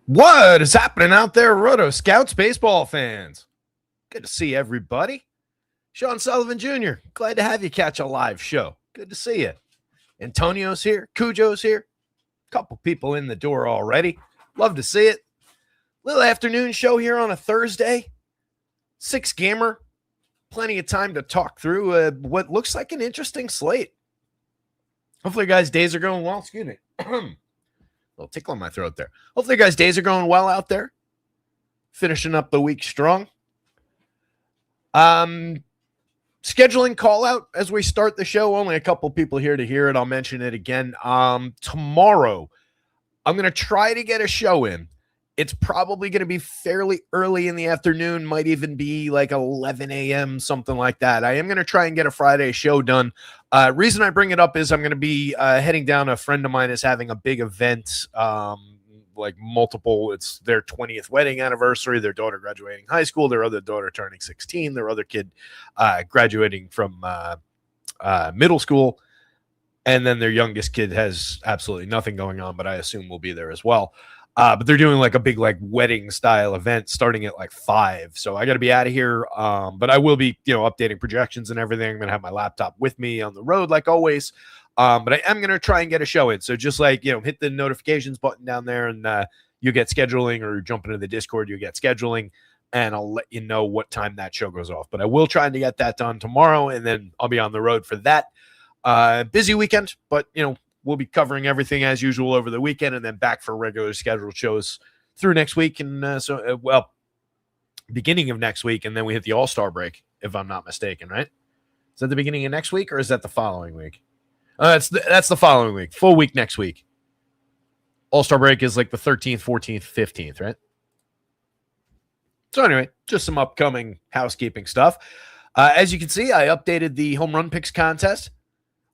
What is happening out there, Roto Scouts baseball fans? Good to see everybody. Sean Sullivan Jr., glad to have you catch a live show. Good to see you. Antonio's here. Cujo's here. Couple people in the door already. Love to see it. Little afternoon show here on a Thursday. 6 gamer. Plenty of time to talk through what looks like an interesting slate. Hopefully, guys' days are going well. Excuse me. Little tickle in my throat there. Hopefully, guys' days are going well out there. Finishing up the week strong. Scheduling call out as we start the show. Only a couple people here to hear it. I'll mention it again. Tomorrow, I'm going to try to get a show in. It's probably going to be fairly early in the afternoon, might even be like 11 a.m., something like that. I am going to try and get a Friday show done. Reason I bring it up is I'm going to be heading down. A friend of mine is having a big event, like multiple. It's their 20th wedding anniversary, their daughter graduating high school, their other daughter turning 16, their other kid graduating from middle school, and then their youngest kid has absolutely nothing going on, but I assume will be there as well. But they're doing like a big like wedding style event starting at like 5. So I got to be out of here. But I will be, updating projections and everything. I'm going to have my laptop with me on the road like always. But I am going to try and get a show in. So just like, hit the notifications button down there and you get scheduling, or jump into the Discord, you get scheduling, and I'll let you know what time that show goes off. But I will try to get that done tomorrow, and then I'll be on the road for that. Busy weekend, but we'll be covering everything as usual over the weekend, and then back for regular scheduled shows through next week. And beginning of next week. And then we hit the All-Star break, if I'm not mistaken, right? Is that the beginning of next week, or is that the following week? That's the following week. Full week next week. All-Star break is like the 13th, 14th, 15th, right? So anyway, just some upcoming housekeeping stuff. As you can see, I updated the home run picks contest.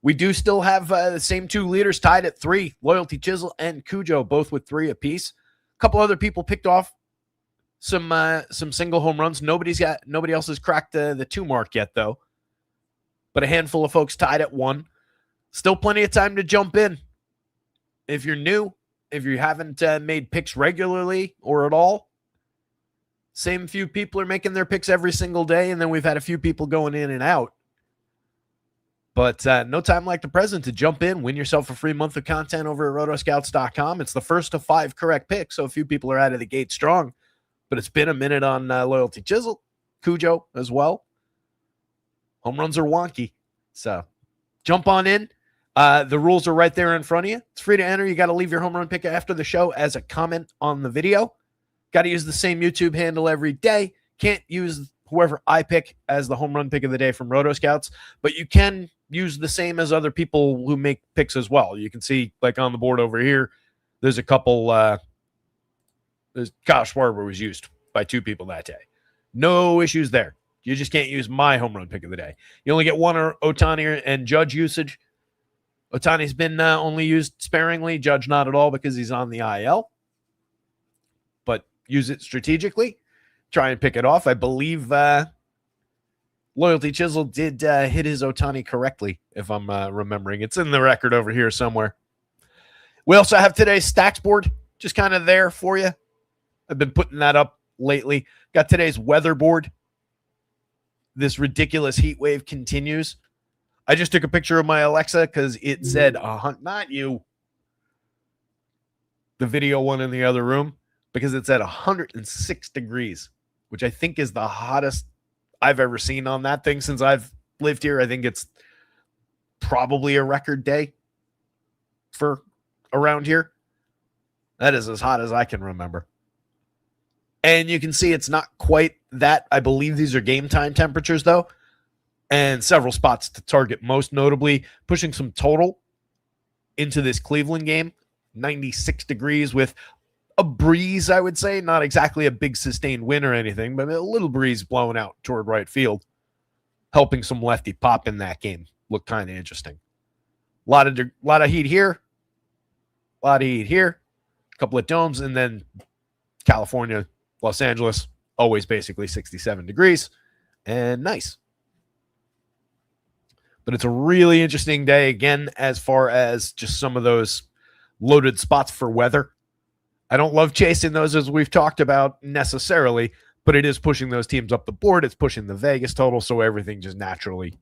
We do still have the same 2 leaders tied at 3, Loyalty Chisel and Cujo, both with 3 apiece. A couple other people picked off some single home runs. Nobody else has cracked the 2 mark yet, though. But a handful of folks tied at 1. Still plenty of time to jump in. If you're new, if you haven't made picks regularly or at all, same few people are making their picks every single day, and then we've had a few people going in and out. But no time like the present to jump in, win yourself a free month of content over at rotoscouts.com. It's the first of 5 correct picks, so a few people are out of the gate strong. But it's been a minute on Loyalty Chisel, Cujo as well. Home runs are wonky, so jump on in. The rules are right there in front of you. It's free to enter. You got to leave your home run pick after the show as a comment on the video. Got to use the same YouTube handle every day. Can't use whoever I pick as the home run pick of the day from Roto Scouts, but you can use the same as other people who make picks as well. You can see, like on the board over here, there's a couple. There's Kyle Schwarber was used by 2 people that day. No issues there. You just can't use my home run pick of the day. You only get 1 Ohtani and Judge usage. Ohtani's been only used sparingly. Judge not at all because he's on the IL. But use it strategically. Try and pick it off. I believe Loyalty Chisel did hit his Ohtani correctly, if I'm remembering. It's in the record over here somewhere. We also have today's stacks board, just kind of there for you. I've been putting that up lately. Got today's weather board. This ridiculous heat wave continues. I just took a picture of my Alexa because it said, not you, the video one in the other room, because it's at 106 degrees, which I think is the hottest I've ever seen on that thing since I've lived here. I think it's probably a record day for around here. That is as hot as I can remember. And you can see it's not quite that. I believe these are game time temperatures, though. And several spots to target, most notably pushing some total into this Cleveland game. 96 degrees with a breeze, I would say. Not exactly a big sustained wind or anything, but a little breeze blowing out toward right field, helping some lefty pop in that game. Look kind of interesting. A lot of heat here. A lot of heat here. A couple of domes, and then California, Los Angeles, always basically 67 degrees. And nice. But it's a really interesting day, again, as far as just some of those loaded spots for weather. I don't love chasing those, as we've talked about necessarily, but it is pushing those teams up the board. It's pushing the Vegas total, so everything just naturally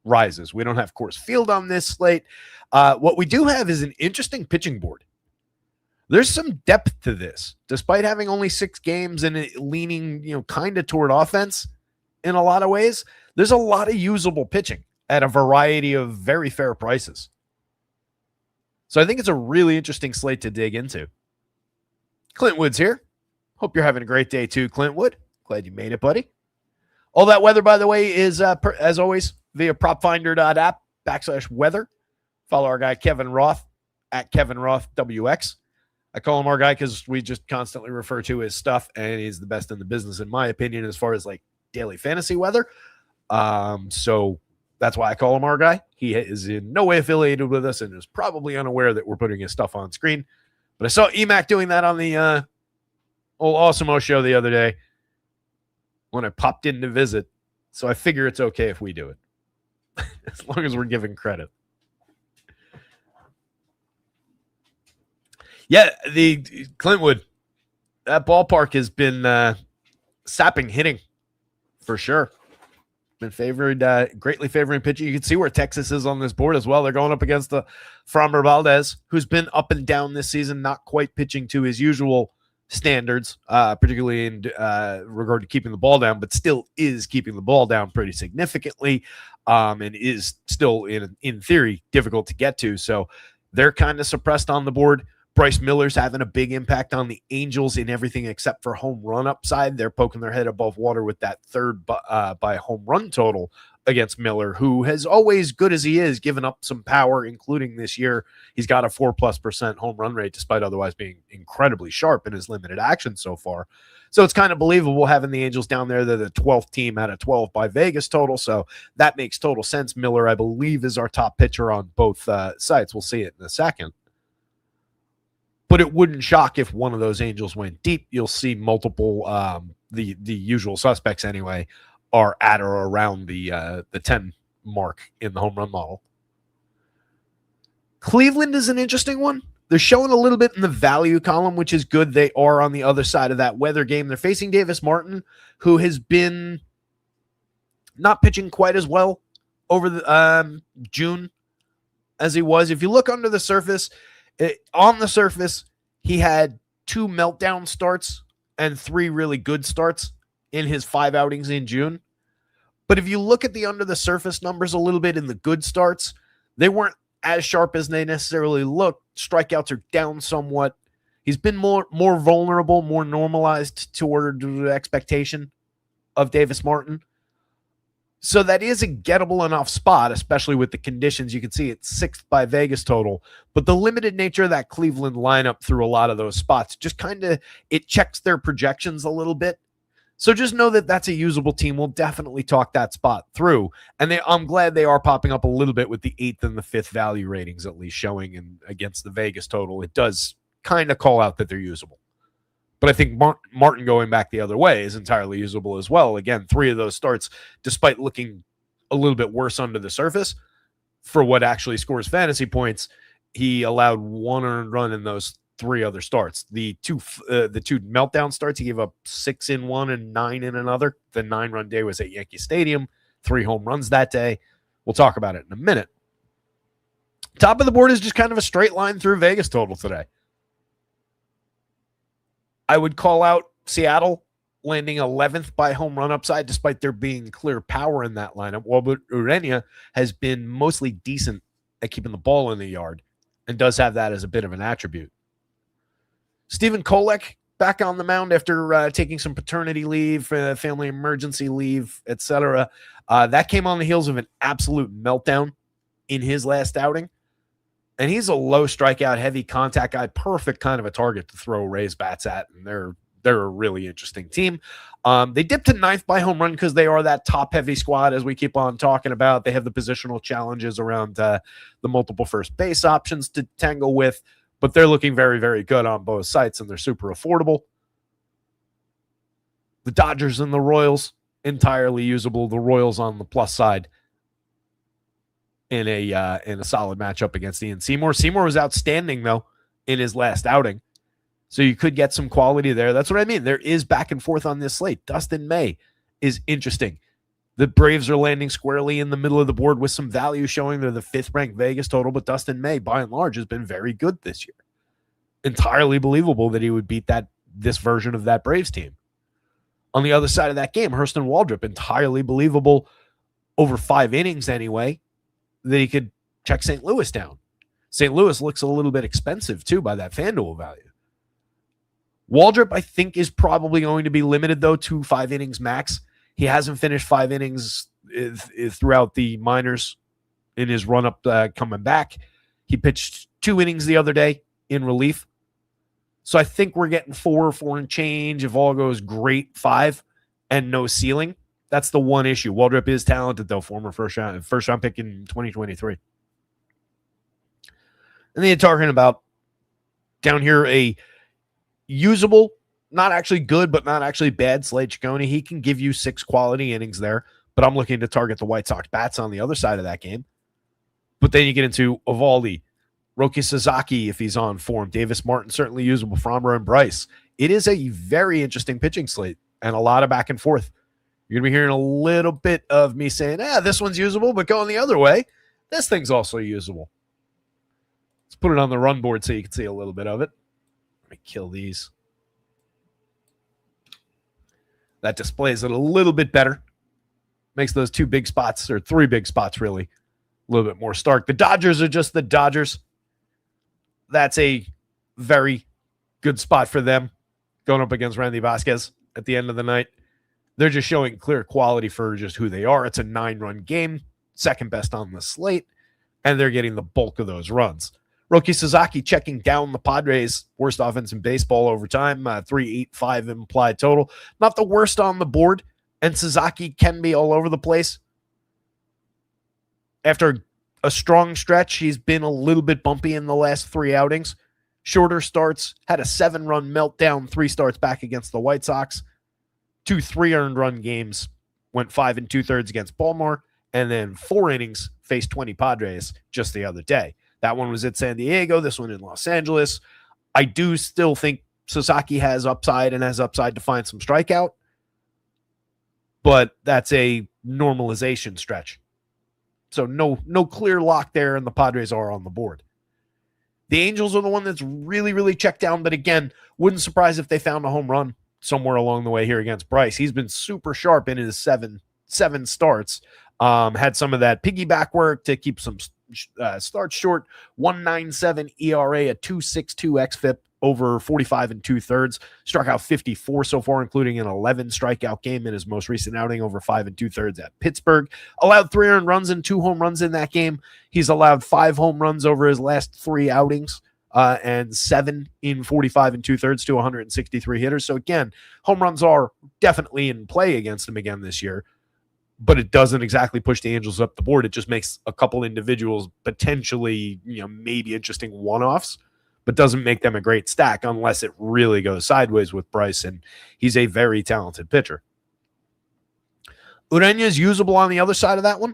rises. We don't have Coors Field on this slate. What we do have is an interesting pitching board. There's some depth to this, despite having only 6 games and it leaning, kind of toward offense in a lot of ways. There's a lot of usable pitching at a variety of very fair prices. So I think it's a really interesting slate to dig into. Clint Wood's here. Hope you're having a great day too, Clint Wood. Glad you made it, buddy. All that weather, by the way, is, as always, via propfinder.app/weather. Follow our guy, Kevin Roth, at Kevin Roth WX. I call him our guy because we just constantly refer to his stuff, and he's the best in the business, in my opinion, as far as like daily fantasy weather. So that's why I call him our guy. He is in no way affiliated with us and is probably unaware that we're putting his stuff on screen. But I saw EMAC doing that on the old Awesome show the other day when I popped in to visit. So I figure it's okay if we do it, as long as we're giving credit. Yeah, the Clintwood, that ballpark has been sapping hitting for sure. Been greatly favoring pitching. You can see where Texas is on this board as well. They're going up against the Framber Valdez, who's been up and down this season, not quite pitching to his usual standards, particularly in regard to keeping the ball down, but still is keeping the ball down pretty significantly, and is still, in theory, difficult to get to. So they're kind of suppressed on the board. Bryce Miller's having a big impact on the Angels in everything except for home run upside. They're poking their head above water with that third by home run total against Miller, who has always, good as he is, given up some power, including this year. He's got a 4+% home run rate, despite otherwise being incredibly sharp in his limited action so far. So it's kind of believable having the Angels down there. They're the 12th team out of 12 by Vegas total, so that makes total sense. Miller, I believe, is our top pitcher on both sites. We'll see it in a second. But it wouldn't shock if one of those Angels went deep. You'll see multiple, the usual suspects anyway, are at or around the 10 mark in the home run model. Cleveland is an interesting one. They're showing a little bit in the value column, which is good. They are on the other side of that weather game. They're facing Davis Martin, who has been not pitching quite as well over the June as he was. If you look under the surface, on the surface, he had 2 meltdown starts and 3 really good starts in his 5 outings in June. But if you look at the under the surface numbers a little bit in the good starts, they weren't as sharp as they necessarily look. Strikeouts are down somewhat. He's been more vulnerable, more normalized toward the expectation of Davis Martin. So that is a gettable enough spot, especially with the conditions. You can see it's 6th by Vegas total. But the limited nature of that Cleveland lineup through a lot of those spots just kind of, it checks their projections a little bit. So just know that that's a usable team. We'll definitely talk that spot through. And I'm glad they are popping up a little bit with the 8th and the 5th value ratings, at least showing in against the Vegas total. It does kind of call out that they're usable. But I think Martin going back the other way is entirely usable as well. Again, 3 of those starts, despite looking a little bit worse under the surface, for what actually scores fantasy points, he allowed 1 earned run in those 3 other starts. The two meltdown starts, he gave up 6 in one and 9 in another. The 9-run day was at Yankee Stadium. 3 home runs that day. We'll talk about it in a minute. Top of the board is just kind of a straight line through Vegas total today. I would call out Seattle landing 11th by home run upside, despite there being clear power in that lineup. Well, but Urania has been mostly decent at keeping the ball in the yard and does have that as a bit of an attribute. Stephen Kolek back on the mound after taking some paternity leave, family emergency leave, etc. That came on the heels of an absolute meltdown in his last outing. And he's a low strikeout, heavy contact guy, perfect kind of a target to throw Rays bats at, and they're a really interesting team. They dipped to 9th by home run because they are that top-heavy squad, as we keep on talking about. They have the positional challenges around the multiple first base options to tangle with, but they're looking very, very good on both sites, and they're super affordable. The Dodgers and the Royals, entirely usable. The Royals on the plus side in a solid matchup against Ian Seymour. Seymour was outstanding, though, in his last outing. So you could get some quality there. That's what I mean. There is back and forth on this slate. Dustin May is interesting. The Braves are landing squarely in the middle of the board with some value showing they're the 5th ranked Vegas total, but Dustin May, by and large, has been very good this year. Entirely believable that he would beat this version of that Braves team. On the other side of that game, Hurston Waldrop, entirely believable over 5 innings anyway, that he could check St. Louis down. St. Louis looks a little bit expensive, too, by that FanDuel value. Waldrop, I think, is probably going to be limited, though, to 5 innings max. He hasn't finished 5 innings throughout the minors in his run-up coming back. He pitched 2 innings the other day in relief. So I think we're getting 4 and change. If all goes great, 5 and no ceiling. That's the one issue. Waldrop is talented, though, former first round pick in 2023. And then you're talking about down here a usable, not actually good, but not actually bad Slade Ciccone. He can give you 6 quality innings there, but I'm looking to target the White Sox bats on the other side of that game. But then you get into Eovaldi, Roki Sasaki if he's on form, Davis Martin certainly usable, Framber and Bryce. It is a very interesting pitching slate and a lot of back and forth. You're going to be hearing a little bit of me saying, this one's usable, but going the other way, this thing's also usable. Let's put it on the run board so you can see a little bit of it. Let me kill these. That displays it a little bit better. Makes those 2 big spots, or 3 big spots really, a little bit more stark. The Dodgers are just the Dodgers. That's a very good spot for them going up against Randy Vasquez at the end of the night. They're just showing clear quality for just who they are. It's a 9-run game, second best on the slate, and they're getting the bulk of those runs. Roki Sasaki checking down the Padres' worst offense in baseball over time, 3.85 implied total. Not the worst on the board, and Sasaki can be all over the place. After a strong stretch, he's been a little bit bumpy in the last 3 outings. Shorter starts, had a 7-run meltdown, 3 starts back against the White Sox. 2 3-earned run games, went 5 2/3 against Baltimore, and then 4 innings, faced 20 Padres just the other day. That one was at San Diego, this one in Los Angeles. I do still think Sasaki has upside and has upside to find some strikeout, but that's a normalization stretch. So no clear lock there, and the Padres are on the board. The Angels are the one that's really, really checked down, but again, wouldn't surprise if they found a home run somewhere along the way here against Bryce. He's been super sharp in his seven starts. Had some of that piggyback work to keep some starts short. 1.97 ERA, a 2.62 xFIP over 45 2/3. Struck out 54 so far, including an 11 strikeout game in his most recent outing over 5 2/3 at Pittsburgh. Allowed 3 earned runs and 2 home runs in that game. He's allowed 5 home runs over his last 3 outings. And 7 in 45 2/3 to 163 hitters. So again, home runs are definitely in play against him again this year, but it doesn't exactly push the Angels up the board. It just makes a couple individuals potentially, maybe interesting one-offs, but doesn't make them a great stack unless it really goes sideways with Bryce, and he's a very talented pitcher. Urena is usable on the other side of that one.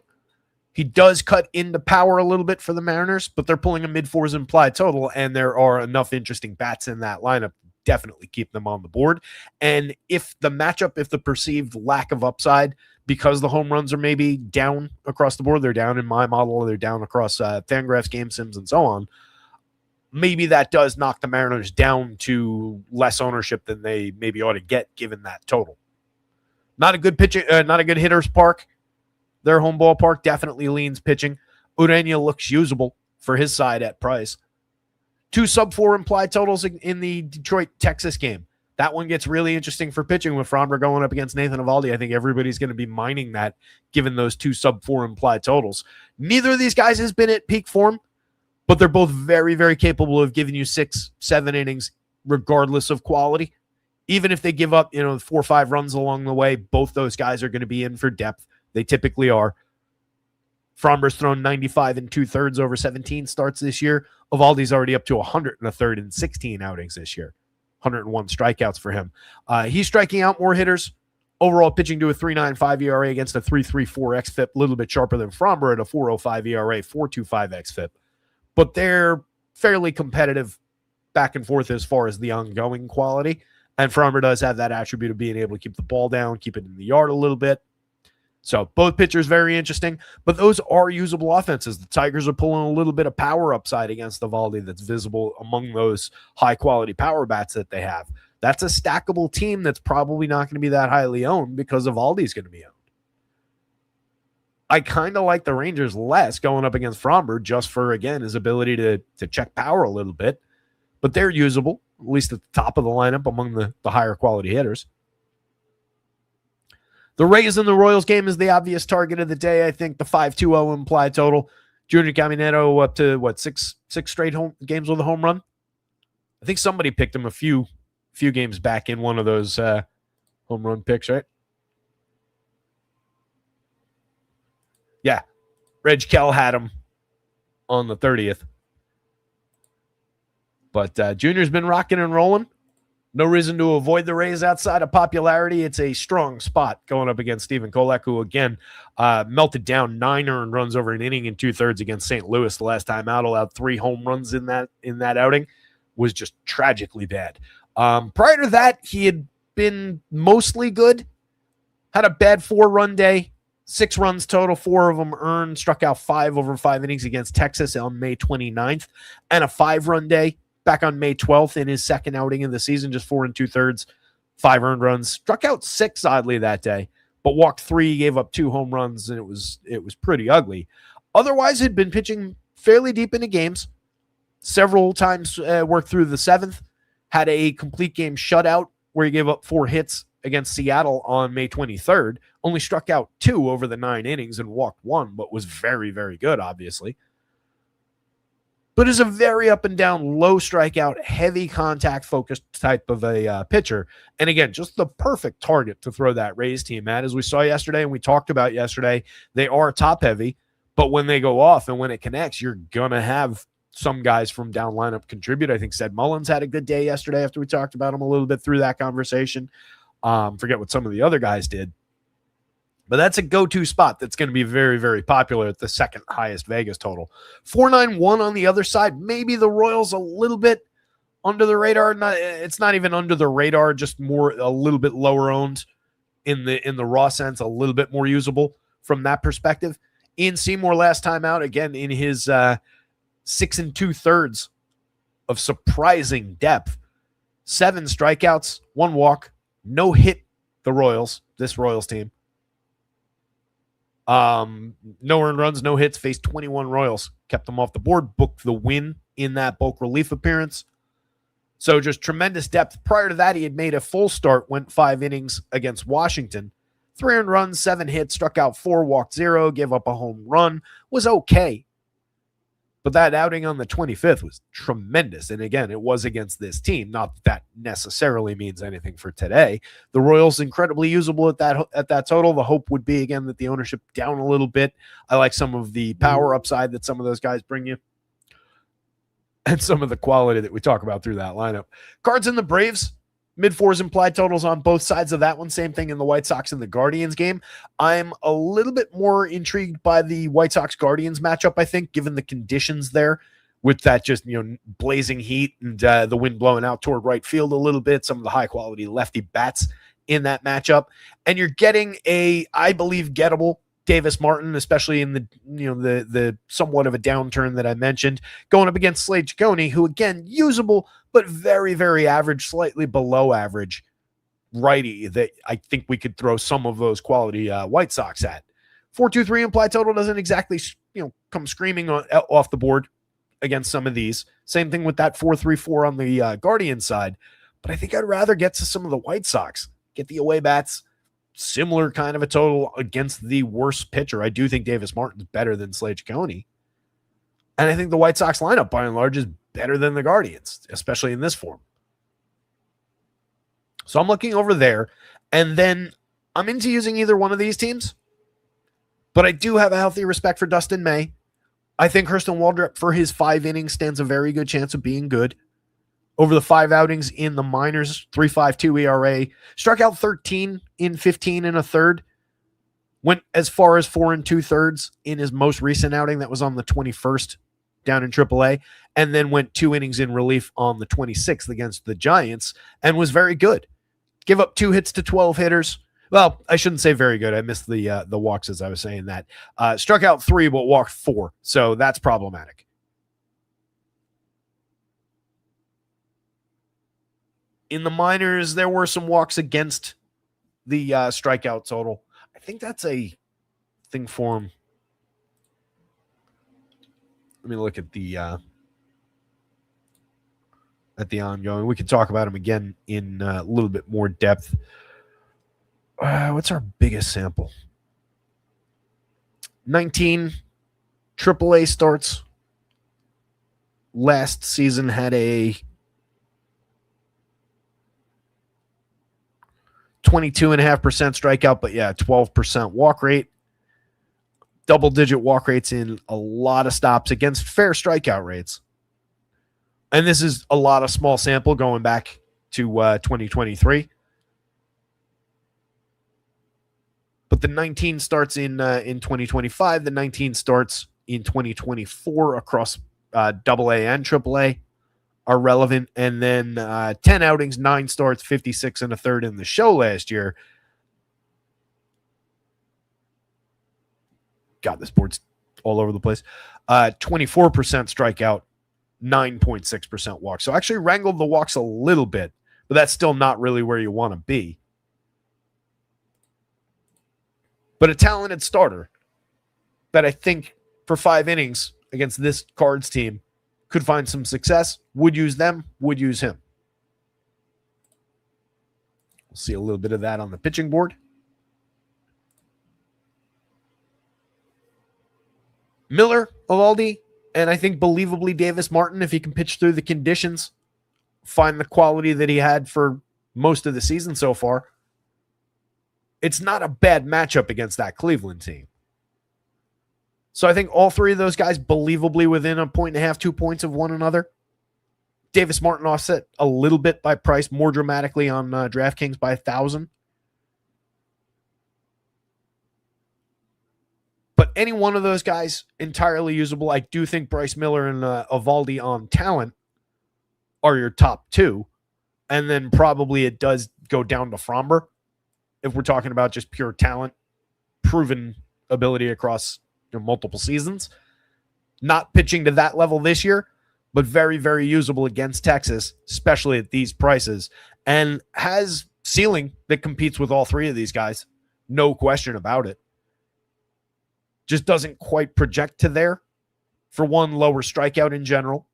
He does cut into power a little bit for the Mariners, but they're pulling a mid-4s implied total, and there are enough interesting bats in that lineup to definitely keep them on the board. And if the perceived lack of upside, because the home runs are maybe down across the board, they're down in my model, they're down across Fangraphs, Game Sims, and so on, maybe that does knock the Mariners down to less ownership than they maybe ought to get given that total. Not a good hitter's park. Their home ballpark definitely leans pitching. Urena looks usable for his side at price. 2 sub-4 implied totals in the Detroit-Texas game. That one gets really interesting for pitching with Framber going up against Nathan Eovaldi. I think everybody's going to be mining that given those 2 sub-4 implied totals. Neither of these guys has been at peak form, but they're both very, very capable of giving you 6, 7 innings regardless of quality. Even if they give up 4 or 5 runs along the way, both those guys are going to be in for depth. They typically are. Framber's thrown 95 2/3 over 17 starts this year. Eovaldi's already up to 100 1/3 in 16 outings this year. 101 strikeouts for him. He's striking out more hitters. Overall pitching to a 3.95 ERA against a 3.34 xFIP, a little bit sharper than Framber at a 4.05 ERA, 4.25 xFIP. But they're fairly competitive back and forth as far as the ongoing quality. And Framber does have that attribute of being able to keep the ball down, keep it in the yard a little bit. So both pitchers very interesting, but those are usable offenses. The Tigers are pulling a little bit of power upside against Eovaldi that's visible among those high-quality power bats that they have. That's a stackable team that's probably not going to be that highly owned because Eovaldi's going to be owned. I kind of like the Rangers less going up against Framber just for, again, his ability to check power a little bit, but they're usable, at least at the top of the lineup among the higher quality hitters. The Rays and the Royals game is the obvious target of the day. I think the 5-2-0 implied total. Junior Caminero up to, six straight home games with a home run? I think somebody picked him a few games back in one of those home run picks, right? Yeah. Reg Kell had him on the 30th. But Junior's been rocking and rolling. No reason to avoid the Rays outside of popularity. It's a strong spot going up against Stephen Kolek, who, again, melted down 9 earned runs over an inning and 2/3 against St. Louis the last time out, allowed 3 home runs in that outing, was just tragically bad. Prior to that, he had been mostly good, had a bad 4-run day, 6 runs total, 4 of them earned, struck out 5 over 5 innings against Texas on May 29th, and a 5-run day back on May 12th in his second outing of the season, just 4 2/3, 5 earned runs. Struck out 6 oddly that day, but walked 3, gave up 2 home runs, and it was pretty ugly. Otherwise, had been pitching fairly deep into games. Several times worked through the 7th. Had a complete game shutout where he gave up 4 hits against Seattle on May 23rd. Only struck out 2 over the 9 innings and walked 1, but was very, very good, obviously. But is a very up and down, low strikeout, heavy contact focused type of a pitcher. And again, just the perfect target to throw that Rays team at. As we saw yesterday and we talked about yesterday, they are top heavy, but when they go off and when it connects, you're going to have some guys from down lineup contribute. I think Sed Mullins had a good day yesterday after we talked about him a little bit through that conversation. Forget what some of the other guys did. But that's a go-to spot that's going to be very, very popular at the second highest Vegas total. 491 on the other side. Maybe the Royals a little bit under the radar. It's not even under the radar, just a little bit lower owned in the raw sense, a little bit more usable from that perspective. Ian Seymour last time out, again, in his 6 2/3 of surprising depth. 7 strikeouts, 1 walk, no hit this Royals team. No earned runs, no hits, faced 21 Royals, kept them off the board, booked the win in that bulk relief appearance. So just tremendous depth. Prior to that, he had made a full start, went 5 innings against Washington. 3 earned runs, 7 hits, struck out 4, walked 0, gave up a home run, was okay. But that outing on the 25th was tremendous. And again, it was against this team. Not that that necessarily means anything for today. The Royals incredibly usable at that total. The hope would be, again, that the ownership down a little bit. I like some of the power upside that some of those guys bring you. And some of the quality that we talk about through that lineup. Cards and the Braves. Mid-4s implied totals on both sides of that one. Same thing in the White Sox and the Guardians game. I'm a little bit more intrigued by the White Sox-Guardians matchup, I think, given the conditions there with that just, blazing heat and the wind blowing out toward right field a little bit, some of the high-quality lefty bats in that matchup. And you're getting I believe, gettable Davis Martin, especially in the somewhat of a downturn that I mentioned, going up against Slade Ciccone, who, again, usable, but very, very average, slightly below average righty that I think we could throw some of those quality White Sox at. 4-2-3 implied total doesn't exactly come screaming off the board against some of these. Same thing with that 4-3-4 on the Guardian side. But I think I'd rather get to some of the White Sox, get the away bats, similar kind of a total against the worst pitcher. I do think Davis Martin's better than Slade Ciccone. And I think the White Sox lineup, by and large, is better than the Guardians, especially in this form. So I'm looking over there, and then I'm into using either one of these teams, but I do have a healthy respect for Dustin May. I think Hurston Waldrep, for his 5 innings, stands a very good chance of being good. Over the 5 outings in the minors, 3.52 ERA, struck out 13 in 15 1/3, went as far as 4 2/3 in his most recent outing. That was on the 21st down in AAA, and then went 2 innings in relief on the 26th against the Giants and was very good. Give up 2 hits to 12 hitters. Well, I shouldn't say very good. I missed the walks as I was saying that. Struck out 3, but walked 4. So that's problematic. In the minors, there were some walks against the strikeout total. I think that's a thing for him. Let me look at the ongoing. We can talk about him again in a little bit more depth. What's our biggest sample? 19 AAA starts. Last season had a 22.5% strikeout, but 12% walk rate. Double-digit walk rates in a lot of stops against fair strikeout rates. And this is a lot of small sample going back to 2023. But the 19 starts in 2025. The 19 starts in 2024 across AA and AAA are relevant. And then 10 outings, 9 starts, 56 and a third in the show last year. God, this board's all over the place. 24% strikeout, 9.6% walk. So actually wrangled the walks a little bit, but that's still not really where you want to be. But a talented starter that I think for 5 innings against this Cards team could find some success, would use them, would use him. We'll see a little bit of that on the pitching board. Miller, Eovaldi, and I think believably Davis Martin, if he can pitch through the conditions, find the quality that he had for most of the season so far. It's not a bad matchup against that Cleveland team. So I think all 3 of those guys believably within 1.5, 2 points of one another. Davis Martin offset a little bit by price, more dramatically on DraftKings by 1,000. But any one of those guys, entirely usable. I do think Bryce Miller and Eovaldi on talent are your top 2. And then probably it does go down to Fromber if we're talking about just pure talent, proven ability across multiple seasons. Not pitching to that level this year, but very, very usable against Texas, especially at these prices, and has ceiling that competes with all 3 of these guys. No question about it. Just doesn't quite project to there. For one, lower strikeout in general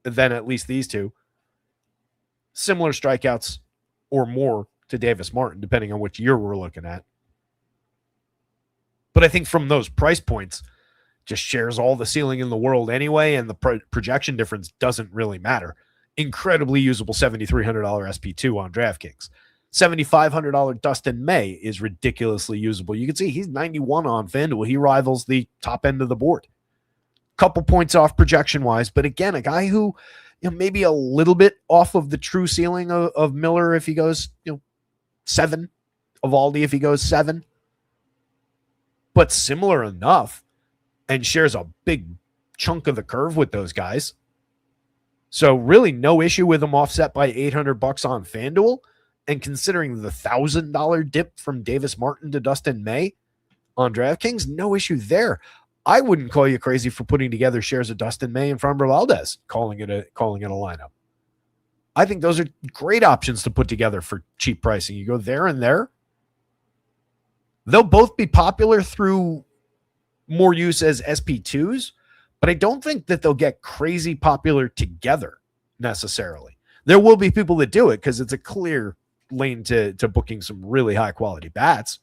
than at least these 2. Similar strikeouts or more to Davis Martin, depending on which year we're looking at. But I think from those price points, just shares all the ceiling in the world anyway, and the projection difference doesn't really matter. Incredibly usable $7,300 SP2 on DraftKings. $7,500 Dustin May is ridiculously usable. You can see he's 91 on FanDuel. He rivals the top end of the board. Couple points off projection-wise, but again, a guy who maybe a little bit off of the true ceiling of Miller if he goes 7, Eovaldi if he goes 7, but similar enough and shares a big chunk of the curve with those guys. So really no issue with him offset by $800 on FanDuel. And considering the $1,000 dip from Davis Martin to Dustin May on DraftKings, no issue there. I wouldn't call you crazy for putting together shares of Dustin May and Framber Valdez, calling it a lineup. I think those are great options to put together for cheap pricing. You go there and there. They'll both be popular through more use as SP2s, but I don't think that they'll get crazy popular together necessarily. There will be people that do it because it's a clear lane to booking some really high quality bats.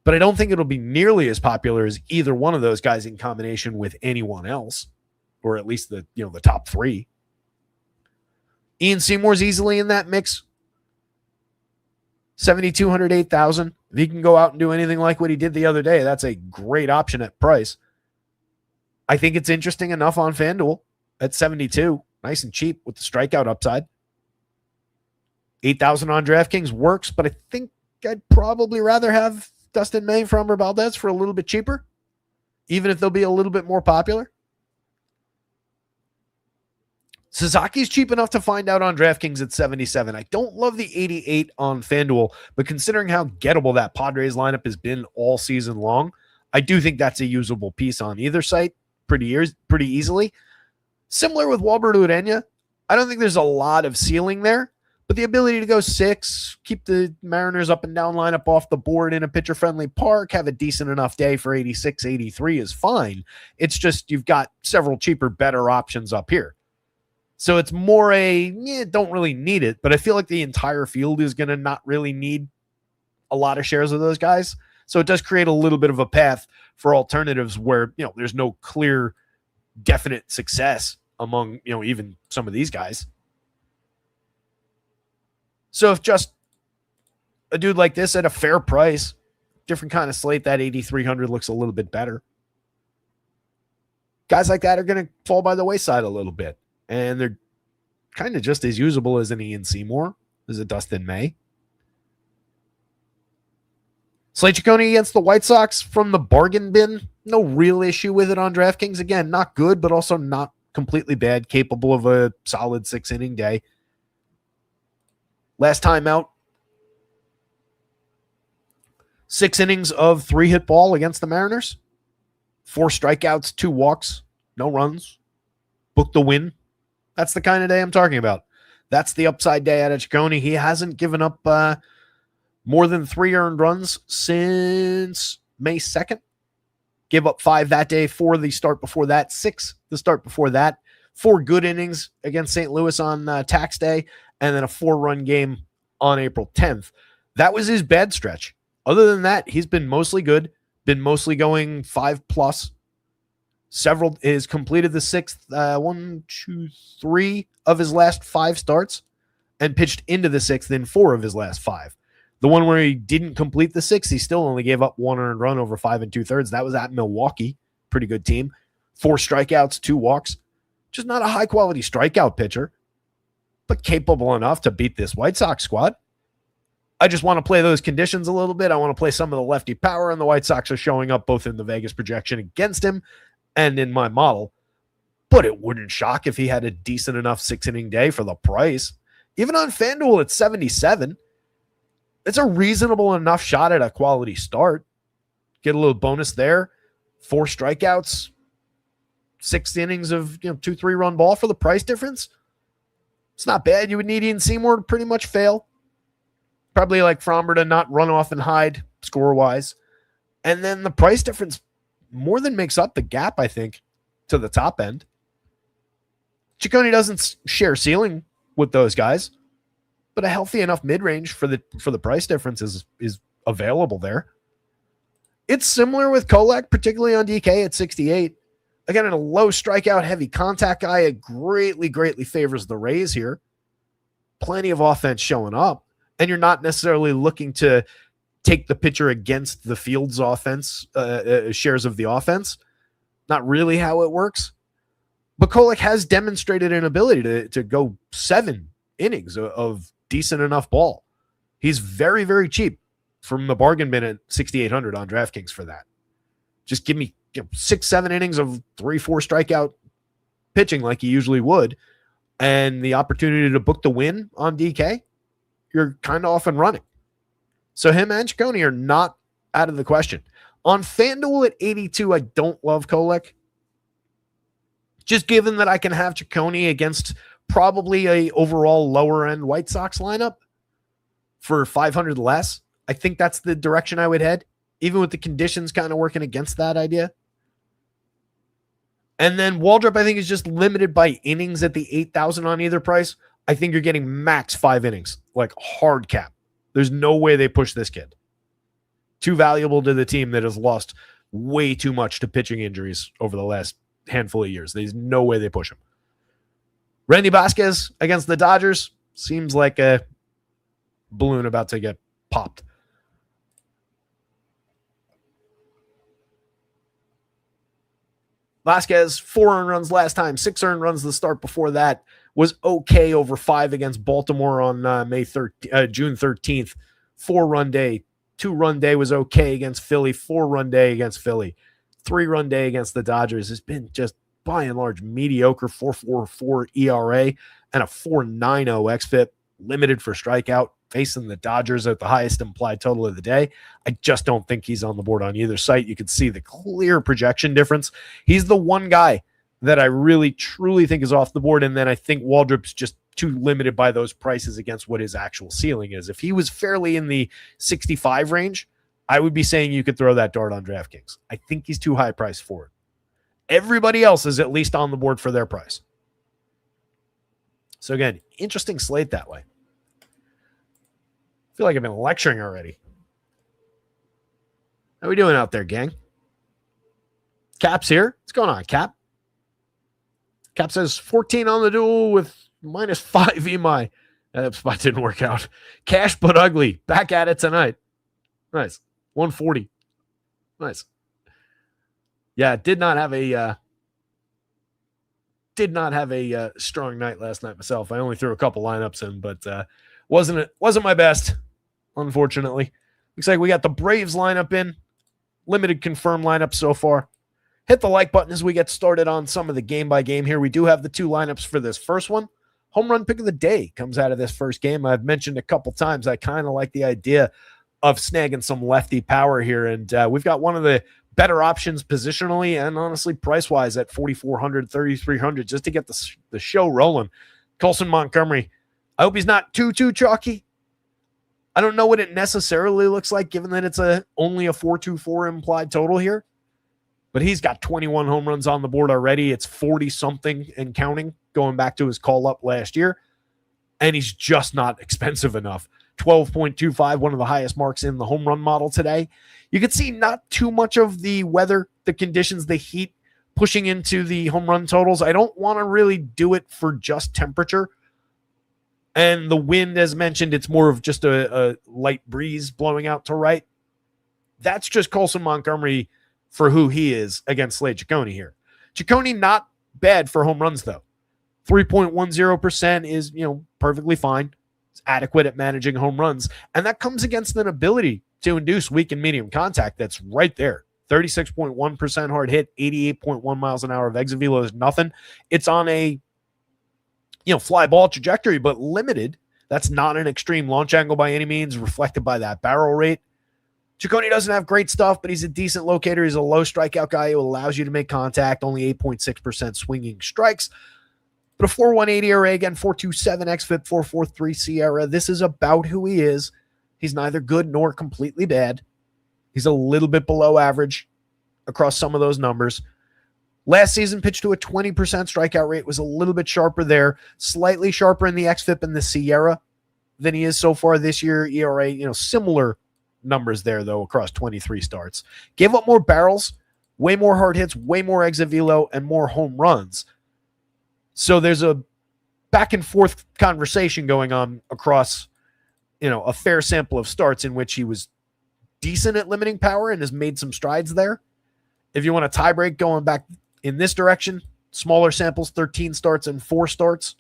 But I don't think it'll be nearly as popular as either one of those guys in combination with anyone else, or at least the top 3. Ian Seymour's easily in that mix. 7,200, 8,000. If he can go out and do anything like what he did the other day, that's a great option at price. I think it's interesting enough on FanDuel at 72. Nice and cheap with the strikeout upside. 8,000 on DraftKings works, but I think I'd probably rather have Dustin May from Valdez for a little bit cheaper. even if they'll be a little bit more popular. Sasaki's cheap enough to find out on DraftKings at 77. I don't love the 88 on FanDuel, but considering how gettable that Padres lineup has been all season long, I do think that's a usable piece on either site pretty easily. Similar with Walber Urena, I don't think there's a lot of ceiling there, but the ability to go 6, keep the Mariners up and down lineup off the board in a pitcher-friendly park, have a decent enough day for 86, 83 is fine. It's just you've got several cheaper, better options up here. So it's more don't really need it, but I feel like the entire field is going to not really need a lot of shares of those guys. So it does create a little bit of a path for alternatives where, there's no clear, definite success among, even some of these guys. So if just a dude like this at a fair price, different kind of slate, that 8,300 looks a little bit better. Guys like that are going to fall by the wayside a little bit. And they're kind of just as usable as an Ian Seymour, as a Dustin May. Slate Ciccone against the White Sox from the bargain bin. No real issue with it on DraftKings. Again, not good, but also not completely bad. Capable of a solid 6-inning day. Last time out, 6 innings of 3-hit ball against the Mariners. 4 strikeouts, 2 walks, no runs. Booked the win. That's the kind of day I'm talking about. That's the upside day out of Ciccone. He hasn't given up more than 3 earned runs since May 2nd. Gave up 5 that day, 4 the start before that, 6 the start before that. 4 good innings against St. Louis on tax day, and then a 4-run game on April 10th. That was his bad stretch. Other than that, he's been mostly good, been mostly going 5+. Several is completed the 6th, 3 of his last 5 starts and pitched into the 6th in 4 of his last 5. The one where he didn't complete the 6th, he still only gave up 1 earned run over 5 2/3. That was at Milwaukee. Pretty good team. 4 strikeouts, 2 walks. Just not a high quality strikeout pitcher, but capable enough to beat this White Sox squad. I just want to play those conditions a little bit. I want to play some of the lefty power, and the White Sox are showing up both in the Vegas projection against him and in my model. But it wouldn't shock if he had a decent enough 6-inning day for the price. Even on FanDuel at 77, it's a reasonable enough shot at a quality start. Get a little bonus there. 4 strikeouts, 6 innings of 2-3 run ball for the price difference. It's not bad. You would need Ian Seymour to pretty much fail. Probably like Fromber to not run off and hide score-wise. And then the price difference more than makes up the gap, I think, to the top end. Ciccone doesn't share ceiling with those guys, but a healthy enough mid-range for the price difference is available there. It's similar with Kolek, particularly on DK at 68. Again, in a low strikeout, heavy contact guy, it greatly favors the Rays here. Plenty of offense showing up, and you're not necessarily looking to take the pitcher against the field's offense, shares of the offense. Not really how it works. But Kolek has demonstrated an ability to go 7 innings of decent enough ball. He's very, very cheap from the bargain bin at 6,800 on DraftKings for that. Just give me 6-7 innings of 3-4 strikeout pitching like he usually would, and the opportunity to book the win on DK, you're kind of off and running. So him and Ciccone are not out of the question. On FanDuel at 82, I don't love Kolek. Just given that I can have Ciccone against probably a overall lower end White Sox lineup for 500 less, I think that's the direction I would head, even with the conditions kind of working against that idea. And then Waldrop, I think, is just limited by innings at the 8,000 on either price. I think you're getting max 5 innings, like hard cap. There's no way they push this kid. Too valuable to the team that has lost way too much to pitching injuries over the last handful of years. There's no way they push him. Randy Vasquez against the Dodgers seems like a balloon about to get popped. Vasquez, 4 earned runs last time, 6 earned runs the start before that. Was okay over 5 against Baltimore on June 13th. 4-run day. 2-run day was okay against Philly. 4-run day against Philly. 3-run day against the Dodgers has been just by and large mediocre. 4.44 ERA and a 4.90 xFIP, limited for strikeout, facing the Dodgers at the highest implied total of the day. I just don't think he's on the board on either site. You can see the clear projection difference. He's the one guy that I really, truly think is off the board, and then I think Waldrop's just too limited by those prices against what his actual ceiling is. If he was fairly in the 65 range, I would be saying you could throw that dart on DraftKings. I think he's too high priced for it. Everybody else is at least on the board for their price. So again, interesting slate that way. I feel like I've been lecturing already. How we doing out there, gang? Cap's here. What's going on, Cap? Cap says 14 on the duel with -5 EMI. That spot didn't work out. Cash but ugly. Back at it tonight. Nice. 140. Nice. Yeah, did not have a strong night last night myself. I only threw a couple lineups in, but wasn't my best, unfortunately. Looks like we got the Braves lineup in. Limited confirmed lineup so far. Hit the like button as we get started on some of the game by game here. We do have the 2 lineups for this first one. Home run pick of the day comes out of this first game. I've mentioned a couple times I kind of like the idea of snagging some lefty power here, and we've got one of the better options positionally and honestly price-wise at 4,400, 3,300 just to get the show rolling. Colson Montgomery, I hope he's not too chalky. I don't know what it necessarily looks like given that it's only a 4.24 implied total here, but he's got 21 home runs on the board already. It's 40-something and counting going back to his call-up last year, and he's just not expensive enough. 12.25, one of the highest marks in the home run model today. You can see not too much of the weather, the conditions, the heat pushing into the home run totals. I don't want to really do it for just temperature. And the wind, as mentioned, it's more of just a light breeze blowing out to right. That's just Colson Montgomery for who he is against Slade Ciccone here. Ciccone, not bad for home runs, though. 3.10% is, perfectly fine. It's adequate at managing home runs. And that comes against an ability to induce weak and medium contact that's right there. 36.1% hard hit, 88.1 miles an hour of exit velo is nothing. It's on a fly ball trajectory, but limited. That's not an extreme launch angle by any means, reflected by that barrel rate. Ciccone doesn't have great stuff, but he's a decent locator. He's a low strikeout guy who allows you to make contact, only 8.6% swinging strikes. But a 4.18 ERA, again, 4.27 xFIP, 4.43 Sierra. This is about who he is. He's neither good nor completely bad. He's a little bit below average across some of those numbers. Last season, pitched to a 20% strikeout rate, was a little bit sharper there, slightly sharper in the xFIP and the Sierra than he is so far this year. ERA, similar numbers there, though, across 23 starts. Gave up more barrels, way more hard hits, way more exit velo, and more home runs. So there's a back and forth conversation going on across, a fair sample of starts in which he was decent at limiting power and has made some strides there. If you want a tie break going back in this direction, smaller samples, 13 starts and 4 starts,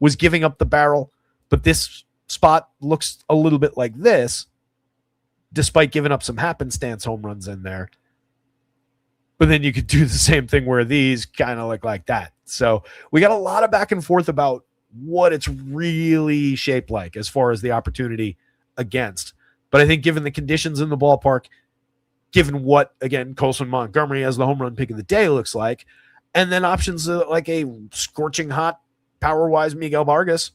was giving up the barrel. But this spot looks a little bit like this, despite giving up some happenstance home runs in there. But then you could do the same thing where these kind of look like that. So we got a lot of back and forth about what it's really shaped like as far as the opportunity against. But I think given the conditions in the ballpark, given what, again, Colson Montgomery as the home run pick of the day looks like, and then options like a scorching hot, power-wise Miguel Vargas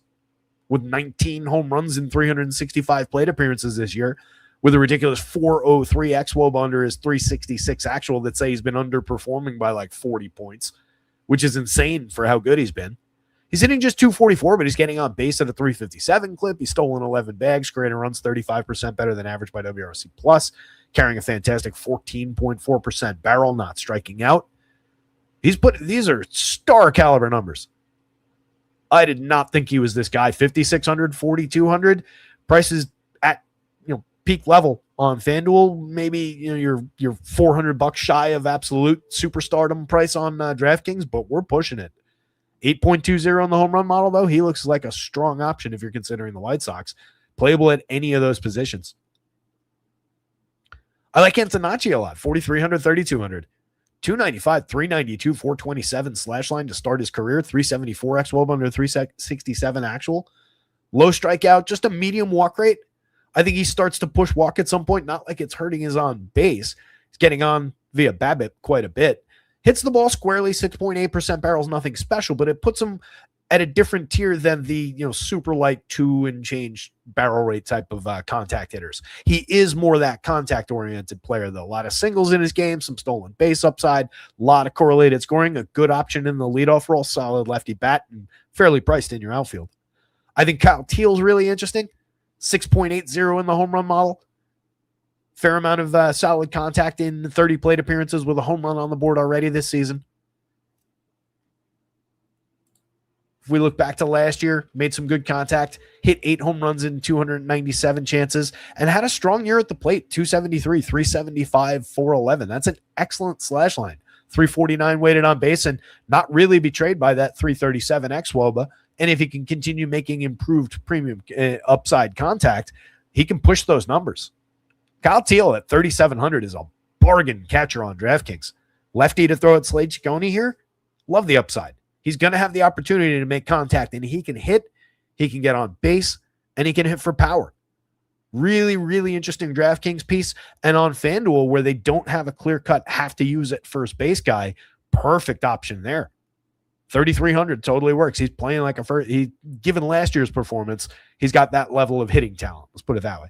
with 19 home runs in 365 plate appearances this year, with a ridiculous 403 xWOB under his 366 actual that say he's been underperforming by like 40 points, which is insane for how good he's been. He's hitting just 244, but he's getting on base at a 357 clip. He's stolen 11 bags, creating runs 35% better than average by WRC+, carrying a fantastic 14.4% barrel, not striking out. These are star caliber numbers. I did not think he was this guy. 5,600, 4,200 prices at peak level on FanDuel. Maybe you're $400 shy of absolute superstardom price on DraftKings, but we're pushing it. 8.20 on the home run model, though. He looks like a strong option if you're considering the White Sox. Playable at any of those positions. I like Antonacci a lot. 4,300, 3,200. 295, 392, 427 slash line to start his career, 374 xWOB under 367 actual. Low strikeout, just a medium walk rate. I think he starts to push walk at some point, not like it's hurting his on base. He's getting on via BABIP quite a bit. Hits the ball squarely, 6.8% barrels, nothing special, but it puts him at a different tier than the super light 2 and change barrel rate type of contact hitters. He is more that contact oriented player though. A lot of singles in his game, some stolen base upside, a lot of correlated scoring, a good option in the leadoff role, solid lefty bat, and fairly priced in your outfield. I think Kyle Teal's really interesting. 6.80 in the home run model. Fair amount of solid contact in 30 plate appearances with a home run on the board already this season. If we look back to last year, made some good contact, hit 8 home runs in 297 chances, and had a strong year at the plate, 273, 375, 411. That's an excellent slash line. 349 weighted on base and not really betrayed by that 337 xWOBA. And if he can continue making improved premium upside contact, he can push those numbers. Kyle Teal at 3,700 is a bargain catcher on DraftKings. Lefty to throw at Slade Ciccone here. Love the upside. He's going to have the opportunity to make contact, and he can hit, he can get on base, and he can hit for power. Really, really interesting DraftKings piece. And on FanDuel, where they don't have a clear-cut have to use at first base guy, perfect option there. 3,300 totally works. He's playing like a first. Given last year's performance, he's got that level of hitting talent. Let's put it that way.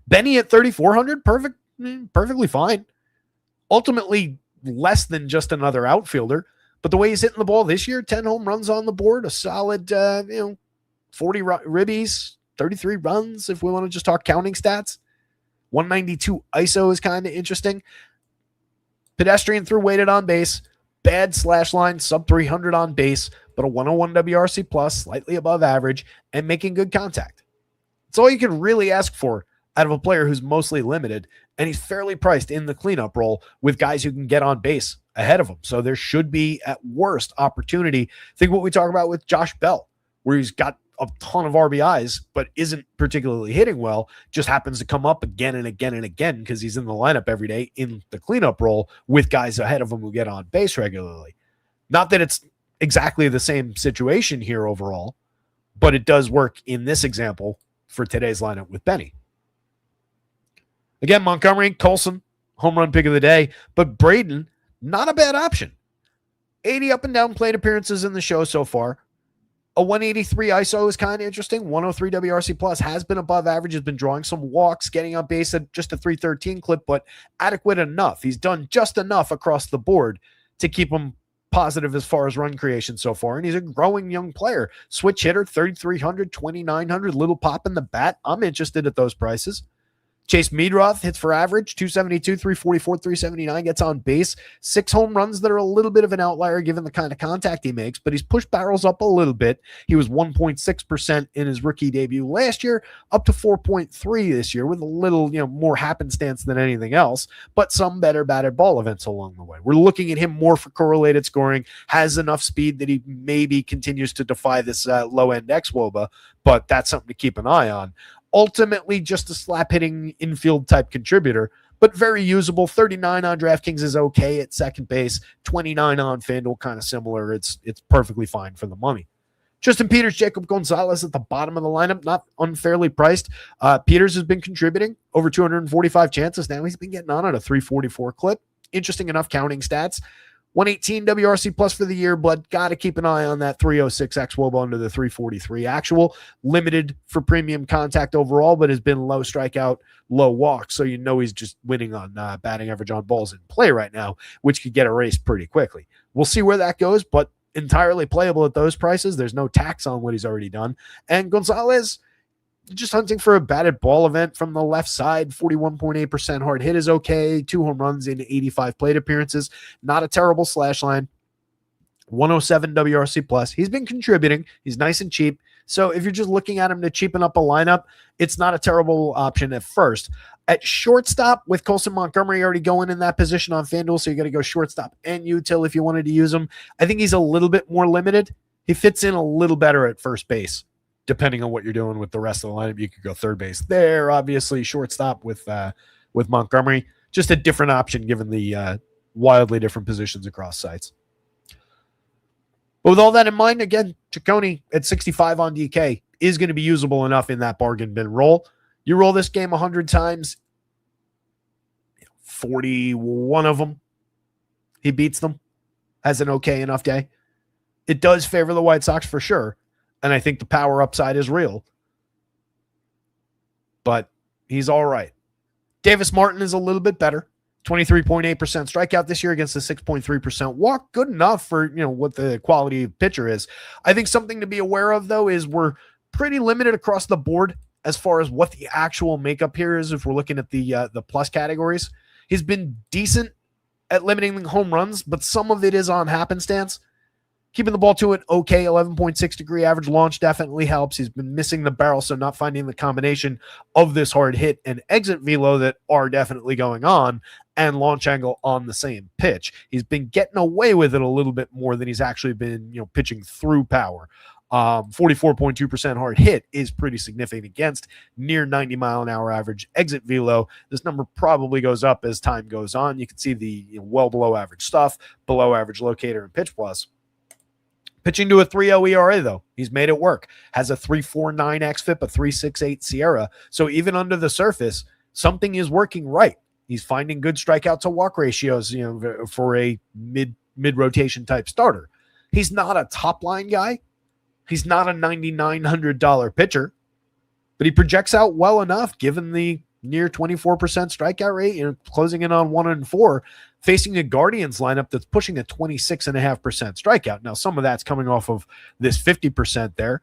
Benny at 3,400, perfectly fine. Ultimately, less than just another outfielder. But the way he's hitting the ball this year, 10 home runs on the board, a solid, 40 ribbies, 33 runs, if we want to just talk counting stats. 192 ISO is kind of interesting. Pedestrian through weighted on base. Bad slash line, sub 300 on base, but a 101 WRC plus, slightly above average, and making good contact. It's all you can really ask for out of a player who's mostly limited, and he's fairly priced in the cleanup role with guys who can get on base ahead of him. So there should be, at worst, opportunity. Think what we talk about with Josh Bell, where he's got a ton of RBIs, but isn't particularly hitting well, just happens to come up again and again and again because he's in the lineup every day in the cleanup role with guys ahead of him who get on base regularly. Not that it's exactly the same situation here overall, but it does work in this example for today's lineup with Benny. Again, Montgomery, Colson, home run pick of the day, but Braden, not a bad option. 80 up and down plate appearances in the show so far. A 183 ISO is kind of interesting. 103 WRC plus has been above average, has been drawing some walks, getting on base at just a 313 clip, but adequate enough. He's done just enough across the board to keep him positive as far as run creation so far. And he's a growing young player. Switch hitter, 3,300, 2,900, little pop in the bat. I'm interested at those prices. Chase Meadroth hits for average, 272, 344, 379, gets on base. 6 home runs that are a little bit of an outlier given the kind of contact he makes, but he's pushed barrels up a little bit. He was 1.6% in his rookie debut last year, up to 4.3 this year with a little, more happenstance than anything else, but some better batted ball events along the way. We're looking at him more for correlated scoring, has enough speed that he maybe continues to defy this low-end xWOBA, but that's something to keep an eye on. Ultimately, just a slap-hitting infield type contributor, but very usable. 39 on DraftKings is okay at second base. 29 on FanDuel, kind of similar. It's perfectly fine for the money. Tristan Peters, Jacob Gonzalez at the bottom of the lineup, not unfairly priced. Peters has been contributing over 245 chances. Now he's been getting on at a 344 clip. Interesting enough counting stats. 118 WRC plus for the year, but got to keep an eye on that 306 xWOBA under the 343 actual. Limited for premium contact overall, but has been low strikeout, low walk. So he's just winning on batting average on balls in play right now, which could get erased pretty quickly. We'll see where that goes, but entirely playable at those prices. There's no tax on what he's already done. And Gonzalez, just hunting for a batted ball event from the left side. 41.8% hard hit is okay. 2 home runs in 85 plate appearances. Not a terrible slash line. 107 WRC plus. He's been contributing. He's nice and cheap. So if you're just looking at him to cheapen up a lineup, it's not a terrible option at first. At shortstop, with Colson Montgomery already going in that position on FanDuel, so you got to go shortstop and util if you wanted to use him. I think he's a little bit more limited. He fits in a little better at first base. Depending on what you're doing with the rest of the lineup, you could go third base there. Obviously, shortstop with Montgomery. Just a different option given the wildly different positions across sites. But with all that in mind, again, Ciccone at 65 on DK is going to be usable enough in that bargain bin roll. You roll this game 100 times, 41 of them, he beats them, has an okay enough day. It does favor the White Sox for sure, and I think the power upside is real. But he's all right. Davis Martin is a little bit better. 23.8% strikeout this year against a 6.3% walk. Good enough for, what the quality of pitcher is. I think something to be aware of, though, is we're pretty limited across the board as far as what the actual makeup here is if we're looking at the plus categories. He's been decent at limiting home runs, but some of it is on happenstance. Keeping the ball to an okay 11.6 degree average launch definitely helps. He's been missing the barrel, so not finding the combination of this hard hit and exit velo that are definitely going on and launch angle on the same pitch. He's been getting away with it a little bit more than he's actually been, pitching through power. 44.2% hard hit is pretty significant against near 90 mile an hour average exit velo. This number probably goes up as time goes on. You can see the well below average stuff, below average locator and pitch plus. Pitching to a 3.0 ERA, though. He's made it work. Has a 3.49 xFIP, a 3.68 Sierra. So even under the surface, something is working right. He's finding good strikeout to walk ratios, for a mid-rotation type starter. He's not a top-line guy. He's not a $9,900 pitcher. But he projects out well enough given the near 24% strikeout rate, closing in on 1-4, facing a Guardians lineup that's pushing a 26.5% strikeout. Now, some of that's coming off of this 50% there.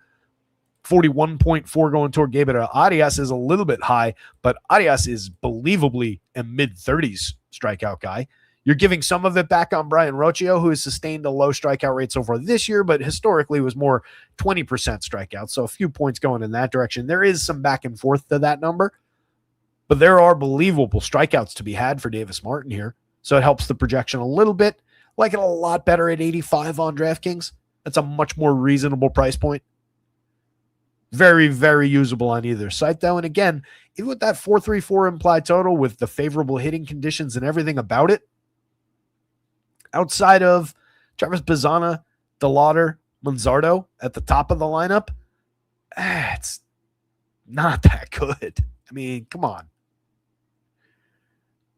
41.4 going toward Gabriel Arias is a little bit high, but Arias is believably a mid-30s strikeout guy. You're giving some of it back on Brian Rocchio, who has sustained a low strikeout rate so far this year, but historically was more 20% strikeout. So a few points going in that direction. There is some back and forth to that number, but there are believable strikeouts to be had for Davis Martin here. So it helps the projection a little bit. Like it a lot better at 85 on DraftKings. That's a much more reasonable price point. Very, very usable on either site, though. And again, even with that 4.34 implied total, with the favorable hitting conditions and everything about it, outside of Travis Bazzana, DeLauder, Manzardo at the top of the lineup, it's not that good. I mean, come on.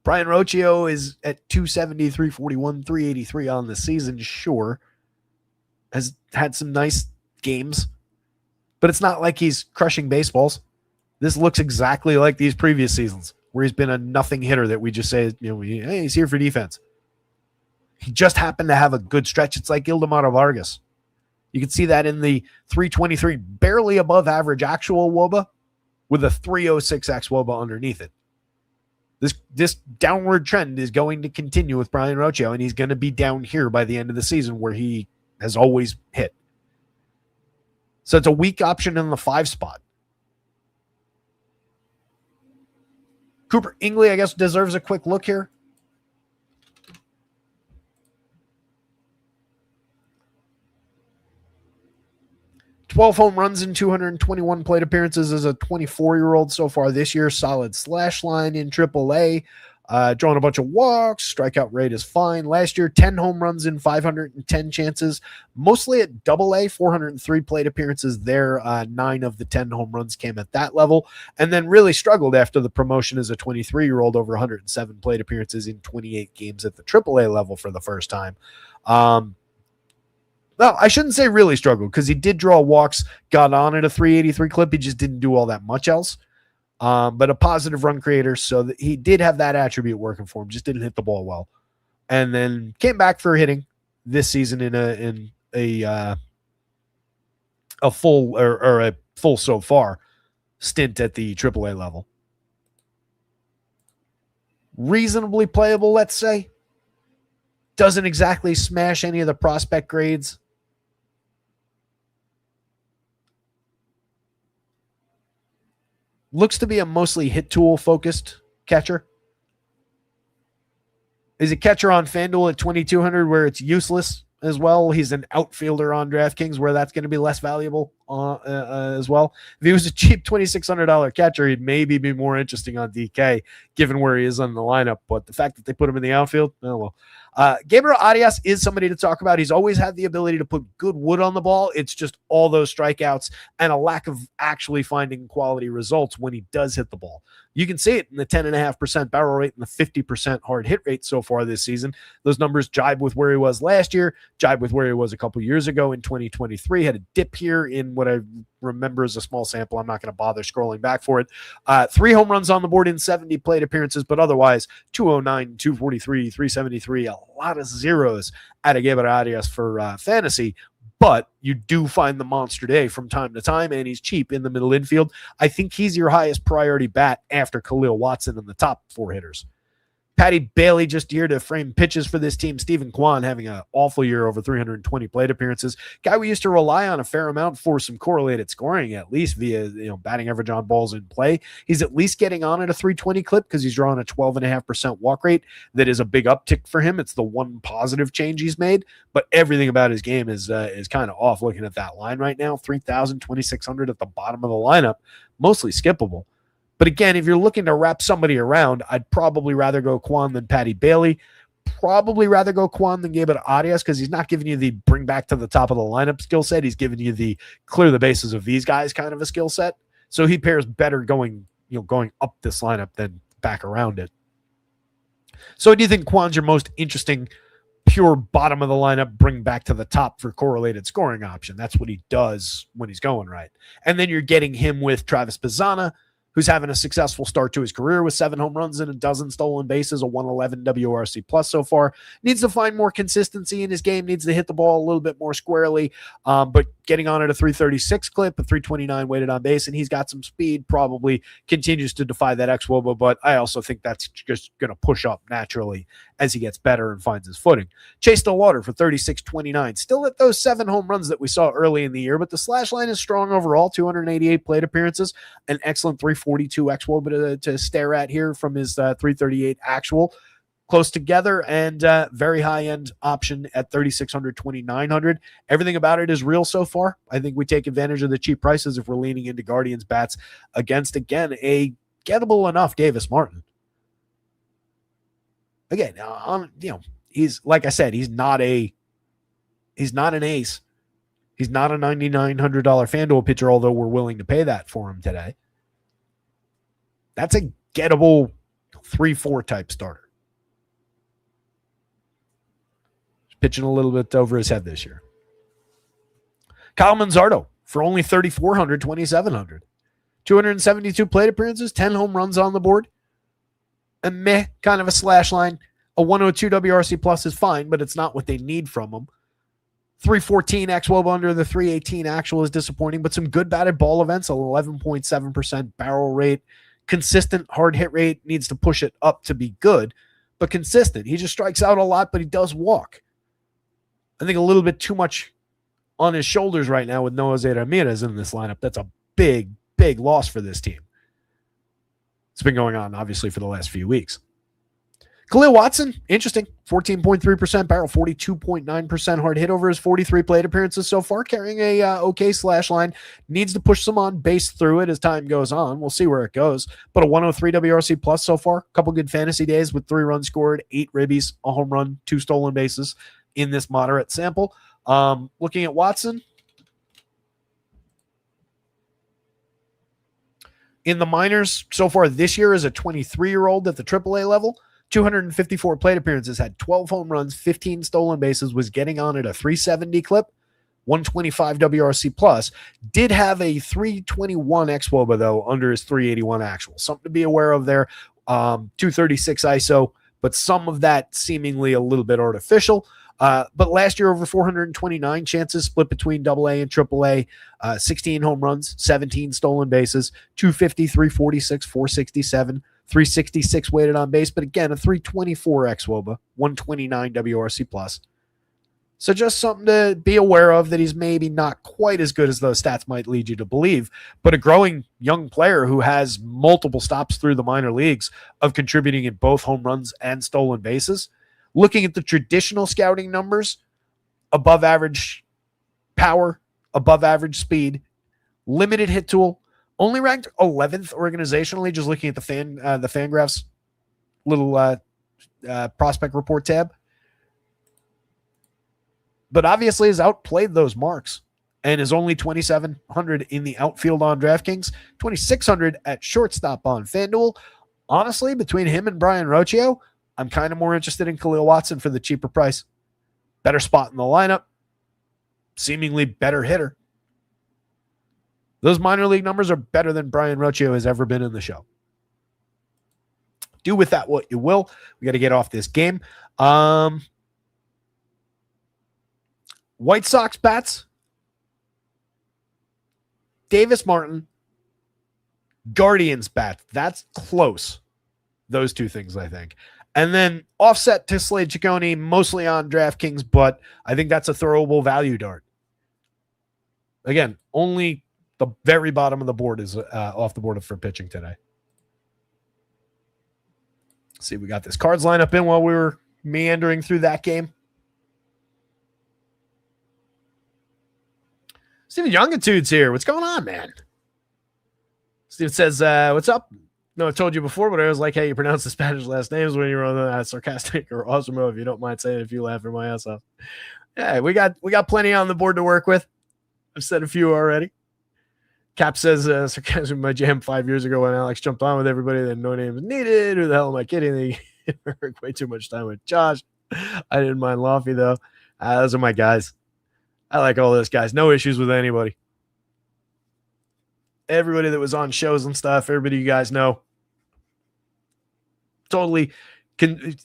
Brian Rocchio is at 270, 341, 383 on the season, sure. Has had some nice games, but it's not like he's crushing baseballs. This looks exactly like these previous seasons where he's been a nothing hitter that we just say, hey, he's here for defense. He just happened to have a good stretch. It's like Ildemaro Vargas. You can see that in the 323, barely above average actual WOBA with a 306 xWOBA underneath it. This downward trend is going to continue with Brian Rocchio, and he's going to be down here by the end of the season where he has always hit. So it's a weak option in the 5 spot. Cooper Ingley, I guess, deserves a quick look here. $12 home runs in 221 plate appearances as a 24-year-old so far this year. Solid slash line in AAA. Drawing a bunch of walks. Strikeout rate is fine. Last year, 10 home runs in 510 chances. Mostly at AA, 403 plate appearances there. 9 of the 10 home runs came at that level. And then really struggled after the promotion as a 23-year-old, over 107 plate appearances in 28 games at the AAA level for the first time. No, I shouldn't say really struggled, because he did draw walks, got on at a 383 clip. He just didn't do all that much else. But a positive run creator, so that he did have that attribute working for him, just didn't hit the ball well. And then came back for hitting this season in a full or a full so far stint at the AAA level. Reasonably playable, let's say. Doesn't exactly smash any of the prospect grades. Looks to be a mostly hit tool focused catcher. Is a catcher on FanDuel at 2,200 where it's useless as well. He's an outfielder on DraftKings where that's going to be less valuable as well. If he was a cheap $2,600 catcher, he'd maybe be more interesting on DK given where he is on the lineup. But the fact that they put him in the outfield, oh well. Gabriel Arias is somebody to talk about. He's always had the ability to put good wood on the ball. It's just all those strikeouts and a lack of actually finding quality results when he does hit the ball. You can see it in the 10.5% barrel rate and the 50% hard hit rate so far this season. Those numbers jibe with where he was last year, jibe with where he was a couple years ago in 2023. Had a dip here in what I remember as a small sample. I'm not going to bother scrolling back for it. 3 home runs on the board in 70 plate appearances, but otherwise 209, 243, 373, a lot of zeros out of Gabriel Arias for fantasy. But you do find the monster day from time to time, and he's cheap in the middle infield. I think he's your highest priority bat after Khalil Watson and the top 4 hitters. Patty Bailey just here to frame pitches for this team. Stephen Kwan having an awful year, over 320 plate appearances. Guy we used to rely on a fair amount for some correlated scoring, at least via batting average on balls in play. He's at least getting on at a 320 clip because he's drawing a 12.5% walk rate. That is a big uptick for him. It's the one positive change he's made, but everything about his game is kind of off. Looking at that line right now, 3,000, 2,600 at the bottom of the lineup, mostly skippable. But again, if you're looking to wrap somebody around, I'd probably rather go Kwan than Patty Bailey. Probably rather go Kwan than Gabriel Arias because he's not giving you the bring back to the top of the lineup skill set. He's giving you the clear the bases of these guys kind of a skill set. So he pairs better going up this lineup than back around it. So do you think Kwan's your most interesting pure bottom of the lineup, bring back to the top for correlated scoring option? That's what he does when he's going right. And then you're getting him with Travis Pizzana, who's having a successful start to his career with 7 home runs and a dozen stolen bases, a 111 WRC plus so far. Needs to find more consistency in his game, needs to hit the ball a little bit more squarely, but getting on at a 336 clip, a 329 weighted on base, and he's got some speed, probably continues to defy that xWOBA, but I also think that's just going to push up naturally as he gets better and finds his footing. Chase Stillwater for 36.29, still at those 7 home runs that we saw early in the year, but the slash line is strong overall, 288 plate appearances, an excellent 342 xWOBA to stare at here from his 338 actual. Close together and very high-end option at 3,600, 2,900. Everything about it is real so far. I think we take advantage of the cheap prices if we're leaning into Guardians bats against, again, a gettable enough Davis Martin. Again, he's, like I said, he's not an ace. He's not a $9,900 FanDuel pitcher, although we're willing to pay that for him today. That's a gettable 3-4 type starter. Pitching a little bit over his head this year. Kyle Manzardo for only 3,400, 2,700. 272 plate appearances, 10 home runs on the board. A meh kind of a slash line. A 102 WRC plus is fine, but it's not what they need from him. 314 xWOBA under the 318 actual is disappointing, but some good batted ball events, 11.7% barrel rate. Consistent hard hit rate, needs to push it up to be good, but consistent. He just strikes out a lot, but he does walk. I think a little bit too much on his shoulders right now with Noah Ramirez in this lineup. That's a big, big loss for this team. It's been going on, obviously, for the last few weeks. Khalil Watson, interesting. 14.3% barrel, 42.9% hard hit over his 43 plate appearances so far, carrying a okay slash line. Needs to push some on base through it as time goes on. We'll see where it goes. But a 103 WRC plus so far. A couple good fantasy days with 3 runs scored, 8 ribbies, a home run, 2 stolen bases in this moderate sample. Looking at Watson. In the minors so far this year as a 23-year-old at the AAA level, 254 plate appearances, had 12 home runs, 15 stolen bases, was getting on at a 370 clip, 125 WRC plus, did have a 321 xWOBA though under his 381 actual. Something to be aware of there. 236 ISO, but some of that seemingly a little bit artificial. But last year, over 429 chances split between AA and AAA, 16 home runs, 17 stolen bases, 250, 346, 467, 366 weighted on base, but again, a 324 xWOBA, 129 WRC plus. So just something to be aware of, that he's maybe not quite as good as those stats might lead you to believe, but a growing young player who has multiple stops through the minor leagues of contributing in both home runs and stolen bases. Looking at the traditional scouting numbers, above average power, above average speed, limited hit tool, only ranked 11th organizationally, just looking at the Fangraphs little prospect report tab. But obviously has outplayed those marks and is only 2,700 in the outfield on DraftKings, 2,600 at shortstop on FanDuel. Honestly, between him and Brian Rocchio, I'm kind of more interested in Khalil Watson for the cheaper price. Better spot in the lineup, seemingly better hitter. Those minor league numbers are better than Brian Rocchio has ever been in the show. Do with that what you will. We got to get off this game. White Sox bats. Davis Martin. Guardians bat. That's close. Those two things, I think. And then offset to Slade Ciccone, mostly on DraftKings, but I think that's a throwable value dart. Again, only the very bottom of the board is off the board for pitching today. See, we got this cards lineup in while we were meandering through that game. Steven Youngitude's here. What's going on, man? Steve says, what's up? No, I told you before, but I always like how you pronounce the Spanish last names when you're on the sarcastic or awesome mode. If you don't mind saying it, if you laugh my ass off. Yeah, we got plenty on the board to work with. I've said a few already. Cap says, sarcasm my jam 5 years ago when Alex jumped on with everybody that no names needed. Who the hell am I kidding? They work way too much time with Josh. I didn't mind Lofty, though. Those are my guys. I like all those guys. No issues with anybody. Everybody that was on shows and stuff, everybody you guys know, totally can,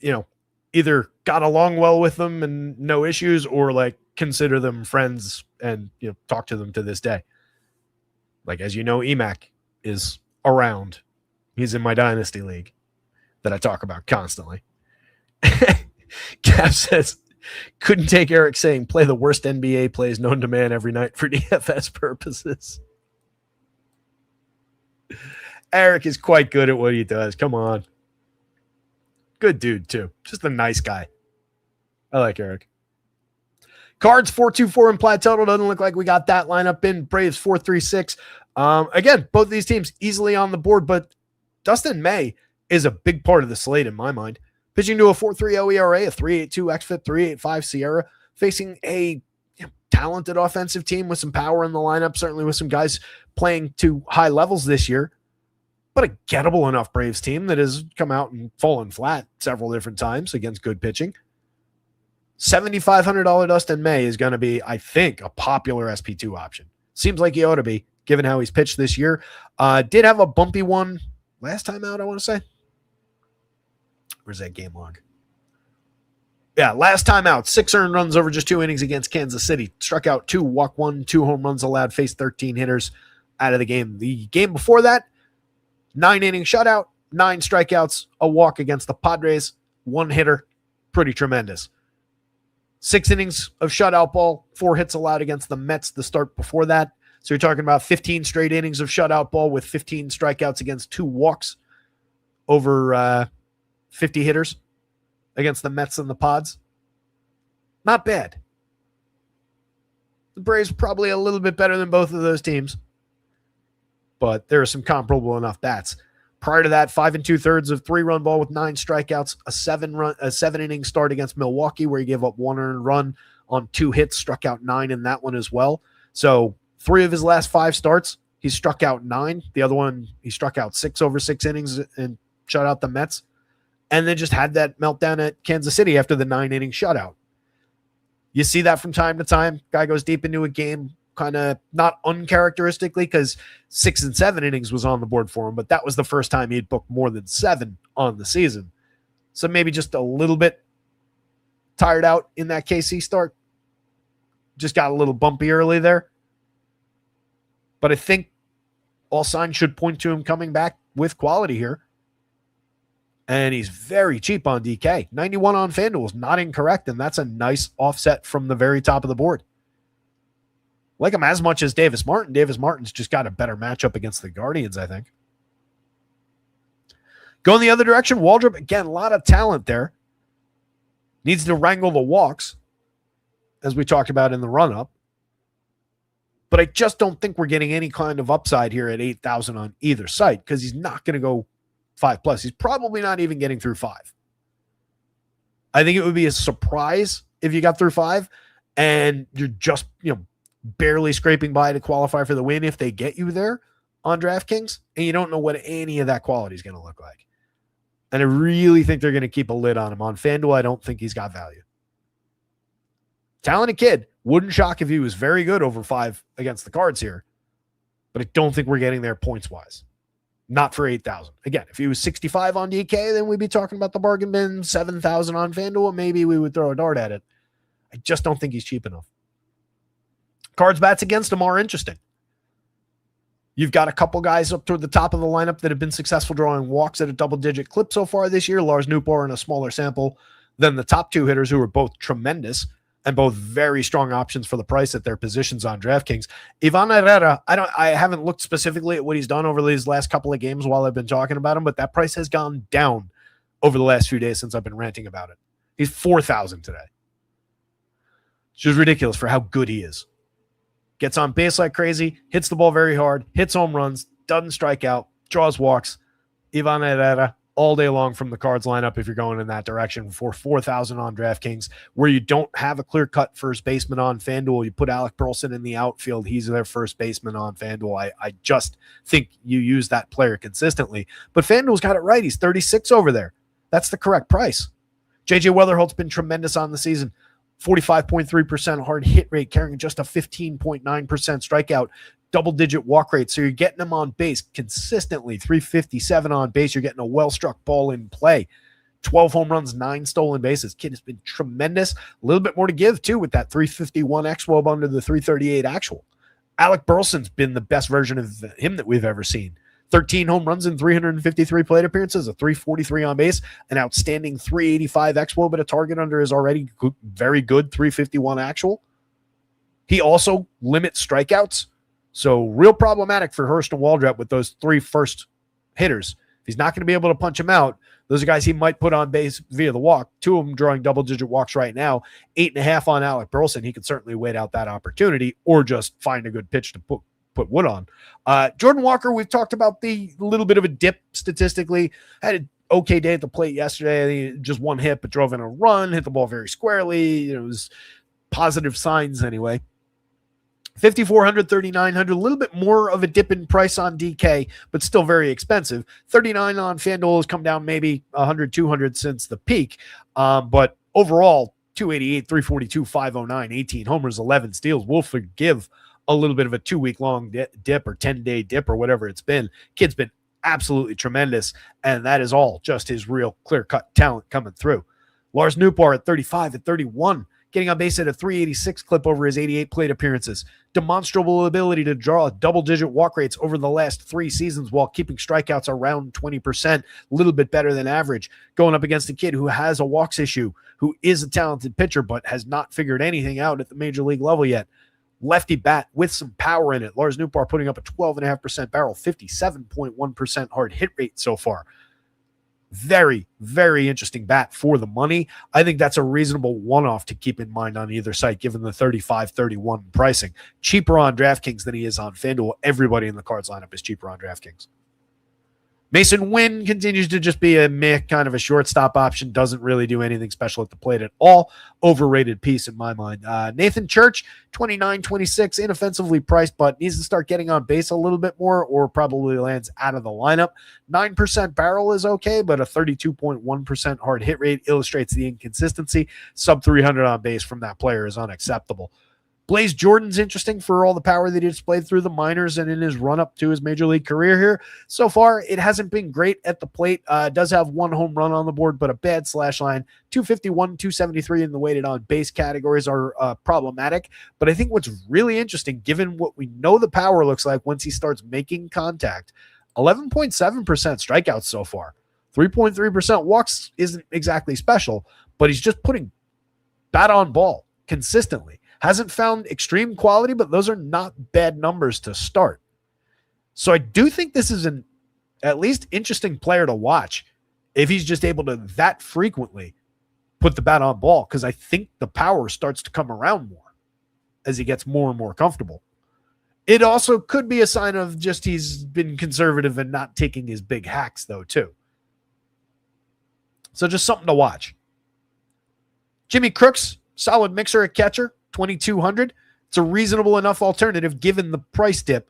either got along well with them and no issues, or like consider them friends and, talk to them to this day. Like, as you know, EMAC is around. He's in my dynasty league that I talk about constantly. Cap says, couldn't take Eric saying play the worst NBA plays known to man every night for DFS purposes. Eric is quite good at what he does. Come on. Good dude, too. Just a nice guy. I like Eric. Cards 4-2-4 implied total. Doesn't look like we got that lineup in. Braves 4-3-6. Again, both of these teams easily on the board, but Dustin May is a big part of the slate in my mind. Pitching to a 4.30 ERA, a 3.82 xFIP, 3.85 Sierra, facing a talented offensive team with some power in the lineup, certainly with some guys playing to high levels this year, but a gettable enough Braves team that has come out and fallen flat several different times against good pitching. $7,500 Dustin May is going to be, I think, a popular SP2 option. Seems like he ought to be, given how he's pitched this year. Did have a bumpy one last time out, I want to say. Where's that game log? Yeah, last time out, 6 earned runs over just 2 innings against Kansas City. Struck out 2, walked 1, 2 home runs allowed, faced 13 hitters out of the game. The game before that, 9-inning shutout, 9 strikeouts, a walk against the Padres, 1 hitter. Pretty tremendous. 6 innings of shutout ball, 4 hits allowed against the Mets the start before that. So you're talking about 15 straight innings of shutout ball with 15 strikeouts against 2 walks over 50 hitters against the Mets and the Pods. Not bad. The Braves probably a little bit better than both of those teams, but there are some comparable enough bats. Prior to that, 5 2/3 of 3-run ball with 9 strikeouts, a 7-inning start against Milwaukee where he gave up 1 earned run on 2 hits, struck out 9 in that one as well. So 3 of his last 5 starts, he struck out 9. The other one, he struck out 6 over 6 innings and shut out the Mets. And then just had that meltdown at Kansas City after the 9-inning shutout. You see that from time to time. Guy goes deep into a game, kind of not uncharacteristically, because 6 and 7 innings was on the board for him, but that was the first time he'd booked more than 7 on the season. So maybe just a little bit tired out in that KC start. Just got a little bumpy early there. But I think all signs should point to him coming back with quality here. And he's very cheap on DK. 91 on FanDuel is not incorrect, and that's a nice offset from the very top of the board. Like him as much as Davis Martin. Davis Martin's just got a better matchup against the Guardians, I think. Going the other direction, Waldrop, again, a lot of talent there. Needs to wrangle the walks. as we talked about in the run-up. But I just don't think we're getting any kind of upside here at 8,000 on either site because he's not going to go 5+. He's probably not even getting through 5. I think it would be a surprise if you got through 5 and you're just, barely scraping by to qualify for the win if they get you there on DraftKings, and you don't know what any of that quality is going to look like. And I really think they're going to keep a lid on him. On FanDuel, I don't think he's got value. Talented kid. Wouldn't shock if he was very good over 5 against the Cards here. But I don't think we're getting there points-wise. Not for 8,000. Again, if he was 65 on DK, then we'd be talking about the bargain bin. 7,000 on FanDuel, maybe we would throw a dart at it. I just don't think he's cheap enough. Cards bats against him are interesting. You've got a couple guys up toward the top of the lineup that have been successful drawing walks at a double-digit clip so far this year. Lars Nootbaar in a smaller sample than the top 2 hitters who are both tremendous and both very strong options for the price at their positions on DraftKings. Ivan Herrera, I haven't looked specifically at what he's done over these last couple of games while I've been talking about him, but that price has gone down over the last few days since I've been ranting about it. He's 4,000 today. It's just ridiculous for how good he is. Gets on base like crazy, hits the ball very hard, hits home runs, doesn't strike out, draws walks. Ivan Herrera all day long from the Cards lineup if you're going in that direction for 4,000 on DraftKings, where you don't have a clear-cut first baseman on FanDuel. You put Alec Burleson in the outfield. He's their first baseman on FanDuel. I just think you use that player consistently. But FanDuel's got it right. He's 36 over there. That's the correct price. J.J. Weatherholt's been tremendous on the season. 45.3% hard hit rate, carrying just a 15.9% strikeout, double-digit walk rate. So you're getting them on base consistently. 357 on base. You're getting a well-struck ball in play. 12 home runs, 9 stolen bases. Kid has been tremendous. A little bit more to give, too, with that 351 xWOB under the 338 actual. Alec Burleson's been the best version of him that we've ever seen. 13 home runs in 353 plate appearances, a 343 on base, an outstanding 385 xWOB at a target under his already good, very good 351 actual. He also limits strikeouts. So real problematic for Hurst and Waldrop with those 3 first hitters. If he's not going to be able to punch him out, those are guys he might put on base via the walk. 2 of them drawing double-digit walks right now. 8.5 on Alec Burleson. He could certainly wait out that opportunity or just find a good pitch to put wood on. Jordan Walker, we've talked about the little bit of a dip statistically. Had an okay day at the plate yesterday. Just 1 hit, but drove in a run, hit the ball very squarely. It was positive signs anyway. 5,400, 3,900, a little bit more of a dip in price on DK, but still very expensive. 39 on FanDuel has come down maybe 100, 200 since the peak. But overall, 288, 342, 509, 18 homers, 11 steals. We'll forgive a little bit of a 2-week long dip or 10-day dip or whatever it's been. Kid's been absolutely tremendous, and that is all just his real clear-cut talent coming through. Lars Nootbaar at 35 at 31, getting on base at a 386 clip over his 88 plate appearances. Demonstrable ability to draw double-digit walk rates over the last 3 seasons while keeping strikeouts around 20%, a little bit better than average. Going up against a kid who has a walks issue, who is a talented pitcher but has not figured anything out at the major league level yet. Lefty bat with some power in it. Lars Nootbaar putting up a 12.5% barrel, 57.1% hard hit rate so far. Very, very interesting bat for the money. I think that's a reasonable one-off to keep in mind on either site, given the 35-31 pricing. Cheaper on DraftKings than he is on FanDuel. Everybody in the Cards lineup is cheaper on DraftKings. Mason Wynn continues to just be a meh, kind of a shortstop option. Doesn't really do anything special at the plate at all. Overrated piece in my mind. Nathan Church, 29-26, inoffensively priced, but needs to start getting on base a little bit more or probably lands out of the lineup. 9% barrel is okay, but a 32.1% hard hit rate illustrates the inconsistency. Sub 300 on base from that player is unacceptable. Blaze Jordan's interesting for all the power that he displayed through the minors and in his run-up to his major league career here. So far, it hasn't been great at the plate. Does have 1 home run on the board, but a bad slash line. 251, 273 in the weighted on base categories are problematic. But I think what's really interesting, given what we know the power looks like once he starts making contact, 11.7% strikeouts so far. 3.3% walks isn't exactly special, but he's just putting bat on ball consistently. Hasn't found extreme quality, but those are not bad numbers to start. So I do think this is an at least interesting player to watch if he's just able to that frequently put the bat on ball because I think the power starts to come around more as he gets more and more comfortable. It also could be a sign of just he's been conservative and not taking his big hacks, though, too. So just something to watch. Jimmy Crooks, solid mixer at catcher, 2,200. It's a reasonable enough alternative given the price dip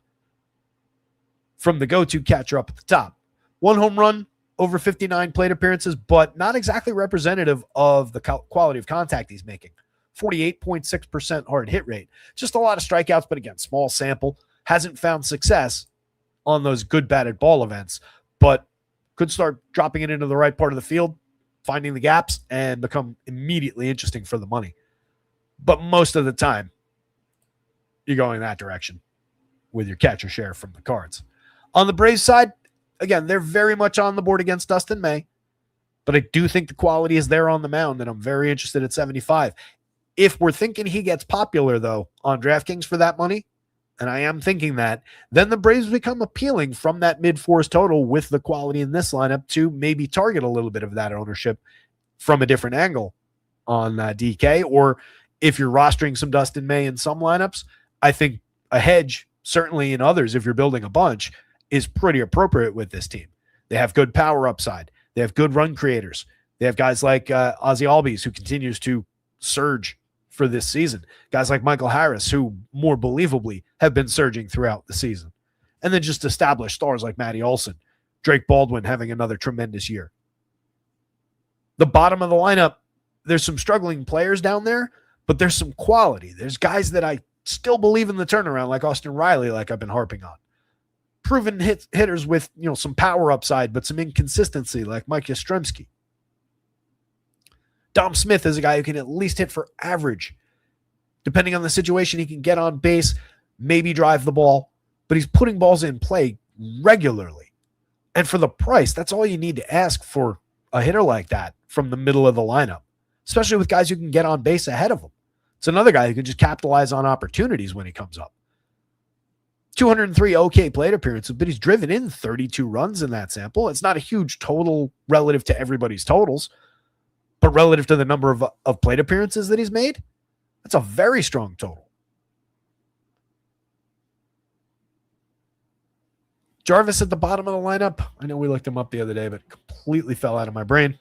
from the go-to catcher up at the top. 1 home run, over 59 plate appearances, but not exactly representative of the quality of contact he's making. 48.6% hard hit rate. Just a lot of strikeouts, but again, small sample. Hasn't found success on those good batted ball events, but could start dropping it into the right part of the field, finding the gaps, and become immediately interesting for the money. But most of the time, you're going that direction with your catcher share from the Cards. On the Braves side, again, they're very much on the board against Dustin May, but I do think the quality is there on the mound, and I'm very interested at 75. If we're thinking he gets popular, though, on DraftKings for that money, and I am thinking that, then the Braves become appealing from that mid-fours total with the quality in this lineup to maybe target a little bit of that ownership from a different angle on DK. Or if you're rostering some Dustin May in some lineups, I think a hedge, certainly in others, if you're building a bunch, is pretty appropriate with this team. They have good power upside. They have good run creators. They have guys like Ozzie Albies, who continues to surge for this season. Guys like Michael Harris, who more believably have been surging throughout the season. And then just established stars like Matty Olson, Drake Baldwin having another tremendous year. The bottom of the lineup, there's some struggling players down there, but there's some quality. There's guys that I still believe in the turnaround, like Austin Riley, like I've been harping on. Proven hitters with some power upside, but some inconsistency, like Mike Yastrzemski. Dom Smith is a guy who can at least hit for average. Depending on the situation, he can get on base, maybe drive the ball, but he's putting balls in play regularly. And for the price, that's all you need to ask for a hitter like that from the middle of the lineup, especially with guys who can get on base ahead of him. It's another guy who can just capitalize on opportunities when he comes up. 203 okay plate appearances, but he's driven in 32 runs in that sample. It's not a huge total relative to everybody's totals, but relative to the number of plate appearances that he's made, that's a very strong total. Jarvis at the bottom of the lineup. I know we looked him up the other day, but completely fell out of my brain.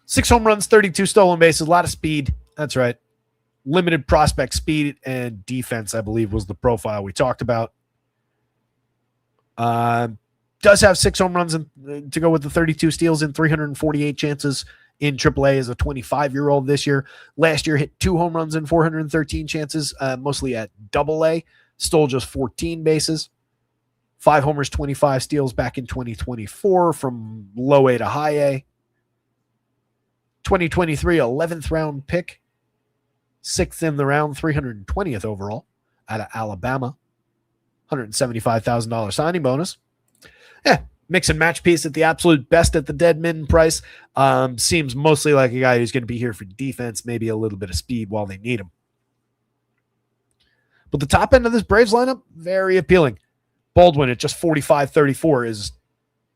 Six home runs, 32 stolen bases, a lot of speed. That's right. Limited prospect speed and defense, I believe, was the profile we talked about. Does have 6 home runs to go with the 32 steals in 348 chances in AAA as a 25-year-old this year. Last year hit 2 home runs in 413 chances, mostly at AA. Stole just 14 bases. 5 homers, 25 steals back in 2024 from low A to high A. 2023, 11th round pick. 6th in the round, 320th overall out of Alabama. $175,000 signing bonus. Mix and match piece at the absolute best at the dead min price. Seems mostly like a guy who's going to be here for defense, maybe a little bit of speed while they need him. But the top end of this Braves lineup, very appealing. Baldwin at just 45-34 is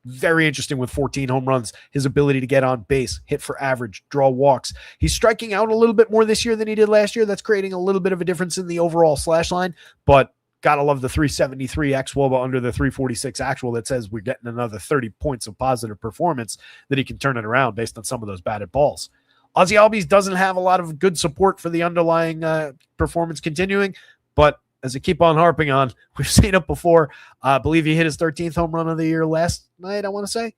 very interesting with 14 home runs. His ability to get on base, hit for average, draw walks. He's striking out a little bit more this year than he did last year. That's creating a little bit of a difference in the overall slash line, but gotta love the 373 xWOBA under the 346 actual that says we're getting another 30 points of positive performance that he can turn it around based on some of those batted balls. Ozzie Albies doesn't have a lot of good support for the underlying performance continuing, but as I keep on harping on, we've seen it before. I believe he hit his 13th home run of the year last night, I want to say.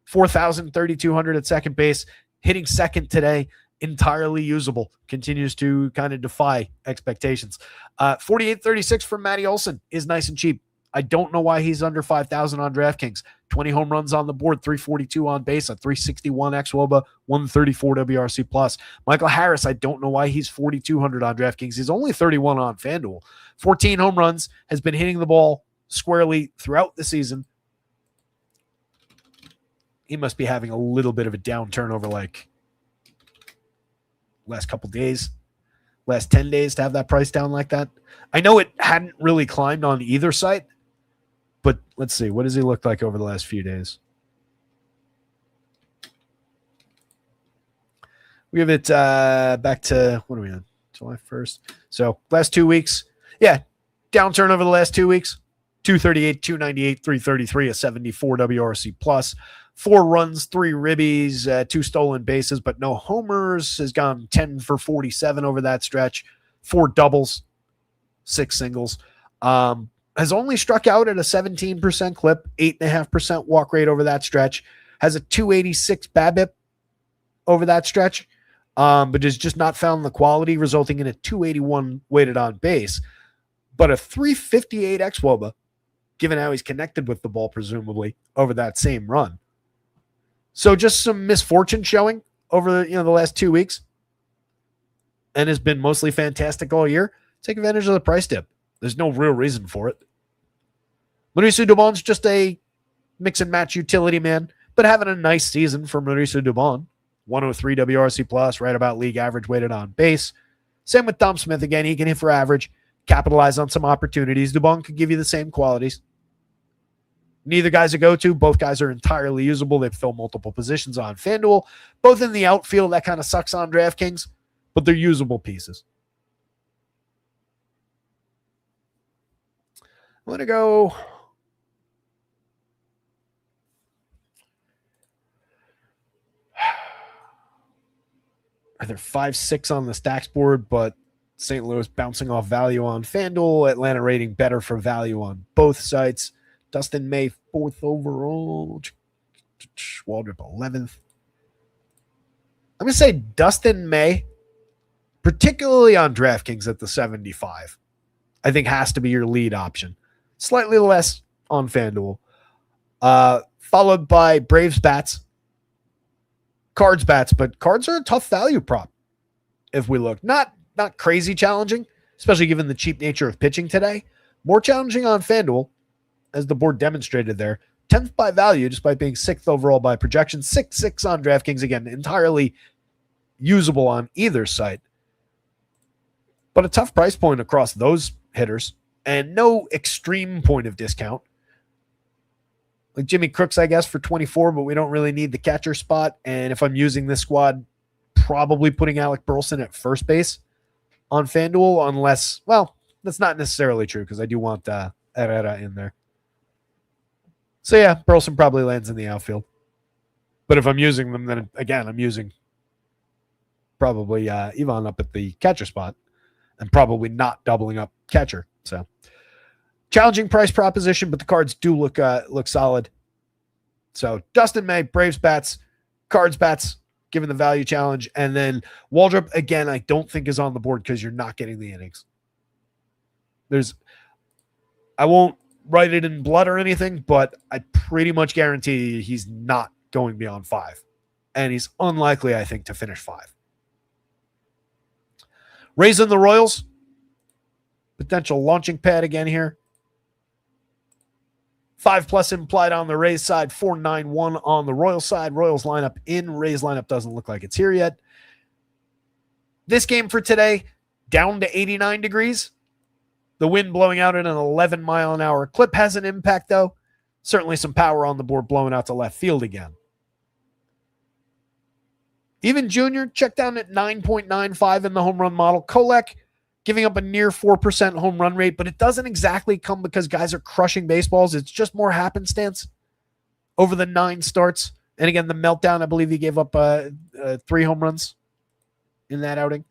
4,000, 3,200 at second base. Hitting second today, entirely usable. Continues to kind of defy expectations. 48-36 from Matty Olson is nice and cheap. I don't know why he's under 5,000 on DraftKings. 20 home runs on the board, 342 on base, a 361 xWOBA, 134 WRC plus. Michael Harris, I don't know why he's 4,200 on DraftKings. He's only 31 on FanDuel. 14 home runs, has been hitting the ball squarely throughout the season. He must be having a little bit of a downturn over like last couple days, last 10 days to have that price down like that. I know it hadn't really climbed on either site, but Let's see. What does he look like over the last few days? We have it back to, what are we on? July 1st. So last 2 weeks. Yeah. Downturn over the last 2 weeks. 238, 298, 333, a 74 WRC plus. 4 runs, 3 ribbies, 2 stolen bases, but no homers. Has gone 10 for 47 over that stretch. 4 doubles, 6 singles. Has only struck out at a 17% clip, 8.5% walk rate over that stretch. Has a 286 BABIP over that stretch, but has just not found the quality, resulting in a 281 weighted on base, but a 358 xWOBA, given how he's connected with the ball, presumably, over that same run. So just some misfortune showing over the last 2 weeks, and has been mostly fantastic all year. Take advantage of the price dip. There's no real reason for it. Mauricio Dubon's just a mix and match utility man, but having a nice season for Mauricio Dubon. 103 WRC plus, right about league average weighted on base. Same with Dom Smith. Again, he can hit for average, capitalize on some opportunities. Dubon could give you the same qualities. Neither guy's a go-to. Both guys are entirely usable. They fill multiple positions on FanDuel. Both in the outfield. That kind of sucks on DraftKings, but they're usable pieces. I'm going to go... They're 5-6 on the stacks board, but St. Louis bouncing off value on FanDuel. Atlanta rating better for value on both sites. Dustin May, 4th overall. Waldrop, 11th. I'm going to say Dustin May, particularly on DraftKings at the 75, I think has to be your lead option. Slightly less on FanDuel. Followed by Braves bats. Cards bats, but cards are a tough value prop if we look. Not crazy challenging, especially given the cheap nature of pitching today. More challenging on FanDuel, as the board demonstrated there. 10th by value, despite being 6th overall by projection. 6-6 on DraftKings, again, entirely usable on either site. But a tough price point across those hitters, and no extreme point of discount. Like Jimmy Crooks, I guess, for 24, but we don't really need the catcher spot. And if I'm using this squad, probably putting Alec Burleson at first base on FanDuel, unless, well, that's not necessarily true because I do want Herrera in there. So yeah, Burleson probably lands in the outfield. But if I'm using them, then again, I'm using probably Ivan up at the catcher spot and probably not doubling up catcher. So challenging price proposition, but the cards do look solid. So Dustin May, Braves bats, cards bats, given the value challenge. And then Waldrop, again, I don't think is on the board because you're not getting the innings. I won't write it in blood or anything, but I pretty much guarantee he's not going beyond 5. And he's unlikely, I think, to finish 5. Raising the Royals. Potential launching pad again here. 5+ implied on the Rays side, 4.91 on the Royals side. Royals lineup in. Rays lineup doesn't look like it's here yet. This game for today, down to 89 degrees. The wind blowing out at an 11-mile-an-hour clip has an impact, though. Certainly some power on the board blowing out to left field again. Even Junior checked down at 9.95 in the home run model. Kolek giving up a near 4% home run rate, but it doesn't exactly come because guys are crushing baseballs. It's just more happenstance over the 9 starts. And again, the meltdown, I believe he gave up 3 home runs in that outing.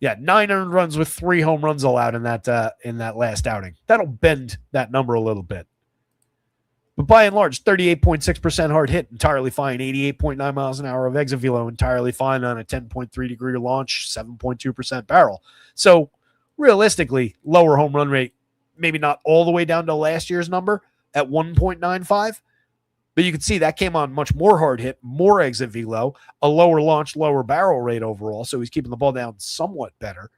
Yeah, 9 earned runs with 3 home runs allowed in that last outing. That'll bend that number a little bit. But by and large, 38.6% hard hit, entirely fine. 88.9 miles an hour of exit velo, entirely fine on a 10.3 degree launch, 7.2% barrel. So realistically, lower home run rate, maybe not all the way down to last year's number at 1.95. But you can see that came on much more hard hit, more exit velo, a lower launch, lower barrel rate overall. So he's keeping the ball down somewhat better.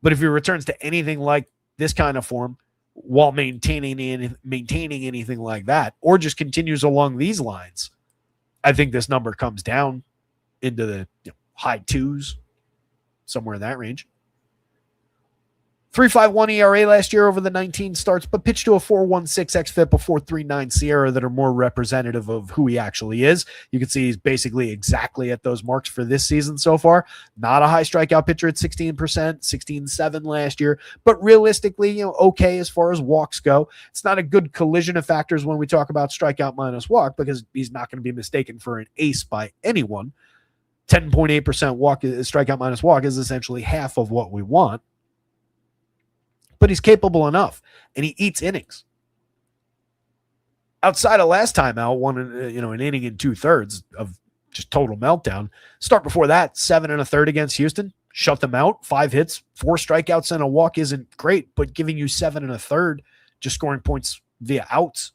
But if he returns to anything like this kind of form, while maintaining anything like that, or just continues along these lines, I think this number comes down into the high 2s, somewhere in that range. 3.51 ERA last year over the 19 starts, but pitched to a 4.16 xFIP, a 4.39 SIERA that are more representative of who he actually is. You can see he's basically exactly at those marks for this season so far. Not a high strikeout pitcher at 16%, 16.7 last year, but realistically, okay as far as walks go. It's not a good collision of factors when we talk about strikeout minus walk because he's not going to be mistaken for an ace by anyone. 10.8% walk, strikeout minus walk is essentially half of what we want. But he's capable enough, and he eats innings. Outside of last time out, an inning and 2/3 of just total meltdown. Start before that, 7 1/3 against Houston, shut them out, 5 hits, 4 strikeouts and a walk isn't great, but giving you 7 1/3, just scoring points via outs,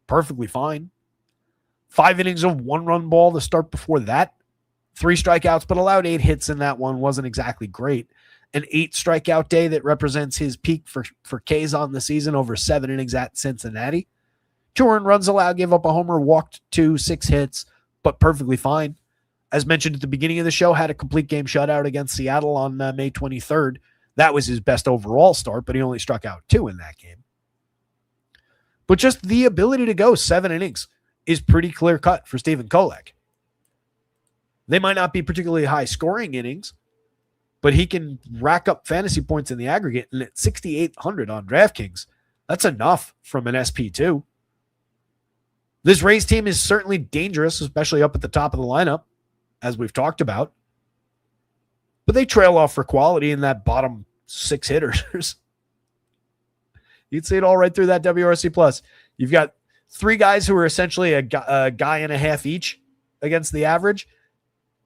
perfectly fine. 5 innings of 1-run ball the start before that, 3 strikeouts, but allowed 8 hits in that one, wasn't exactly great. An 8 strikeout day that represents his peak for K's on the season over 7 innings at Cincinnati. 2 earned runs allowed, gave up a homer, walked 2, 6 hits, but perfectly fine. As mentioned at the beginning of the show, had a complete game shutout against Seattle on May 23rd. That was his best overall start, but he only struck out 2 in that game. But just the ability to go 7 innings is pretty clear cut for Stephen Kolek. They might not be particularly high scoring innings, but he can rack up fantasy points in the aggregate, and at 6,800 on DraftKings, that's enough from an SP2. This Rays team is certainly dangerous, especially up at the top of the lineup, as we've talked about. But they trail off for quality in that bottom 6 hitters. You'd see it all right through that WRC+. Plus. You've got 3 guys who are essentially a guy and a half each against the average,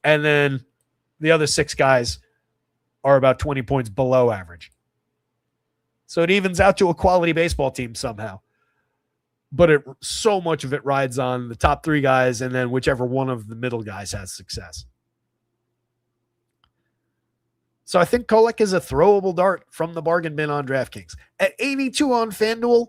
and then the other 6 guys are about 20 points below average. So it evens out to a quality baseball team somehow. But so much of it rides on the top 3 guys and then whichever one of the middle guys has success. So I think Kolek is a throwable dart from the bargain bin on DraftKings. At 82 on FanDuel,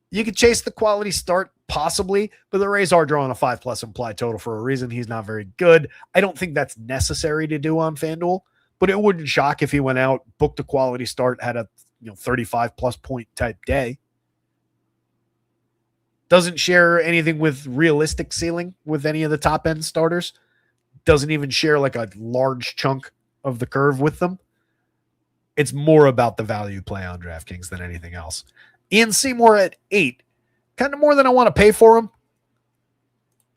you could chase the quality start possibly, but the Rays are drawing a 5+ implied total for a reason. He's not very good. I don't think that's necessary to do on FanDuel. But it wouldn't shock if he went out, booked a quality start, had a 35+ point type day. Doesn't share anything with realistic ceiling with any of the top end starters. Doesn't even share like a large chunk of the curve with them. It's more about the value play on DraftKings than anything else. Ian Seymour at 8, kind of more than I want to pay for him,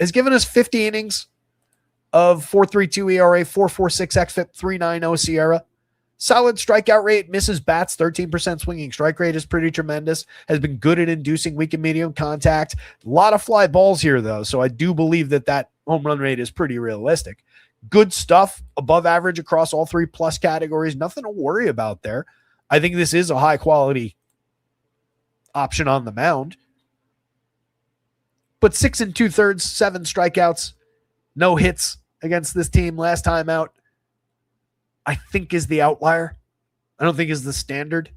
has given us 50 innings of 4.32 ERA, 4.46 xFIP, 3.90 SIERA. Solid strikeout rate, misses bats, 13% swinging strike rate is pretty tremendous. Has been good at inducing weak and medium contact. A lot of fly balls here, though, so I do believe that home run rate is pretty realistic. Good stuff, above average across all 3 plus categories. Nothing to worry about there. I think this is a high-quality option on the mound. But 6 2/3, 7 strikeouts, no hits against this team last time out, I think is the outlier. I don't think is the standard.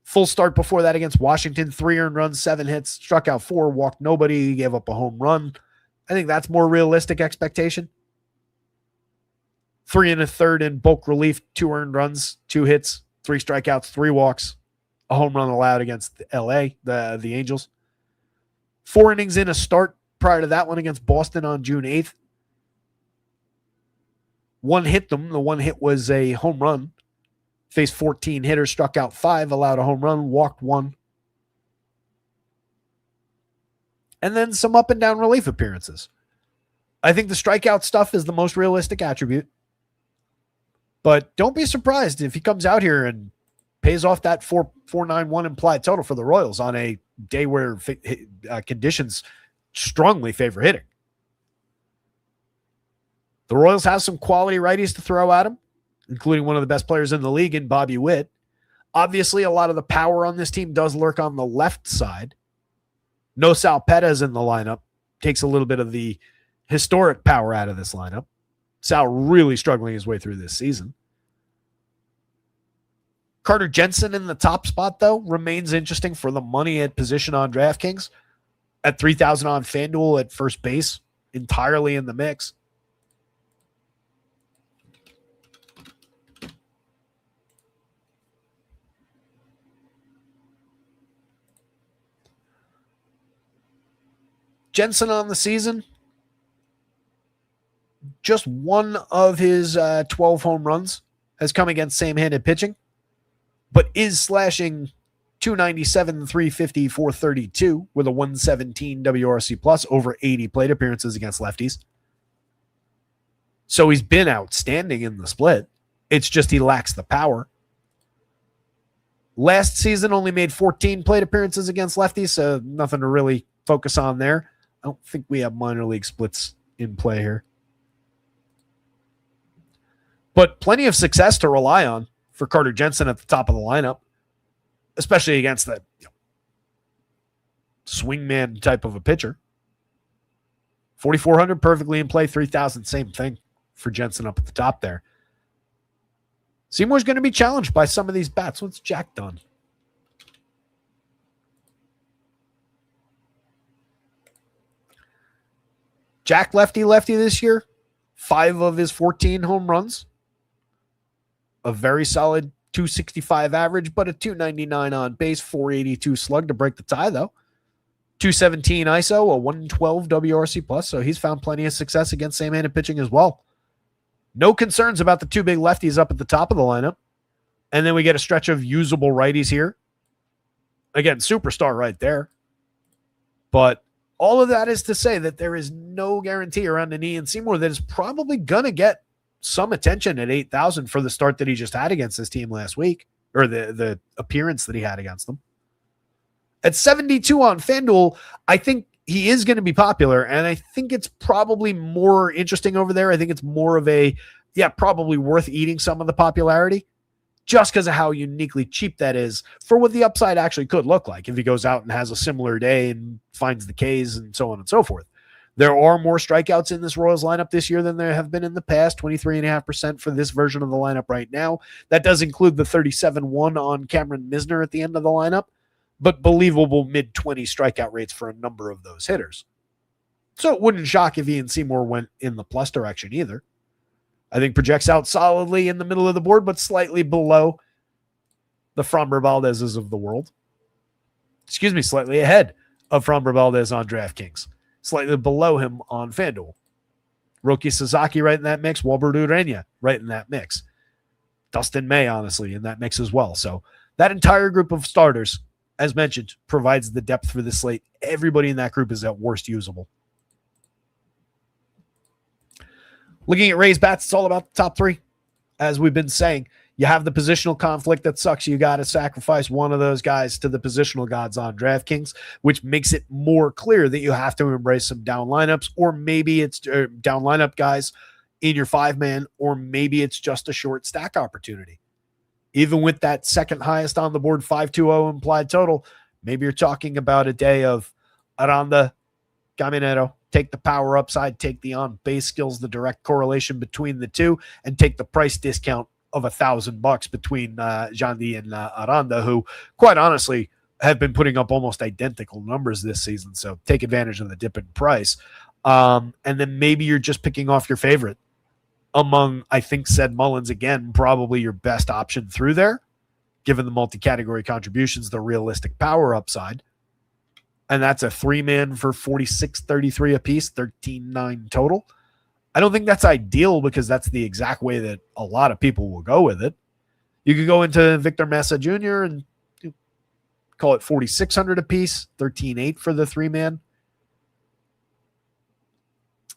Full start before that against Washington, 3 earned runs, 7 hits, struck out 4, walked nobody, gave up a home run. I think that's more realistic expectation. 3 1/3 in bulk relief, 2 earned runs, 2 hits, 3 strikeouts, 3 walks, a home run allowed against LA, the Angels. 4 innings in a start prior to that one against Boston on June 8th. 1 hit them. The 1 hit was a home run. Faced 14 hitters, struck out 5, allowed a home run, walked 1. And then some up and down relief appearances. I think the strikeout stuff is the most realistic attribute. But don't be surprised if he comes out here and pays off that 4.91 implied total for the Royals on a day where conditions strongly favor hitting. The Royals have some quality righties to throw at him, including one of the best players in the league in Bobby Witt. Obviously, a lot of the power on this team does lurk on the left side. No Sal Perez in the lineup. Takes a little bit of the historic power out of this lineup. Sal really struggling his way through this season. Carter Jensen in the top spot, though, remains interesting for the money at position on DraftKings. At 3,000 on FanDuel at first base, entirely in the mix. Jensen on the season, just one of his 12 home runs has come against same-handed pitching, but is slashing 297, 350, 432 with a 117 WRC plus over 80 plate appearances against lefties. So he's been outstanding in the split. It's just he lacks the power. Last season only made 14 plate appearances against lefties, so nothing to really focus on there. I don't think we have minor league splits in play here. But plenty of success to rely on for Carter Jensen at the top of the lineup, especially against that swingman type of a pitcher. 4,400 perfectly in play, 3,000, same thing for Jensen up at the top there. Seymour's going to be challenged by some of these bats. What's Jack done? Jack lefty this year. 5 of his 14 home runs. A very solid 265 average, but a 299 on base, 482 slug to break the tie, though. 217 ISO, a 112 WRC plus, so he's found plenty of success against same-handed pitching as well. No concerns about the 2 big lefties up at the top of the lineup. And then we get a stretch of usable righties here. Again, superstar right there. But all of that is to say that there is no guarantee around an Ian Seymour that is probably going to get some attention at 8,000 for the start that he just had against this team last week, or the appearance that he had against them. At 72 on FanDuel, I think he is going to be popular, and I think it's probably more interesting over there. I think it's more of a, probably worth eating some of the popularity just because of how uniquely cheap that is for what the upside actually could look like if he goes out and has a similar day and finds the Ks and so on and so forth. There are more strikeouts in this Royals lineup this year than there have been in the past, 23.5% for this version of the lineup right now. That does include the 37-1 on Cameron Misner at the end of the lineup, but believable mid-20 strikeout rates for a number of those hitters. So it wouldn't shock if Ian Seymour went in the plus direction either. I think projects out solidly in the middle of the board, but slightly below the Framber Valdez's of the world. Slightly ahead of Framber Valdez on DraftKings. Slightly below him on FanDuel. Roki Sasaki right in that mix. Wilber Urena right in that mix. Dustin May, honestly, in that mix as well. So that entire group of starters, as mentioned, provides the depth for this slate. Everybody in that group is at worst usable. Looking at Rays bats, it's all about the top 3. As we've been saying, you have the positional conflict that sucks. You got to sacrifice one of those guys to the positional gods on DraftKings, which makes it more clear that you have to embrace some down lineups, or maybe it's down lineup guys in your 5-man, or maybe it's just a short stack opportunity. Even with that second highest on the board, 520 implied total, maybe you're talking about a day of Aranda, Caminero, take the power upside, take the on-base skills, the direct correlation between the two, and take the price discount of $1,000 between Jandy and Aranda, who, quite honestly, have been putting up almost identical numbers this season. So take advantage of the dip in price. And then maybe you're just picking off your favorite among, I think, Ced Mullins, again, probably your best option through there, given the multi-category contributions, the realistic power upside. And that's a 3-man for 46.33 apiece, 13.9 total. I don't think that's ideal because that's the exact way that a lot of people will go with it. You could go into Victor Mesa Jr. and call it 4,600 apiece, 13.8 for the 3-man.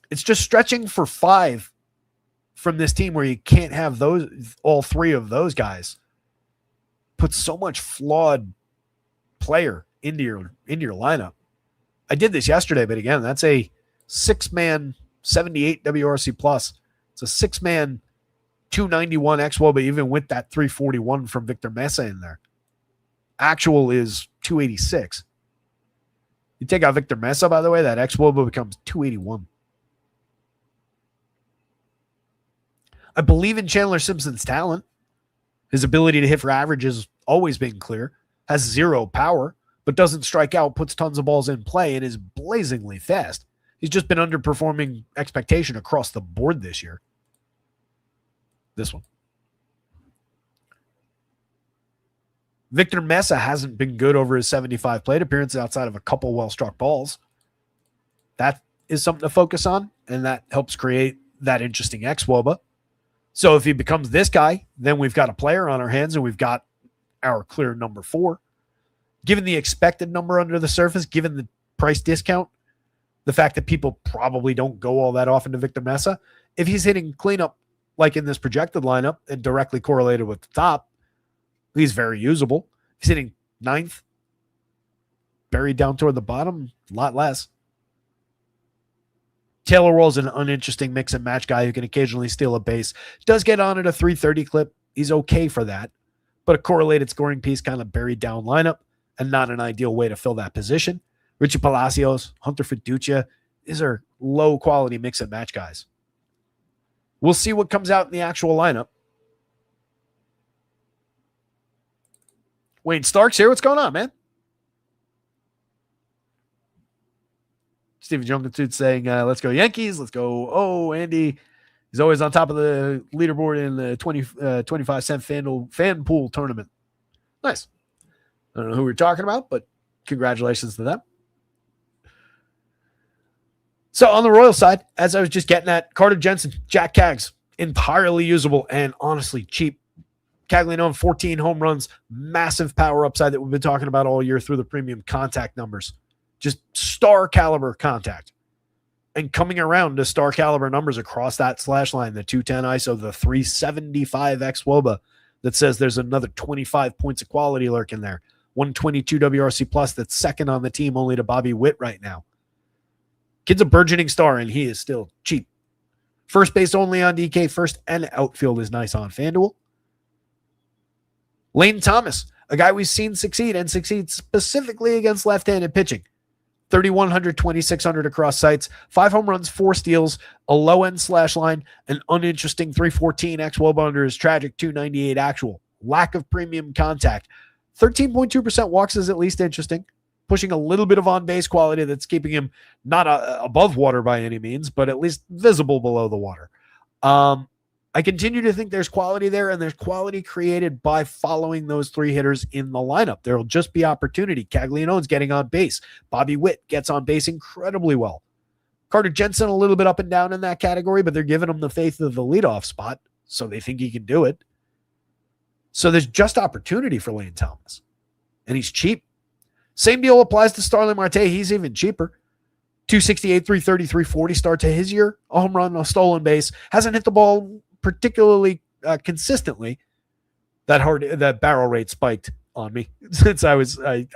It's just stretching for 5 from this team where you can't have all 3 of those guys. Put so much flawed player into your lineup. I did this yesterday, but again, that's a 6-man 78 WRC plus. It's a 6-man 291 XWOB, but even with that 341 from Victor Mesa in there. Actual is 286. You take out Victor Mesa, by the way, that XWOB becomes 281. I believe in Chandler Simpson's talent. His ability to hit for average has always been clear. Has 0 power, but doesn't strike out, puts tons of balls in play, and is blazingly fast. He's just been underperforming expectation across the board this year. This one. Victor Mesa hasn't been good over his 75 plate appearances outside of a couple well-struck balls. That is something to focus on, and that helps create that interesting xwOBA. So if he becomes this guy, then we've got a player on our hands, and we've got our clear number 4. Given the expected number under the surface, given the price discount, the fact that people probably don't go all that often to Victor Mesa, if he's hitting cleanup like in this projected lineup and directly correlated with the top, he's very usable. If he's hitting 9th, buried down toward the bottom, a lot less. Taylor Wall's an uninteresting mix and match guy who can occasionally steal a base. Does get on at a 330 clip. He's okay for that. But a correlated scoring piece kind of buried down lineup and not an ideal way to fill that position. Richie Palacios, Hunter Fiducia, these are low quality mix and match guys. We'll see what comes out in the actual lineup. Wayne Starks here. What's going on, man? Steven Junkentude saying, let's go Yankees. Let's go. Oh, Andy. He's always on top of the leaderboard in the 25-cent FanDuel fan pool tournament. Nice. I don't know who we're talking about, but congratulations to them. So on the Royal side, as I was just getting at, Carter Jensen, Jack Cags, entirely usable and honestly cheap. Caglianone, 14 home runs, massive power upside that we've been talking about all year through the premium contact numbers. Just star caliber contact. And coming around to star caliber numbers across that slash line, the 210 ISO, the 375 xwOBA that says there's another 25 points of quality lurking there. 122 WRC plus that's second on the team only to Bobby Witt right now. Kid's a burgeoning star, and he is still cheap. First base only on DK. First and outfield is nice on FanDuel. Lane Thomas, a guy we've seen succeed and succeed specifically against left-handed pitching. 3,100, 2,600 across sites, 5 home runs, 4 steals, a low-end slash line, an uninteresting 314 xwOBA under his tragic 298 actual. Lack of premium contact. 13.2% walks is at least interesting. Pushing a little bit of on-base quality that's keeping him not above water by any means, but at least visible below the water. I continue to think there's quality there, and there's quality created by following those 3 hitters in the lineup. There will just be opportunity. Caglianone's getting on base. Bobby Witt gets on base incredibly well. Carter Jensen a little bit up and down in that category, but they're giving him the faith of the leadoff spot, so they think he can do it. So there's just opportunity for Lane Thomas, and he's cheap. Same deal applies to Starling Marte. He's even cheaper. 268, 330, 340 start to his year. A home run, a stolen base. Hasn't hit the ball particularly consistently. That barrel rate spiked on me since I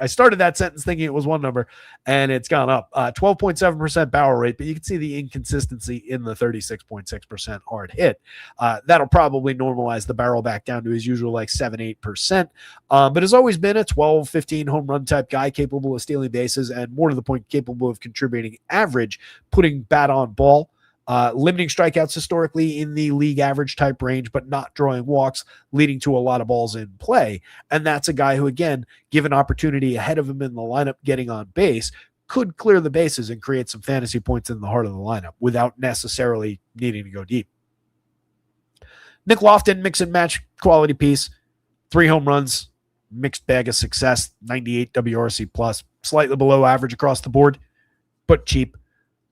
started that sentence thinking it was one number, and it's gone up. 12.7% barrel rate, but you can see the inconsistency in the 36.6% hard hit. That'll probably normalize the barrel back down to his usual like 7-8%, but has always been a 12-15 home run type guy, capable of stealing bases and, more to the point, capable of contributing average, putting bat on ball. Limiting strikeouts historically in the league average type range, but not drawing walks, leading to a lot of balls in play. And that's a guy who, again, given opportunity ahead of him in the lineup, getting on base, could clear the bases and create some fantasy points in the heart of the lineup without necessarily needing to go deep. Nick Lofton, mix and match quality piece, 3 home runs, mixed bag of success, 98 WRC plus, slightly below average across the board, but cheap.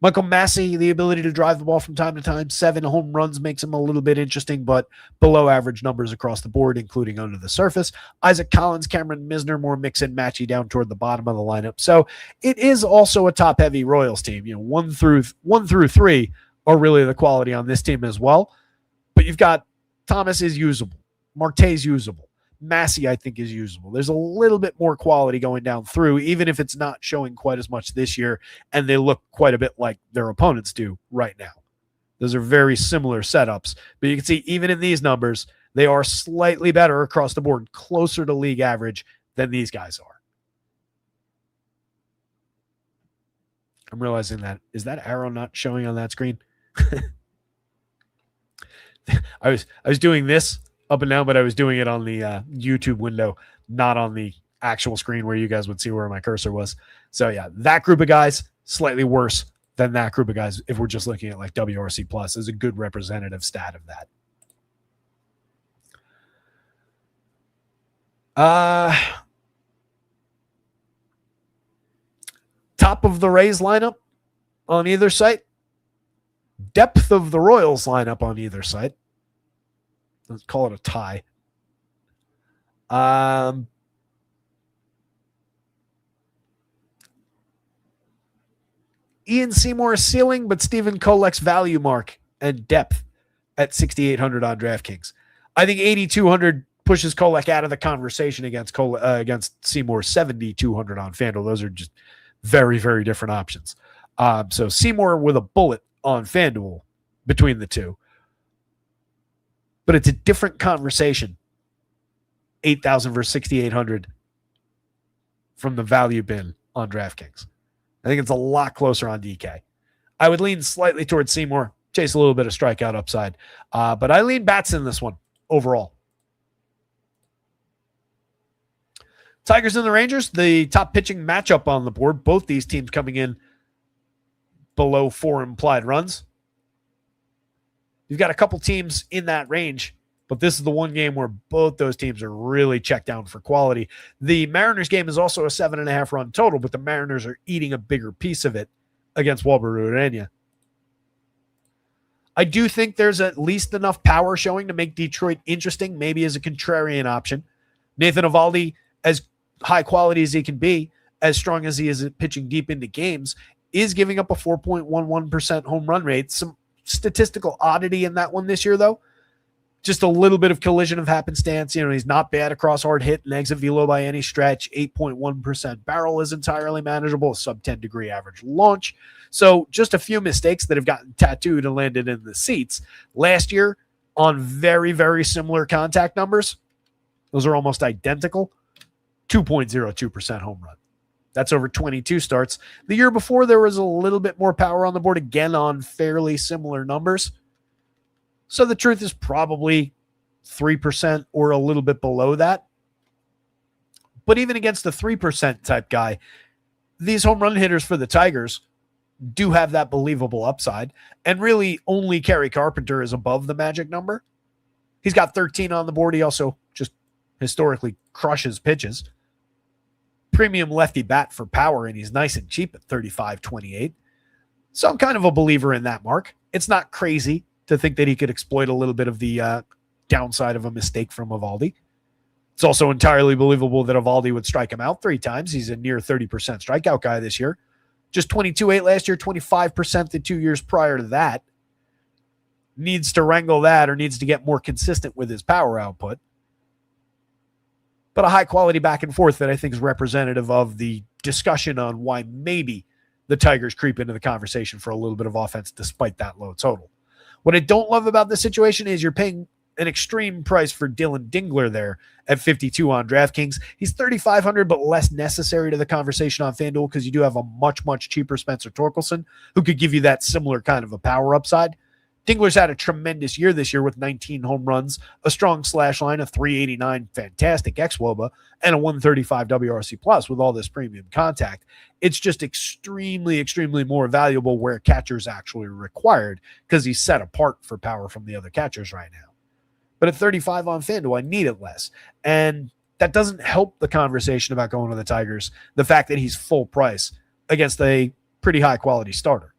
Michael Massey, the ability to drive the ball from time to time, 7 home runs makes him a little bit interesting, but below average numbers across the board, including under the surface. Isaac Collins, Cameron Misner, more mix and matchy down toward the bottom of the lineup. So it is also a top-heavy Royals team. 1 through 3 are really the quality on this team as well. But you've got Thomas is usable. Marte's usable. Massey, I think, is usable. There's a little bit more quality going down through, even if it's not showing quite as much this year, and they look quite a bit like their opponents do right now. Those are very similar setups, but you can see even in these numbers, they are slightly better across the board, closer to league average than these guys are. I'm realizing that. Is that arrow not showing on that screen? I was doing this up and down, but I was doing it on the YouTube window, not on the actual screen where you guys would see where my cursor was. So yeah, that group of guys, slightly worse than that group of guys. If we're just looking at like WRC plus, is a good representative stat of that. Top of the Rays lineup, on either site. Depth of the Royals lineup on either side. Let's call it a tie. Ian Seymour's ceiling, but Stephen Kolek's value mark and depth at 6,800 on DraftKings. I think 8,200 pushes Kolek out of the conversation against Seymour. 7,200 on FanDuel. Those are just very, very different options. So Seymour with a bullet on FanDuel between the two. But it's a different conversation. 8,000 versus 6,800 from the value bin on DraftKings. I think it's a lot closer on DK. I would lean slightly towards Seymour, chase a little bit of strikeout upside. But I lean bats in this one overall. Tigers and the Rangers, the top pitching matchup on the board. Both these teams coming in below 4 implied runs. You've got a couple teams in that range, but this is the one game where both those teams are really checked down for quality. The Mariners game is also a 7.5 run total, but the Mariners are eating a bigger piece of it against Walber-Urania. I do think there's at least enough power showing to make Detroit interesting, maybe as a contrarian option. Nathan Eovaldi, as high quality as he can be, as strong as he is at pitching deep into games, is giving up a 4.11% home run rate. Some statistical oddity in that one this year, though. Just a little bit of collision of happenstance. He's not bad across hard hit and exit velo by any stretch. 8.1% barrel is entirely manageable. A sub 10 degree average launch. So just a few mistakes that have gotten tattooed and landed in the seats. Last year, on very, very similar contact numbers, those are almost identical. 2.02% home run. That's over 22 starts. The year before, there was a little bit more power on the board, again on fairly similar numbers. So the truth is probably 3% or a little bit below that. But even against the 3% type guy, these home run hitters for the Tigers do have that believable upside. And really only Kerry Carpenter is above the magic number. He's got 13 on the board. He also just historically crushes pitches. Premium lefty bat for power, and he's nice and cheap at 35.28. So I'm kind of a believer in that mark. It's not crazy to think that he could exploit a little bit of the downside of a mistake from Eovaldi. It's also entirely believable that Eovaldi would strike him out 3 times. He's a near 30% strikeout guy this year. Just 22.8 last year, 25% the 2 years prior to that. Needs to wrangle that or needs to get more consistent with his power output. But a high-quality back and forth that I think is representative of the discussion on why maybe the Tigers creep into the conversation for a little bit of offense despite that low total. What I don't love about this situation is you're paying an extreme price for Dylan Dingler there at 52 on DraftKings. He's 3,500, but less necessary to the conversation on FanDuel because you do have a much, much cheaper Spencer Torkelson who could give you that similar kind of a power upside. Dingler's had a tremendous year this year with 19 home runs, a strong slash line, a 389 fantastic xWOBA, and a 135 WRC plus with all this premium contact. It's just extremely, extremely more valuable where catchers actually required because he's set apart for power from the other catchers right now. But at 35 on FanDuel, I need it less. And that doesn't help the conversation about going to the Tigers, the fact that he's full price against a pretty high quality starter.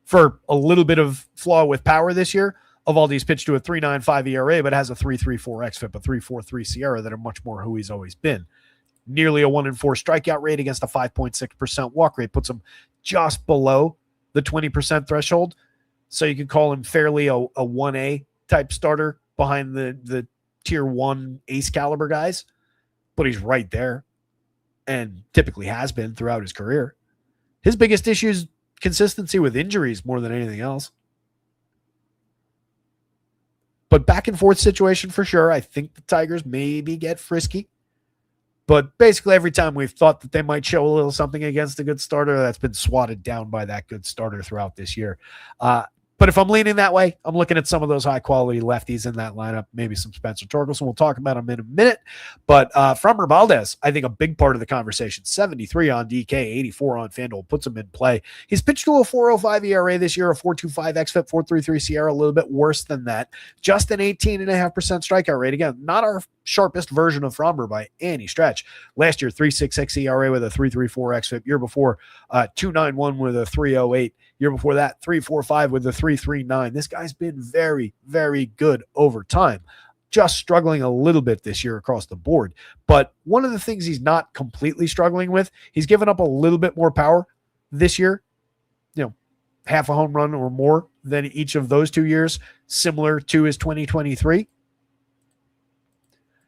For a little bit of flaw with power this year, Eovaldi's pitched to a 3.95 ERA, but has a 3.34 xFIP, a 3.43 SIERA that are much more who he's always been. Nearly a 1-4 strikeout rate against a 5.6% walk rate puts him just below the 20% threshold. So you could call him fairly a 1A type starter behind the tier 1 ace caliber guys, but he's right there and typically has been throughout his career. His biggest issue is consistency with injuries more than anything else. But back and forth situation for sure. I think the Tigers maybe get frisky. But basically every time we've thought that they might show a little something against a good starter, that's been swatted down by that good starter throughout this year. But if I'm leaning that way, I'm looking at some of those high-quality lefties in that lineup, maybe some Spencer Torkelson. We'll talk about him in a minute. But Framber Valdez, I think a big part of the conversation, 73 on DK, 84 on FanDuel, puts him in play. He's pitched to a 4.05 ERA this year, a 4.25 xFIP, 4.33 Sierra, a little bit worse than that. Just an 18.5% strikeout rate. Again, not our sharpest version of Framber by any stretch. Last year, 3.66 ERA with a 3.34 xFIP. Year before, 2.91 with a 3.08. Year before that, 3.45 with a 3.39. This guy's been very, very good over time. Just struggling a little bit this year across the board. But one of the things he's not completely struggling with, he's given up a little bit more power this year. Half a home run or more than each of those 2 years, similar to his 2023.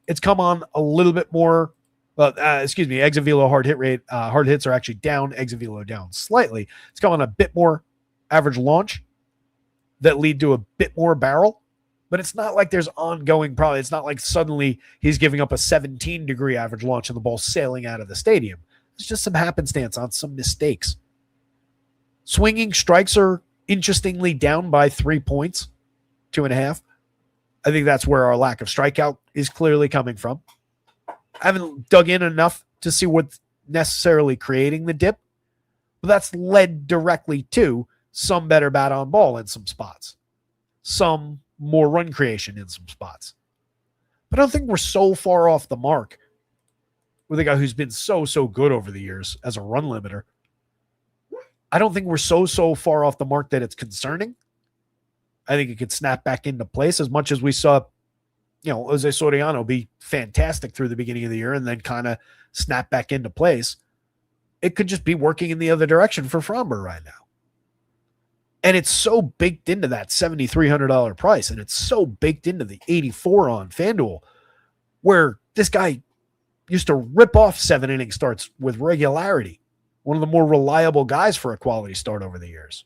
It's come on a little bit more. Exit velo hard hit rate. Hard hits are actually down. Exit velo down slightly. It's come on a bit more average launch that lead to a bit more barrel, but it's not like there's ongoing problem. It's not like suddenly he's giving up a 17-degree average launch and the ball's sailing out of the stadium. It's just some happenstance on some mistakes. Swinging strikes are interestingly down by 3 points, 2.5. I think that's where our lack of strikeout is clearly coming from. I haven't dug in enough to see what's necessarily creating the dip, but that's led directly to some better bat on ball in some spots, some more run creation in some spots. But I don't think we're so far off the mark with a guy who's been so good over the years as a run limiter. I don't think we're so far off the mark that it's concerning. I think it could snap back into place as much as we saw Jose Soriano be fantastic through the beginning of the year and then kind of snap back into place. It could just be working in the other direction for Framber right now. And it's so baked into that $7,300 price, and it's so baked into the 84 on FanDuel, where this guy used to rip off 7-inning starts with regularity. One of the more reliable guys for a quality start over the years.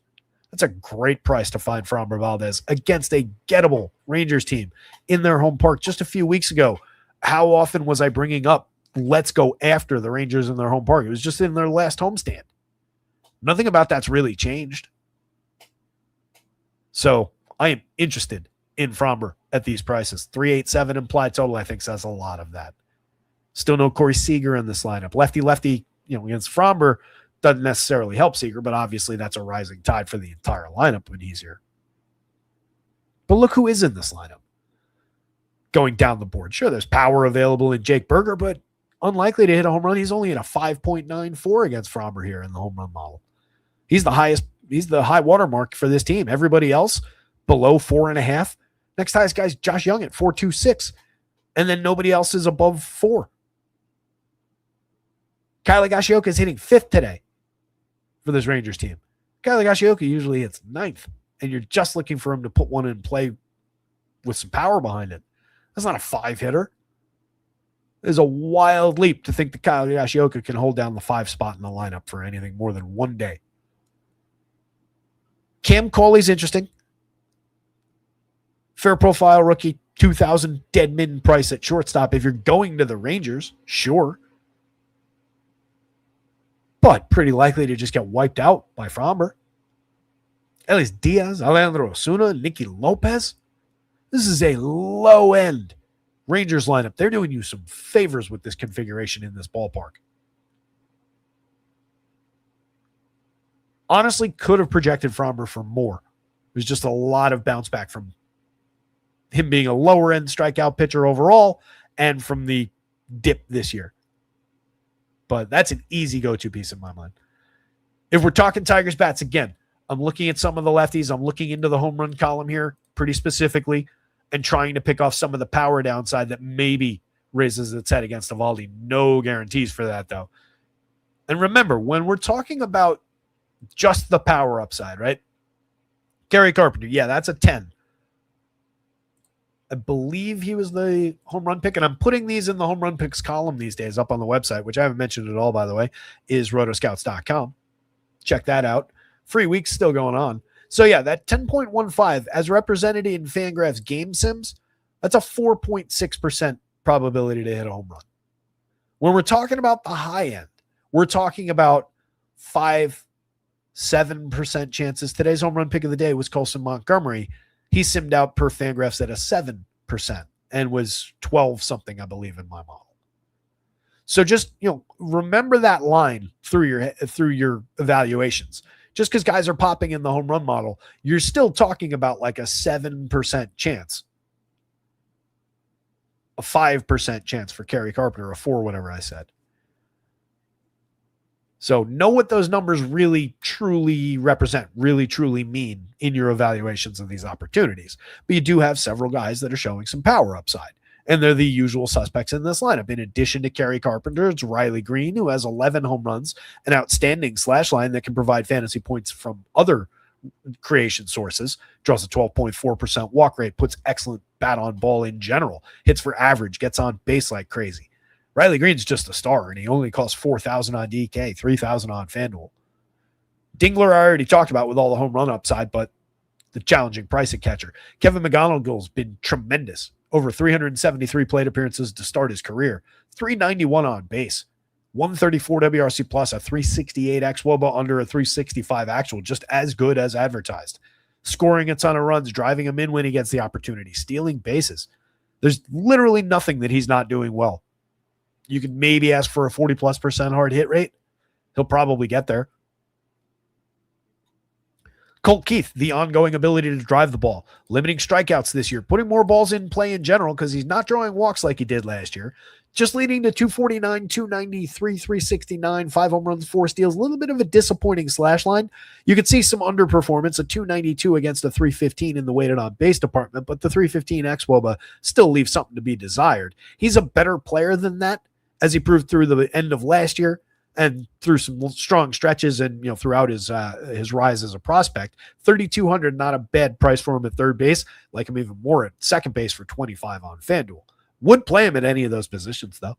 That's a great price to find Framber Valdez against a gettable Rangers team in their home park. Just a few weeks ago, how often was I bringing up, let's go after the Rangers in their home park? It was just in their last homestand. Nothing about that's really changed. So I am interested in Framber at these prices. 387 implied total, I think, says a lot of that. Still no Corey Seager in this lineup. Lefty, against Framber doesn't necessarily help Seager, but obviously that's a rising tide for the entire lineup when he's here. But look who is in this lineup. Going down the board. Sure, there's power available in Jake Berger, but unlikely to hit a home run. He's only at a 5.94 against Framber here in the home run model. He's the high water mark for this team. Everybody else below 4.5. Next highest guy's Josh Young at 4.26. And then nobody else is above 4. Kyle Higashioka is hitting 5th today for this Rangers team. Kyle Higashioka usually hits 9th, and you're just looking for him to put one in play with some power behind it. That's not a 5-hitter. There's a wild leap to think that Kyle Higashioka can hold down the 5 spot in the lineup for anything more than one day. Cam Cauley's interesting. Fair profile rookie, 2,000 dead min price at shortstop. If you're going to the Rangers, sure. But pretty likely to just get wiped out by Framber. Elias Diaz, Alejandro Osuna, Nicky Lopez. This is a low-end Rangers lineup. They're doing you some favors with this configuration in this ballpark. Honestly, could have projected Framber for more. There's just a lot of bounce back from him being a lower-end strikeout pitcher overall and from the dip this year. But that's an easy go-to piece in my mind. If we're talking Tigers bats, again, I'm looking at some of the lefties. I'm looking into the home run column here pretty specifically and trying to pick off some of the power downside that maybe raises its head against Eovaldi. No guarantees for that, though. And remember, when we're talking about just the power upside, right? Gary Carpenter, yeah, that's a 10. I believe he was the home run pick, and I'm putting these in the home run picks column these days up on the website, which I haven't mentioned at all, by the way, is rotoscouts.com. Check that out. Free week's still going on. So yeah, that 10.15 as represented in Fangraphs game sims, that's a 4.6% probability to hit a home run. When we're talking about the high end, we're talking about 5 7% chances. Today's home run pick of the day was Colson Montgomery. He simmed out per Fangraphs at a 7% and was 12 something, I believe, in my model. So just, remember that line through your evaluations. Just because guys are popping in the home run model, you're still talking about like a 7% chance, a 5% chance for Kerry Carpenter, a 4, whatever I said. So know what those numbers really, truly represent, really, truly mean in your evaluations of these opportunities. But you do have several guys that are showing some power upside. And they're the usual suspects in this lineup. In addition to Kerry Carpenter, it's Riley Green, who has 11 home runs, an outstanding slash line that can provide fantasy points from other creation sources, draws a 12.4% walk rate, puts excellent bat on ball in general, hits for average, gets on base like crazy. Riley Green's just a star, and he only costs $4,000 on DK, $3,000 on FanDuel. Dingler I already talked about with all the home run upside, but the challenging price at catcher. Kevin McGonagall's been tremendous. Over 373 plate appearances to start his career. 391 on base. 134 WRC plus, a 368 xWOBA under a 365 actual, just as good as advertised. Scoring a ton of runs, driving him in when he gets the opportunity, stealing bases. There's literally nothing that he's not doing well. You could maybe ask for a 40+% hard hit rate. He'll probably get there. Colt Keith, the ongoing ability to drive the ball, limiting strikeouts this year, putting more balls in play in general because he's not drawing walks like he did last year, just leading to 249, 293, 369, 5 home runs, 4 steals, a little bit of a disappointing slash line. You could see some underperformance, a 292 against a 315 in the weighted on base department, but the 315 xWOBA still leaves something to be desired. He's a better player than that, as he proved through the end of last year. And through some strong stretches and, throughout his rise as a prospect, 3,200, not a bad price for him at third base. Like him even more at second base for 25 on FanDuel. Would play him at any of those positions, though.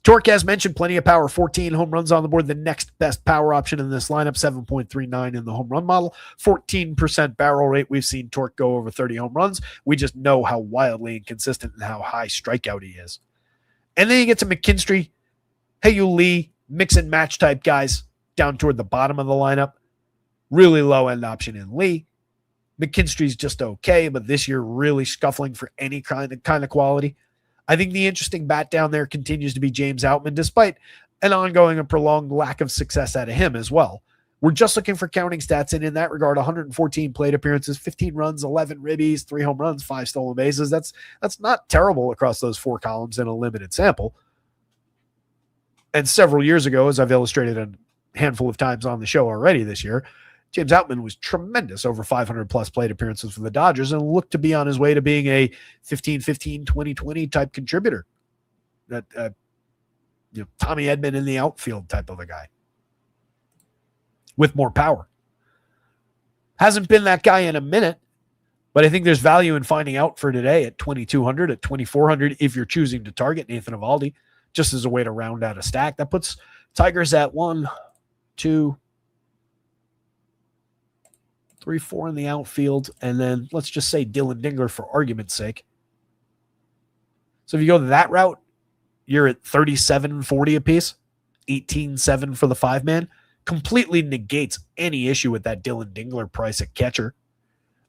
Torque, as mentioned, plenty of power, 14 home runs on the board. The next best power option in this lineup, 7.39 in the home run model, 14% barrel rate. We've seen Torque go over 30 home runs. We just know how wildly inconsistent and how high strikeout he is. And then you get to McKinstry, Hey-Yu Lee, mix and match type guys down toward the bottom of the lineup. Really low end option in Lee. McKinstry's just okay, but this year really scuffling for any kind of quality. I think the interesting bat down there continues to be James Outman, despite an ongoing and prolonged lack of success out of him as well. We're just looking for counting stats, and in that regard, 114 plate appearances, 15 runs, 11 ribbies, 3 home runs, 5 stolen bases. That's not terrible across those 4 columns in a limited sample. And several years ago, as I've illustrated a handful of times on the show already this year, James Outman was tremendous, over 500-plus plate appearances for the Dodgers, and looked to be on his way to being a 15-15, 20-20 type contributor. That Tommy Edman in the outfield type of a guy with more power. Hasn't been that guy in a minute, but I think there's value in finding out for today at 2,200, at 2,400 if you're choosing to target Nathan Eovaldi, just as a way to round out a stack. That puts Tigers at 1, 2, 3, 4 in the outfield, and then let's just say Dylan Dingler for argument's sake. So if you go that route, you're at 37.40 apiece, 18.7 for the 5-man. Completely negates any issue with that Dylan Dingler price at catcher.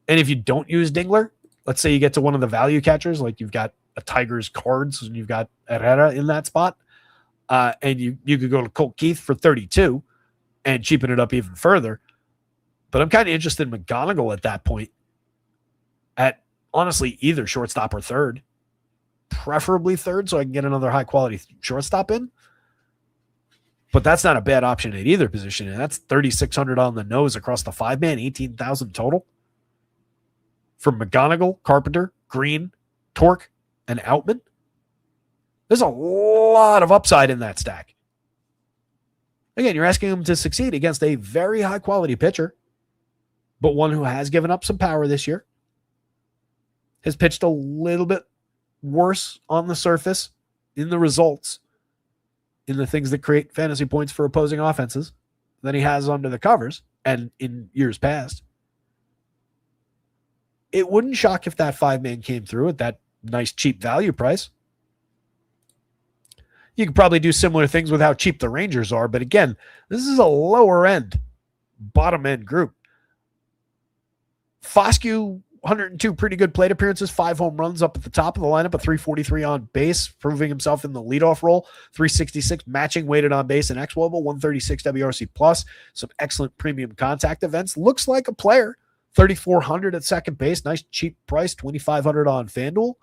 And if you don't use Dingler, let's say you get to one of the value catchers, like you've got a Tigers Cards and you've got Herrera in that spot, and you could go to Colt Keith for 32 and cheapen it up even further. But I'm kind of interested in McGonagall at that point at honestly either shortstop or third, preferably third, so I can get another high quality shortstop in. But that's not a bad option at either position, and that's 3,600 on the nose across the 5-man, 18,000 total for McGonagall, Carpenter, Green, Torque, and Outman. There's a lot of upside in that stack. Again, you're asking him to succeed against a very high quality pitcher, but one who has given up some power this year, has pitched a little bit worse on the surface in the results, in the things that create fantasy points for opposing offenses than he has under the covers and in years past. It wouldn't shock if that 5-man came through at that nice cheap value price. You could probably do similar things with how cheap the Rangers are, but again, this is a lower end bottom end group. Foscue, 102 pretty good plate appearances, 5 home runs up at the top of the lineup, a 343 on base, proving himself in the leadoff role, 366 matching weighted on base and xWOBA, 136 WRC plus, some excellent premium contact events. Looks like a player. 3,400 at second base, nice cheap price, 2,500 on FanDuel.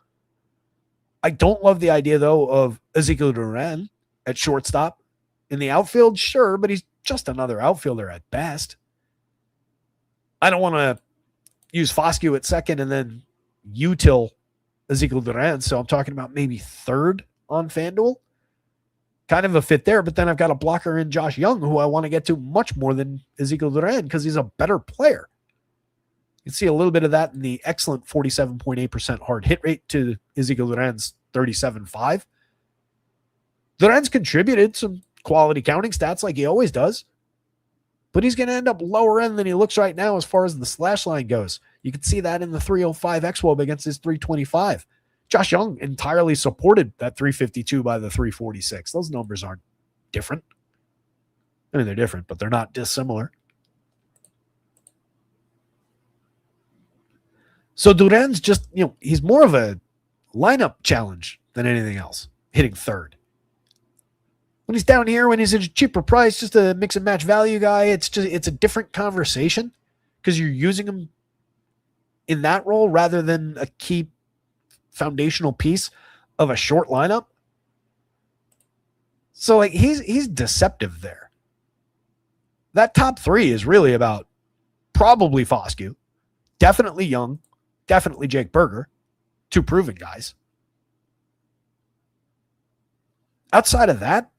I don't love the idea, though, of Ezekiel Duran at shortstop. In the outfield, sure, but he's just another outfielder at best. I don't want to use Foscue at second and then util Ezekiel Duran, so I'm talking about maybe third on FanDuel. Kind of a fit there, but then I've got a blocker in Josh Young, who I want to get to much more than Ezekiel Duran because he's a better player. You can see a little bit of that in the excellent 47.8% hard hit rate to Ezekiel Duran's 37.5. Duran's contributed some quality counting stats like he always does, but he's going to end up lower end than he looks right now as far as the slash line goes. You can see that in the 305 xWOB against his 325. Josh Young entirely supported that 352 by the 346. Those numbers aren't different. I mean, they're different, but they're not dissimilar. So Duran's just, he's more of a lineup challenge than anything else, hitting third. When he's down here, when he's at a cheaper price, just a mix and match value guy, it's a different conversation because you're using him in that role rather than a key foundational piece of a short lineup. So like he's deceptive there. That top three is really about probably Foscue, definitely Young, definitely Jake Berger, 2 proven guys. Outside of that,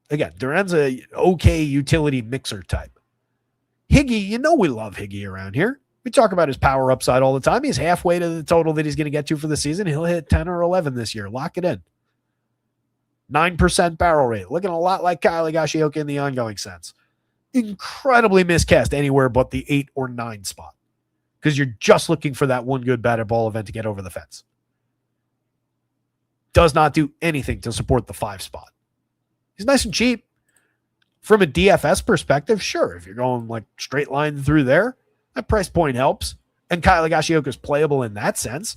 again, Duran's a okay utility mixer type. Higgy, we love Higgy around here. We talk about his power upside all the time. He's halfway to the total that he's going to get to for the season. He'll hit 10 or 11 this year. Lock it in. 9% barrel rate. Looking a lot like Kyle Higashioka in the ongoing sense. Incredibly miscast anywhere but the 8 or 9 spot because you're just looking for that one good batted ball event to get over the fence. Does not do anything to support the 5 spot. He's nice and cheap. From a DFS perspective, sure, if you're going like straight line through there, that price point helps. And Kyle Higashioka is playable in that sense,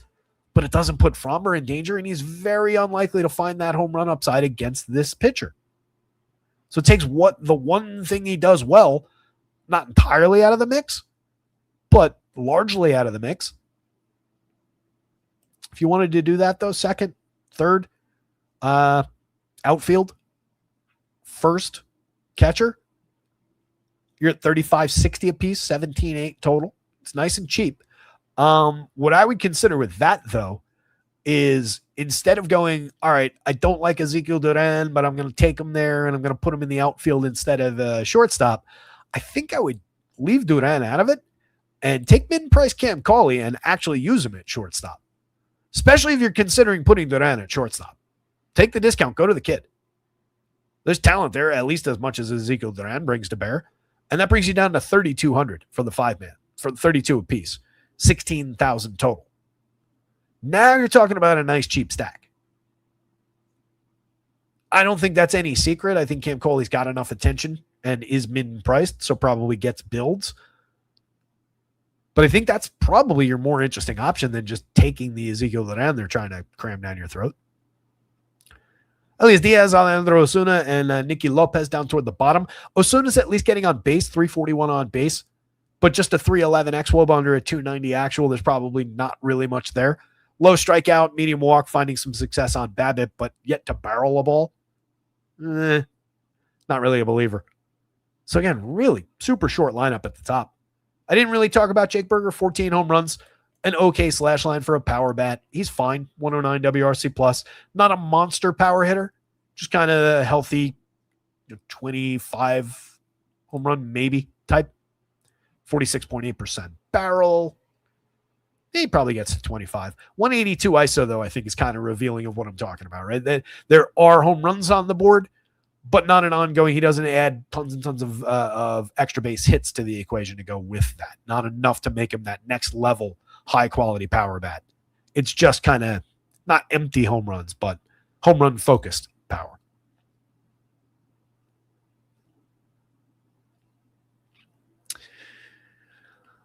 but it doesn't put Frommer in danger, and he's very unlikely to find that home run upside against this pitcher. So it takes the one thing he does well, not entirely out of the mix, but largely out of the mix. If you wanted to do that, though, second, third, outfield, first, catcher, you're at $35.60 a piece, $17.8 total. It's nice and cheap. What I would consider with that, though, is instead of going, all right, I don't like Ezekiel Duran, but I'm going to take him there and I'm going to put him in the outfield instead of shortstop, I think I would leave Duran out of it and take mid-price Cam Cauley and actually use him at shortstop, especially if you're considering putting Duran at shortstop. Take the discount. Go to the kid. There's talent there, at least as much as Ezekiel Duran brings to bear. And that brings you down to 3,200 for the 5-man, for 32 apiece, 16,000 total. Now you're talking about a nice cheap stack. I don't think that's any secret. I think Cam Cauley's got enough attention and is mid-priced, so probably gets builds. But I think that's probably your more interesting option than just taking the Ezekiel Duran they're trying to cram down your throat. Elias Diaz, Alejandro Osuna, and Nicky Lopez down toward the bottom. Osuna's at least getting on base, 341 on base, but just a 311 xWOB under a 290 actual. There's probably not really much there. Low strikeout, medium walk, finding some success on BABIP, but yet to barrel a ball. Not really a believer. So again, really super short lineup at the top. I didn't really talk about Jake Berger, 14 home runs, an okay slash line for a power bat. He's fine, 109 WRC plus. Not a monster power hitter, just kind of a healthy 25 home run maybe type. 46.8% barrel. He probably gets to 25. 182 ISO, though, I think is kind of revealing of what I'm talking about, right? There are home runs on the board, but not an ongoing. He doesn't add tons and tons of extra base hits to the equation to go with that. Not enough to make him that next level high quality power bat. It's just kind of not empty home runs, but home run focused power.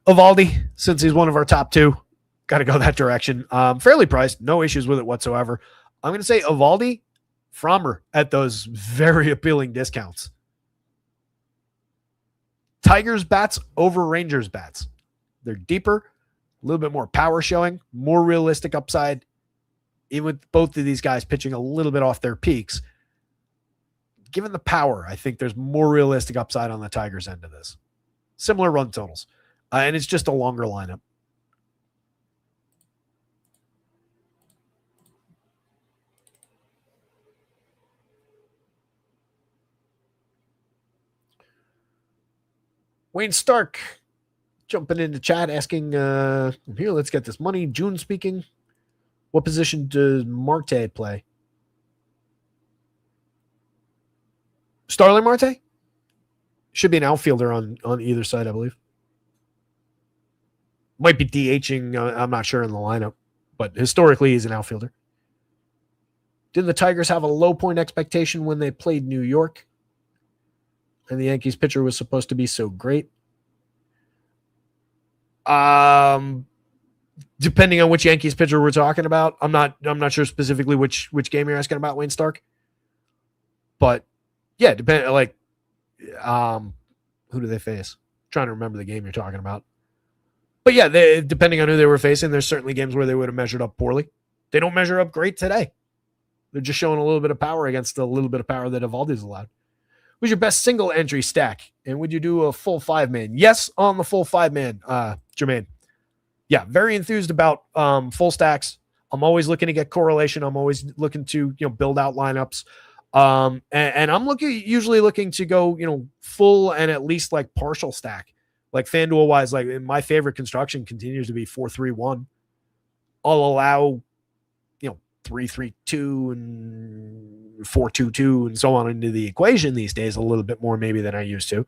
Evaldi, since he's one of our top two, got to go that direction. Fairly priced, no issues with it whatsoever. I'm going to say Evaldi, Frommer at those very appealing discounts. Tigers bats over Rangers bats. They're deeper, a little bit more power showing, more realistic upside. Even with both of these guys pitching a little bit off their peaks, given the power, I think there's more realistic upside on the Tigers end of this. Similar run totals. And it's just a longer lineup. Wayne Stark jumping into chat asking, here, let's get this money. June speaking. What position does Marte play? Starling Marte? Should be an outfielder on either side, I believe. Might be DHing. I'm not sure in the lineup, but historically he's an outfielder. Didn't the Tigers have a low point expectation when they played New York? And the Yankees pitcher was supposed to be so great. Depending on which Yankees pitcher we're talking about, I'm not sure specifically which game you're asking about, Wayne Stark. But yeah, who do they face? I'm trying to remember the game you're talking about. But yeah, depending on who they were facing, there's certainly games where they would have measured up poorly. They don't measure up great today. They're just showing a little bit of power against the little bit of power that Evaldi's allowed. Who's your best single entry stack? And would you do a full 5-man? Yes, on the full 5-man, Jermaine. Yeah, very enthused about full stacks. I'm always looking to get correlation. I'm always looking to build out lineups. And I'm usually looking to go full and at least like partial stack. Like FanDuel wise, like my favorite construction continues to be 4-3-1. I'll allow 3-3-2 and 4-2-2 and so on into the equation these days a little bit more maybe than I used to.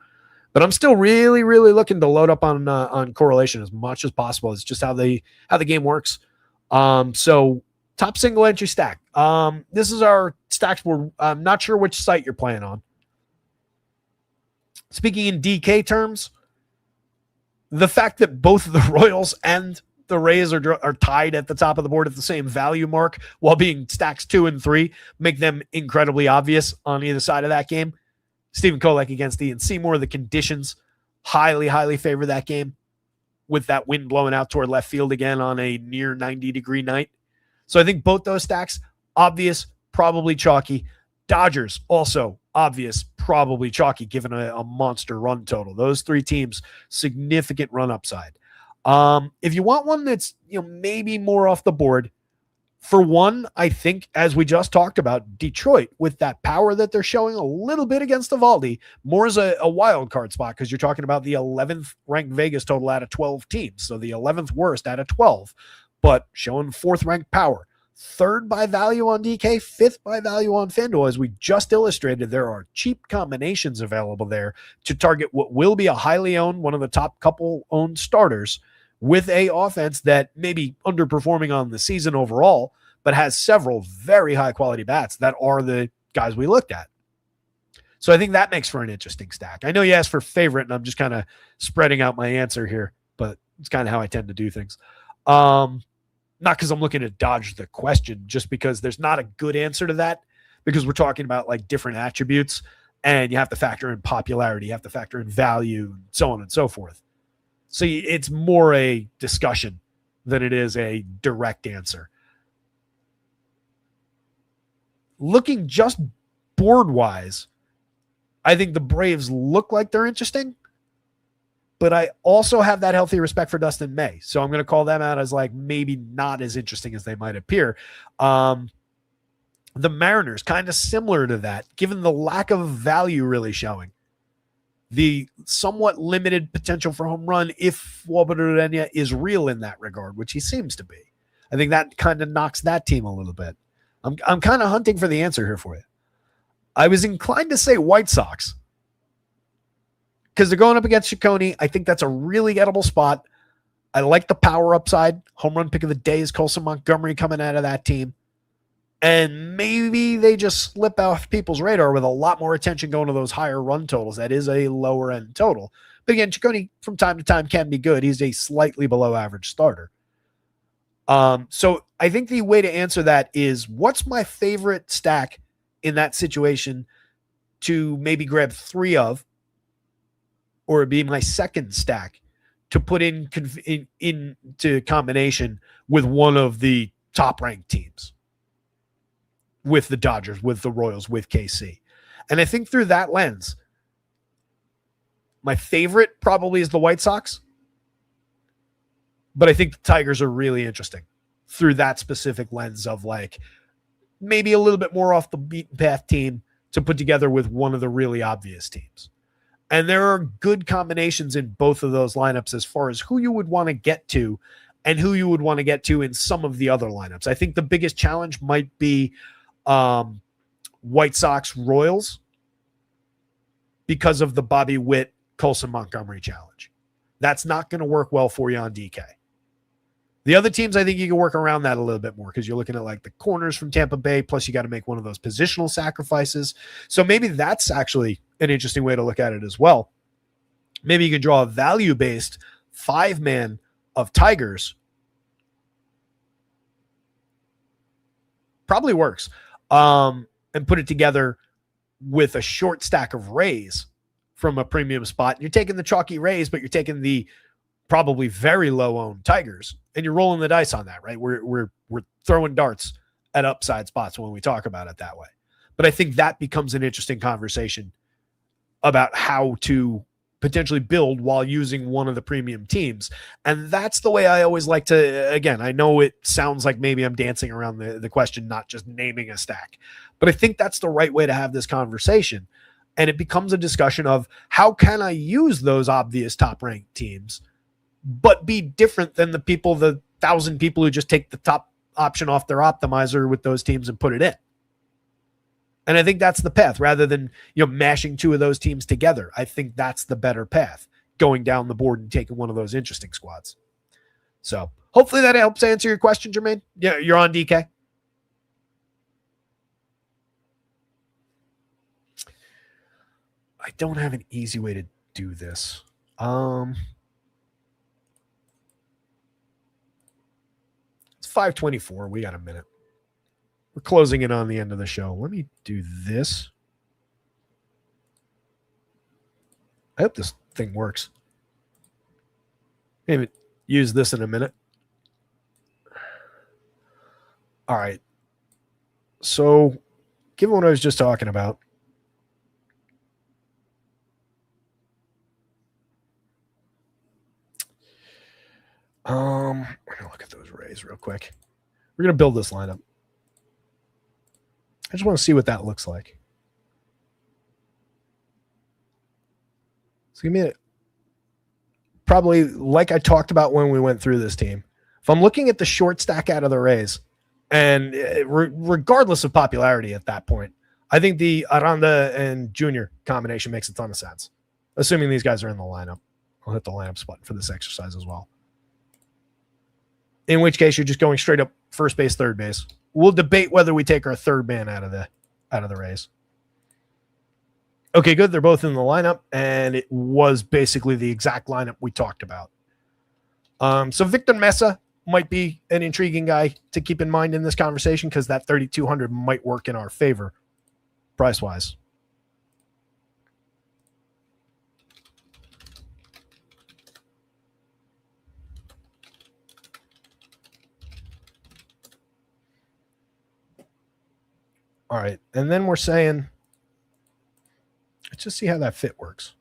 But I'm still really, really looking to load up on correlation as much as possible. It's just how the game works. So top single entry stack. This is our stacks. I'm not sure which site you're playing on. Speaking in DK terms, the fact that both the Royals and the Rays are tied at the top of the board at the same value mark while being stacks 2 and 3 make them incredibly obvious on either side of that game. Stephen Kolek against Ian Seymour. The conditions highly, highly favor that game with that wind blowing out toward left field again on a near 90-degree night. So I think both those stacks, obvious, probably chalky. Dodgers, also obvious, probably chalky, given a monster run total. Those three teams, significant run upside. If you want one that's maybe more off the board, for one, I think, as we just talked about, Detroit, with that power that they're showing a little bit against Evaldi, more as a wild card spot because you're talking about the 11th ranked Vegas total out of 12 teams. So the 11th worst out of 12, but showing 4th ranked power. 3rd by value on DK, 5th by value on FanDuel. As we just illustrated, there are cheap combinations available there to target what will be a highly owned, one of the top couple owned starters with a offense that may be underperforming on the season overall, but has several very high quality bats that are the guys we looked at. So I think that makes for an interesting stack. I know you asked for favorite, and I'm just kind of spreading out my answer here, but it's kind of how I tend to do things. Not because I'm looking to dodge the question, just because there's not a good answer to that, because we're talking about like different attributes, and you have to factor in popularity, you have to factor in value, and so on and so forth. So it's more a discussion than it is a direct answer. Looking just board-wise, I think the Braves look like they're interesting, but I also have that healthy respect for Dustin May. So I'm going to call them out as like maybe not as interesting as they might appear. The Mariners, kind of similar to that, given the lack of value really showing. The somewhat limited potential for home run if Wobert Urena is real in that regard, which he seems to be. I think that kind of knocks that team a little bit. I'm kind of hunting for the answer here for you. I was inclined to say White Sox because they're going up against Ciccone. I think that's a really gettable spot. I like the power upside. Home run pick of the day is Colson Montgomery coming out of that team. And maybe they just slip off people's radar with a lot more attention going to those higher run totals. That is a lower end total. But again, Ciccone from time to time can be good. He's a slightly below average starter. So I think the way to answer that is, what's my favorite stack in that situation to maybe grab 3 of, or be my second stack to put into combination with one of the top ranked teams, with the Dodgers, with the Royals, with KC. And I think through that lens, my favorite probably is the White Sox, but I think the Tigers are really interesting through that specific lens of like maybe a little bit more off the beaten path team to put together with one of the really obvious teams. And there are good combinations in both of those lineups as far as who you would want to get to and who you would want to get to in some of the other lineups. I think the biggest challenge might be White Sox Royals because of the Bobby Witt, Colson Montgomery challenge. That's not going to work well for you on DK. The other teams, I think you can work around that a little bit more because you're looking at like the corners from Tampa Bay, plus you got to make one of those positional sacrifices. So maybe that's actually an interesting way to look at it as well. Maybe you can draw a value-based 5-man of Tigers. Probably works. And put it together with a short stack of Rays from a premium spot. You're taking the chalky Rays, but you're taking the probably very low-owned Tigers, and you're rolling the dice on that, right? We're throwing darts at upside spots when we talk about it that way. But I think that becomes an interesting conversation about how to potentially build while using one of the premium teams. And that's the way I always like to, again, I know it sounds like maybe I'm dancing around the question, not just naming a stack, but I think that's the right way to have this conversation. And it becomes a discussion of how can I use those obvious top-ranked teams but be different than the 1,000 people who just take the top option off their optimizer with those teams and put it in. And I think that's the path rather than, mashing 2 of those teams together. I think that's the better path, going down the board and taking one of those interesting squads. So hopefully that helps answer your question, Jermaine. Yeah, you're on DK. I don't have an easy way to do this. It's 5:24. We got a minute. We're closing in on the end of the show. Let me do this. I hope this thing works. Maybe use this in a minute. All right. So, given what I was just talking about, we're gonna look at those Rays real quick. We're gonna build this lineup. I just want to see what that looks like. So give me a, probably like I talked about when we went through this team. If I'm looking at the short stack out of the Rays, and regardless of popularity at that point, I think the Aranda and Junior combination makes a ton of sense. Assuming these guys are in the lineup. I'll hit the lineups button for this exercise as well. In which case, you're just going straight up first base, third base. We'll debate whether we take our third man out of the Rays. Okay, good. They're both in the lineup, and it was basically the exact lineup we talked about. So Victor Mesa might be an intriguing guy to keep in mind in this conversation because that 3,200 might work in our favor price-wise. All right, and then we're saying, let's just see how that fit works.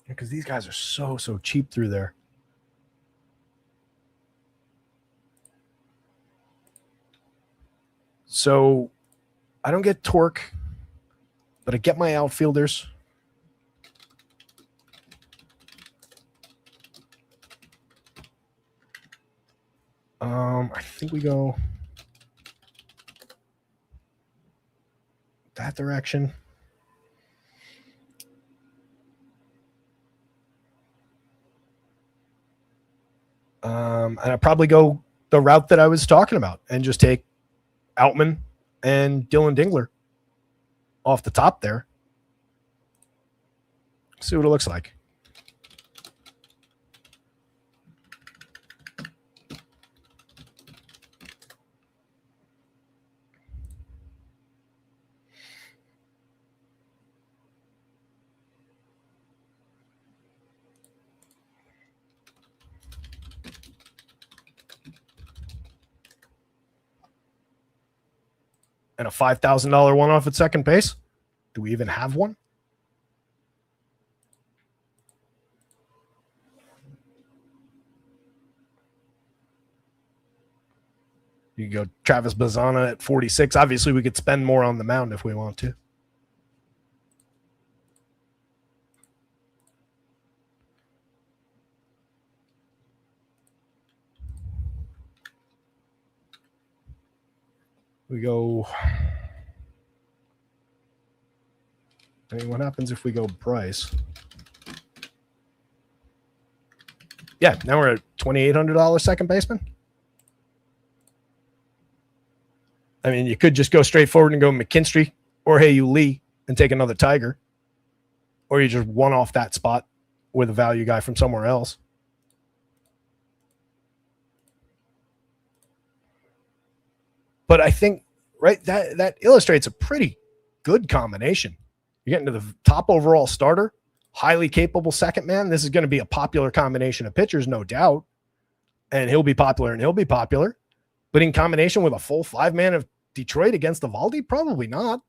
Because these guys are so cheap through there. So I don't get torque, but I get my outfielders. I think we go that direction. And I probably go the route that I was talking about and just take Outman and Dylan Dingler. off the top there. See what it looks like. And a $5,000 one off at second base. Do we even have one? You can go Travis Bazzana at 46. Obviously, we could spend more on the mound if we want to. We go. I mean, what happens if we go Bryce? Yeah, now we're at $2,800 second baseman. I mean, you could just go straight forward and go McKinstry or Hey-Yu Lee and take another Tiger. Or you just one off that spot with a value guy from somewhere else. But I think, right, that illustrates a pretty good combination. You're getting to the top overall starter, highly capable second man. This is going to be a popular combination of pitchers, no doubt. And he'll be popular. But in combination with a full 5-man of Detroit against Eovaldi, probably not.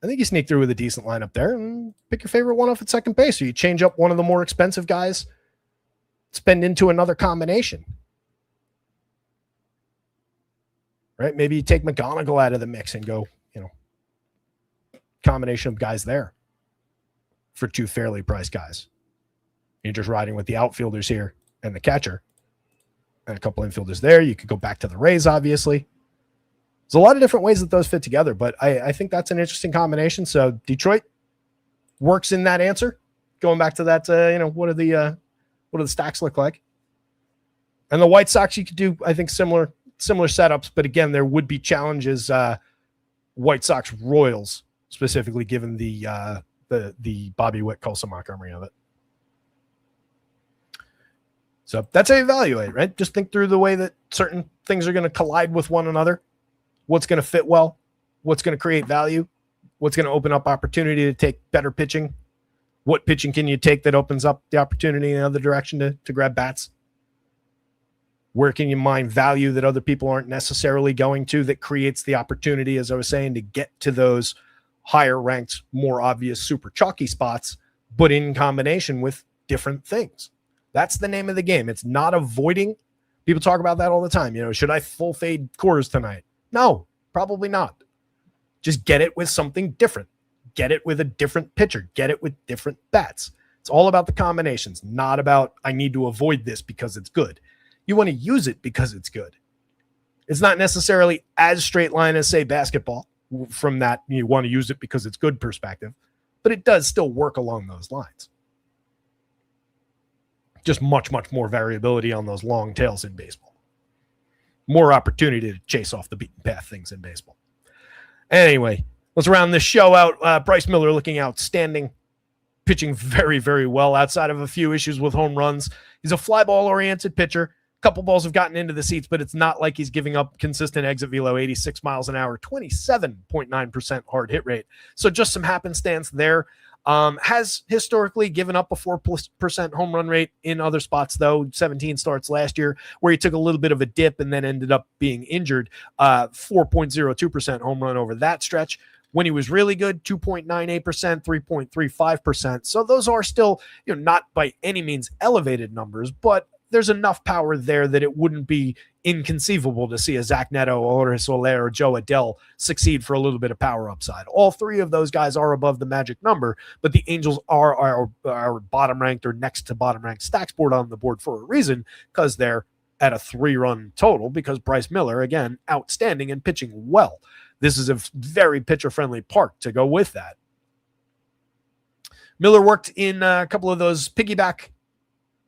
I think you sneak through with a decent lineup there and pick your favorite one off at second base. Or you change up one of the more expensive guys, spend into another combination. Right? Maybe you take McGonigal out of the mix and go, combination of guys there for two fairly priced guys. You're just riding with the outfielders here and the catcher and a couple infielders there. You could go back to the Rays, obviously. There's a lot of different ways that those fit together, but I think that's an interesting combination. So Detroit works in that answer. Going back to that, what do the stacks look like? And the White Sox, you could do, I think, similar setups, but again, there would be challenges. White Sox Royals, specifically, given the Bobby Witt Colson Montgomery of it. So that's how you evaluate, right? Just think through the way that certain things are going to collide with one another. What's going to fit well? What's going to create value? What's going to open up opportunity to take better pitching? What pitching can you take that opens up the opportunity in the other direction to grab bats? Where can you mine value that other people aren't necessarily going to that creates the opportunity, as I was saying, to get to those higher ranked, more obvious, super chalky spots, but in combination with different things? That's the name of the game. It's not avoiding. People talk about that all the time. Should I full fade Coors tonight? No, probably not. Just get it with something different. Get it with a different pitcher. Get it with different bats. It's all about the combinations, not about I need to avoid this because it's good. You want to use it because it's good. It's not necessarily as straight line as, say, basketball from that you want to use it because it's good perspective, but it does still work along those lines. Just much, much more variability on those long tails in baseball. More opportunity to chase off the beaten path things in baseball. Anyway, let's round this show out. Bryce Miller looking outstanding, pitching very, very well outside of a few issues with home runs. He's a fly ball oriented pitcher. Couple balls have gotten into the seats, but it's not like he's giving up consistent exit velo, 86 miles an hour, 27.9% hard hit rate. So just some happenstance there. Has historically given up a 4% home run rate in other spots, though. 17 starts last year where he took a little bit of a dip and then ended up being injured. 4.02% home run over that stretch. When he was really good, 2.98%, 3.35%. So those are still, not by any means elevated numbers, but there's enough power there that it wouldn't be inconceivable to see a Zach Neto or a Soler or Joe Adele succeed for a little bit of power upside. All three of those guys are above the magic number, but the Angels are bottom ranked or next to bottom ranked stacks board on the board for a reason, because they're at a 3-run total, because Bryce Miller, again, outstanding and pitching well. This is a very pitcher-friendly park to go with that. Miller worked in a couple of those piggyback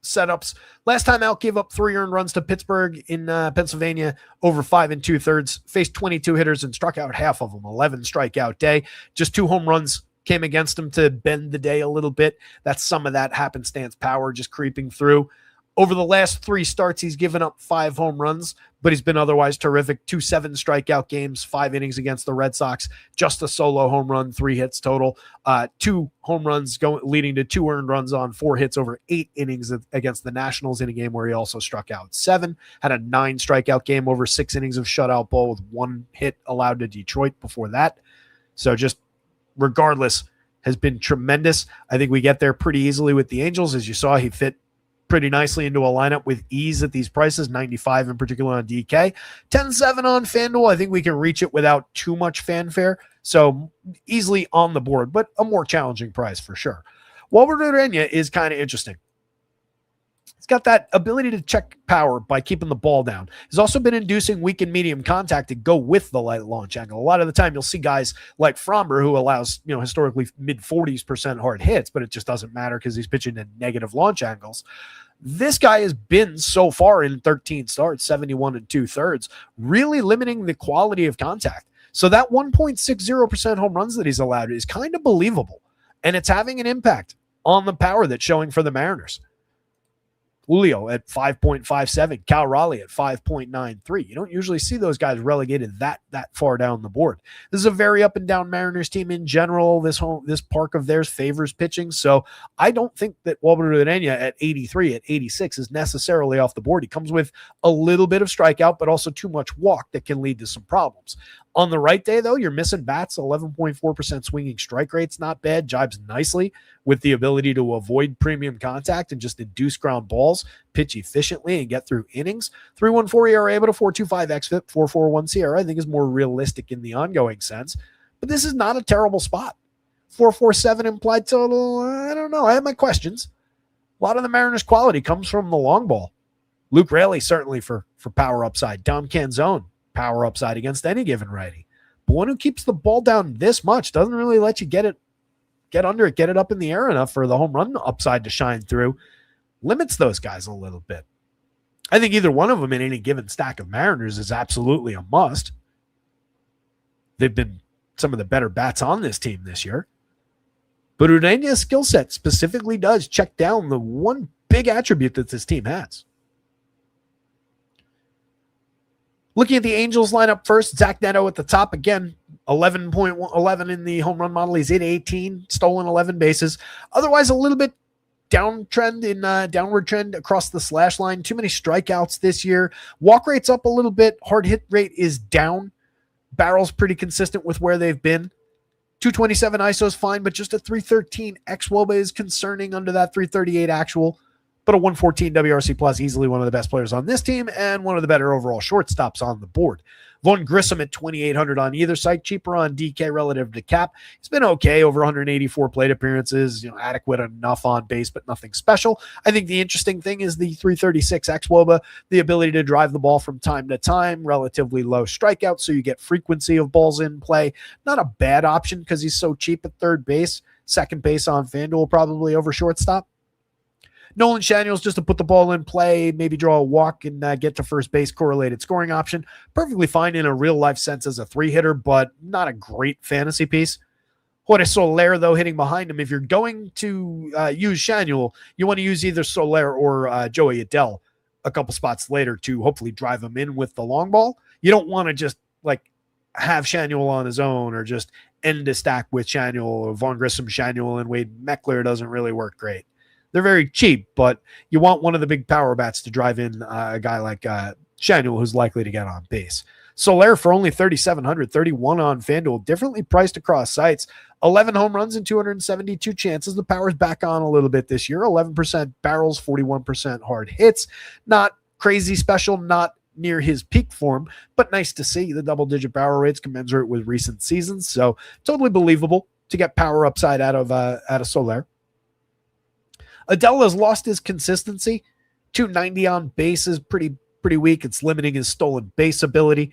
setups. Last time out, gave up 3 earned runs to Pittsburgh in Pennsylvania, over 5 2/3, faced 22 hitters and struck out half of them, 11 strikeout day. Just 2 home runs came against him to bend the day a little bit. That's some of that happenstance power just creeping through. Over the last 3 starts, he's given up 5 home runs, but he's been otherwise terrific. 2 7 strikeout games, 5 innings against the Red Sox, just a solo home run, 3 hits total. 2 home runs leading to 2 earned runs on 4 hits over 8 innings against the Nationals in a game where he also struck out 7. Had a 9 strikeout game over 6 innings of shutout ball with 1 hit allowed to Detroit before that. So just regardless, has been tremendous. I think we get there pretty easily with the Angels. As you saw, he fit pretty nicely into a lineup with ease at these prices, 95 in particular on DK. 10-7 on FanDuel. I think we can reach it without too much fanfare. So easily on the board, but a more challenging price for sure. Wilbert Urena is kind of interesting. He's got that ability to check power by keeping the ball down. He's also been inducing weak and medium contact to go with the light launch angle. A lot of the time you'll see guys like Fromber who allows, historically mid 40% hard hits, but it just doesn't matter because he's pitching at negative launch angles. This guy has been so far in 13 starts, 71 2/3, really limiting the quality of contact. So that 1.60% home runs that he's allowed is kind of believable. And it's having an impact on the power that's showing for the Mariners. Julio at 5.57, Cal Raleigh at 5.93. You don't usually see those guys relegated that far down the board. This is a very up and down Mariners team in general. This park of theirs favors pitching, so I don't think that Wilbert Urena at 83, at 86 is necessarily off the board. He comes with a little bit of strikeout, but also too much walk that can lead to some problems. On the right day, though, you're missing bats. 11.4% swinging strike rate's not bad. Jibes nicely with the ability to avoid premium contact and just induce ground balls, pitch efficiently, and get through innings. 3.14 ERA, but a 4.25 xFIP, 4.41 SIERA, I think is more realistic in the ongoing sense. But this is not a terrible spot. 4.47 implied total, I don't know. I have my questions. A lot of the Mariners' quality comes from the long ball. Luke Raley, certainly for power upside. Dom Canzone, power upside against any given righty. But one who keeps the ball down this much doesn't really let you get under it, get it up in the air enough for the home run upside to shine through. Limits those guys a little bit. I think either one of them in any given stack of Mariners is absolutely a must. They've been some of the better bats on this team this year. But Urena's skill set specifically does check down the one big attribute that this team has. Looking at the Angels lineup first, Zach Neto at the top. Again, 11.11 in the home run model. He's hit 18, stolen 11 bases. Otherwise, a little bit downward trend across the slash line. Too many strikeouts this year. Walk rate's up a little bit. Hard hit rate is down. Barrel's pretty consistent with where they've been. 227 ISO is fine, but just a 313 xWOBA is concerning under that 338 actual. But a 114 WRC plus, easily one of the best players on this team and one of the better overall shortstops on the board. Vaughn Grissom at 2,800 on either site, cheaper on DK relative to cap. He's been okay, over 184 plate appearances, adequate enough on base, but nothing special. I think the interesting thing is the 336 xWOBA, the ability to drive the ball from time to time, relatively low strikeout, so you get frequency of balls in play. Not a bad option because he's so cheap at third base. Second base on FanDuel probably over shortstop. Nolan Schanuel's just to put the ball in play, maybe draw a walk and get to first base, correlated scoring option. Perfectly fine in a real-life sense as a 3-hitter, but not a great fantasy piece. Jorge Soler, though, hitting behind him. If you're going to use Schanuel, you want to use either Soler or Joey Adele a couple spots later to hopefully drive him in with the long ball. You don't want to just have Schanuel on his own or just end a stack with Schanuel or Vaughn Grissom, Schanuel, and Wade Meckler. Doesn't really work great. They're very cheap, but you want one of the big power bats to drive in a guy like Schanuel, who's likely to get on base. Soler for only 3,700, 31 on FanDuel, differently priced across sites. 11 home runs and 272 chances. The power's back on a little bit this year. 11% barrels, 41% hard hits. Not crazy special, not near his peak form, but nice to see. The double-digit barrel rates commensurate with recent seasons, so totally believable to get power upside out of Soler. Adele has lost his consistency. 290 on base is pretty weak. It's limiting his stolen base ability.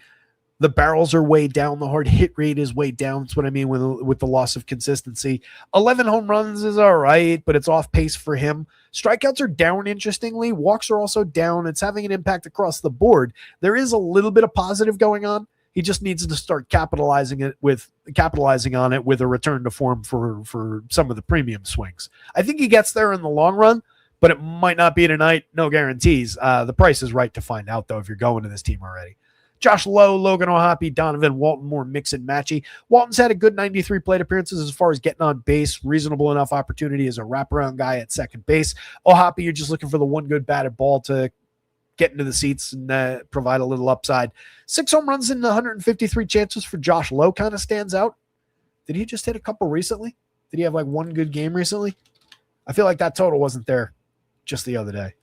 The barrels are way down. The hard hit rate is way down. That's what I mean with the loss of consistency. 11 home runs is all right, but it's off pace for him. Strikeouts are down, interestingly. Walks are also down. It's having an impact across the board. There is a little bit of positive going on. He just needs to start capitalizing on it with a return to form for some of the premium swings. I think he gets there in the long run, but it might not be tonight. No guarantees. The price is right to find out, though, if you're going to this team already. Josh Lowe, Logan O'Hoppe, Donovan Walton, more mix and matchy. Walton's had a good 93 plate appearances as far as getting on base, reasonable enough opportunity as a wraparound guy at second base. O'Hoppe, you're just looking for the one good batted ball to get into the seats and provide a little upside. 6 home runs in 153 chances for Josh Lowe kind of stands out. Did he just hit a couple recently? Did he have like one good game recently? I feel like that total wasn't there just the other day.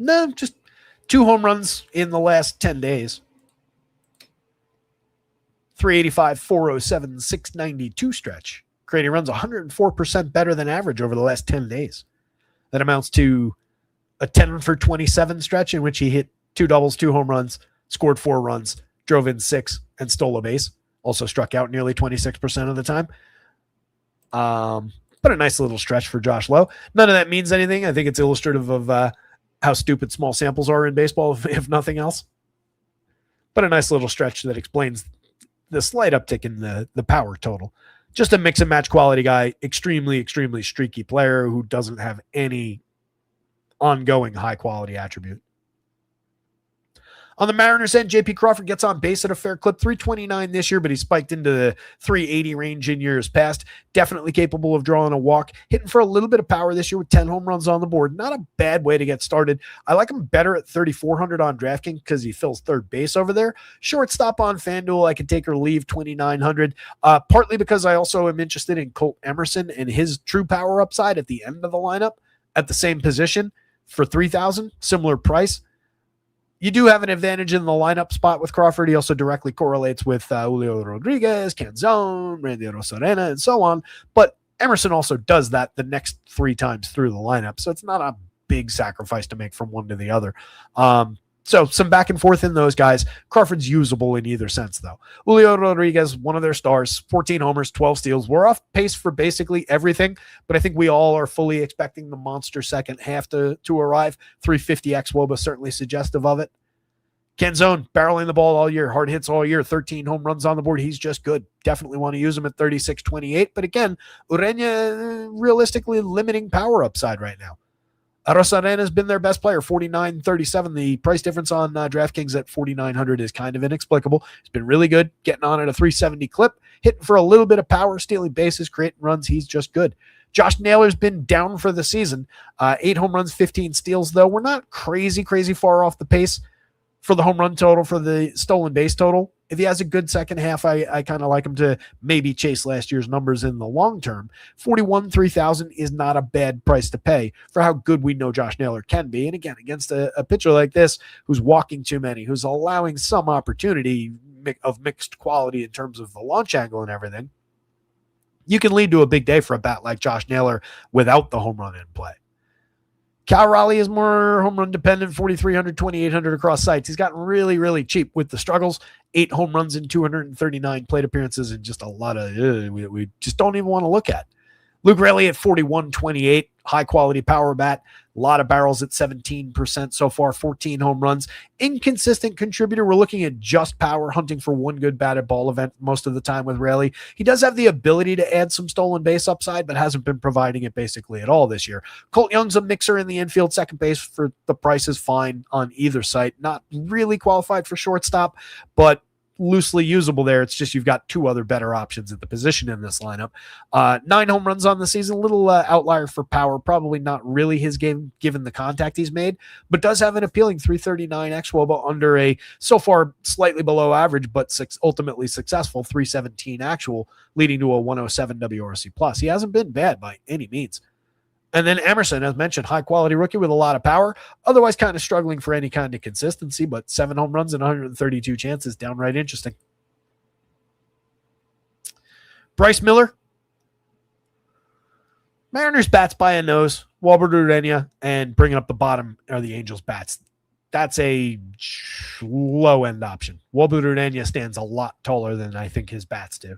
No, just 2 home runs in the last 10 days. 385, 407, 692 stretch. Creating runs 104% better than average over the last 10 days. That amounts to a 10 for 27 stretch in which he hit 2 doubles, 2 home runs, scored 4 runs, drove in 6, and stole a base. Also struck out nearly 26% of the time. But a nice little stretch for Josh Lowe. None of that means anything. I think it's illustrative of how stupid small samples are in baseball, if nothing else. But a nice little stretch that explains the slight uptick in the power total. Just a mix and match quality guy, extremely, extremely streaky player who doesn't have any ongoing high quality attribute. On the Mariners end, J.P. Crawford gets on base at a fair clip, 329 this year, but he spiked into the 380 range in years past. Definitely capable of drawing a walk. Hitting for a little bit of power this year with 10 home runs on the board. Not a bad way to get started. I like him better at 3,400 on DraftKings because he fills third base over there. Shortstop on FanDuel, I can take or leave 2,900. Partly because I also am interested in Colt Emerson and his true power upside at the end of the lineup at the same position for 3,000, similar price. You do have an advantage in the lineup spot with Crawford. He also directly correlates with Julio Rodriguez, Canzone, Randy Arozarena, and so on. But Emerson also does that the next 3 times through the lineup. So it's not a big sacrifice to make from one to the other. So some back and forth in those guys. Crawford's usable in either sense, though. Julio Rodriguez, one of their stars, 14 homers, 12 steals. We're off pace for basically everything, but I think we all are fully expecting the monster second half to arrive. 350 xWOBA certainly suggestive of it. Canzone, barreling the ball all year, hard hits all year, 13 home runs on the board. He's just good. Definitely want to use him at 36-28. But again, Urena realistically limiting power upside right now. Arozarena has been their best player, 49-37. The price difference on DraftKings at 4,900 is kind of inexplicable. He's been really good, getting on at a 370 clip, hitting for a little bit of power, stealing bases, creating runs. He's just good. Josh Naylor's been down for the season. 8 home runs, 15 steals, though. We're not crazy far off the pace for the home run total, for the stolen base total. If he has a good second half, I kind of like him to maybe chase last year's numbers in the long term. 3,000 is not a bad price to pay for how good we know Josh Naylor can be. And again, against a pitcher like this, who's walking too many, who's allowing some opportunity of mixed quality in terms of the launch angle and everything, you can lead to a big day for a bat like Josh Naylor without the home run in play. Cal Raleigh is more home run dependent, 4,300, 2,800 across sites. He's gotten really, really cheap with the struggles. 8 home runs in 239 plate appearances and just a lot of we just don't even want to look at. Luke Raley at 41-28, high quality power bat. A lot of barrels at 17% so far, 14 home runs. Inconsistent contributor. We're looking at just power, hunting for one good batted ball event most of the time with Raley. He does have the ability to add some stolen base upside, but hasn't been providing it basically at all this year. Colt Young's a mixer in the infield. Second base for the price is fine on either site. Not really qualified for shortstop, but loosely usable there. It's just you've got 2 other better options at the position in this lineup. 9 home runs on the season, a little outlier for power, probably not really his game given the contact he's made, but does have an appealing 339 xWOBA under a so far slightly below average but ultimately successful 317 actual, leading to a 107 WRC plus. He hasn't been bad by any means. And then Emerson, as mentioned, high-quality rookie with a lot of power, otherwise kind of struggling for any kind of consistency, but 7 home runs and 132 chances, downright interesting. Bryce Miller. Mariners bats by a nose. Walbert Urania, and bringing up the bottom are the Angels bats. That's a low end option. Walbert Urania stands a lot taller than I think his bats do.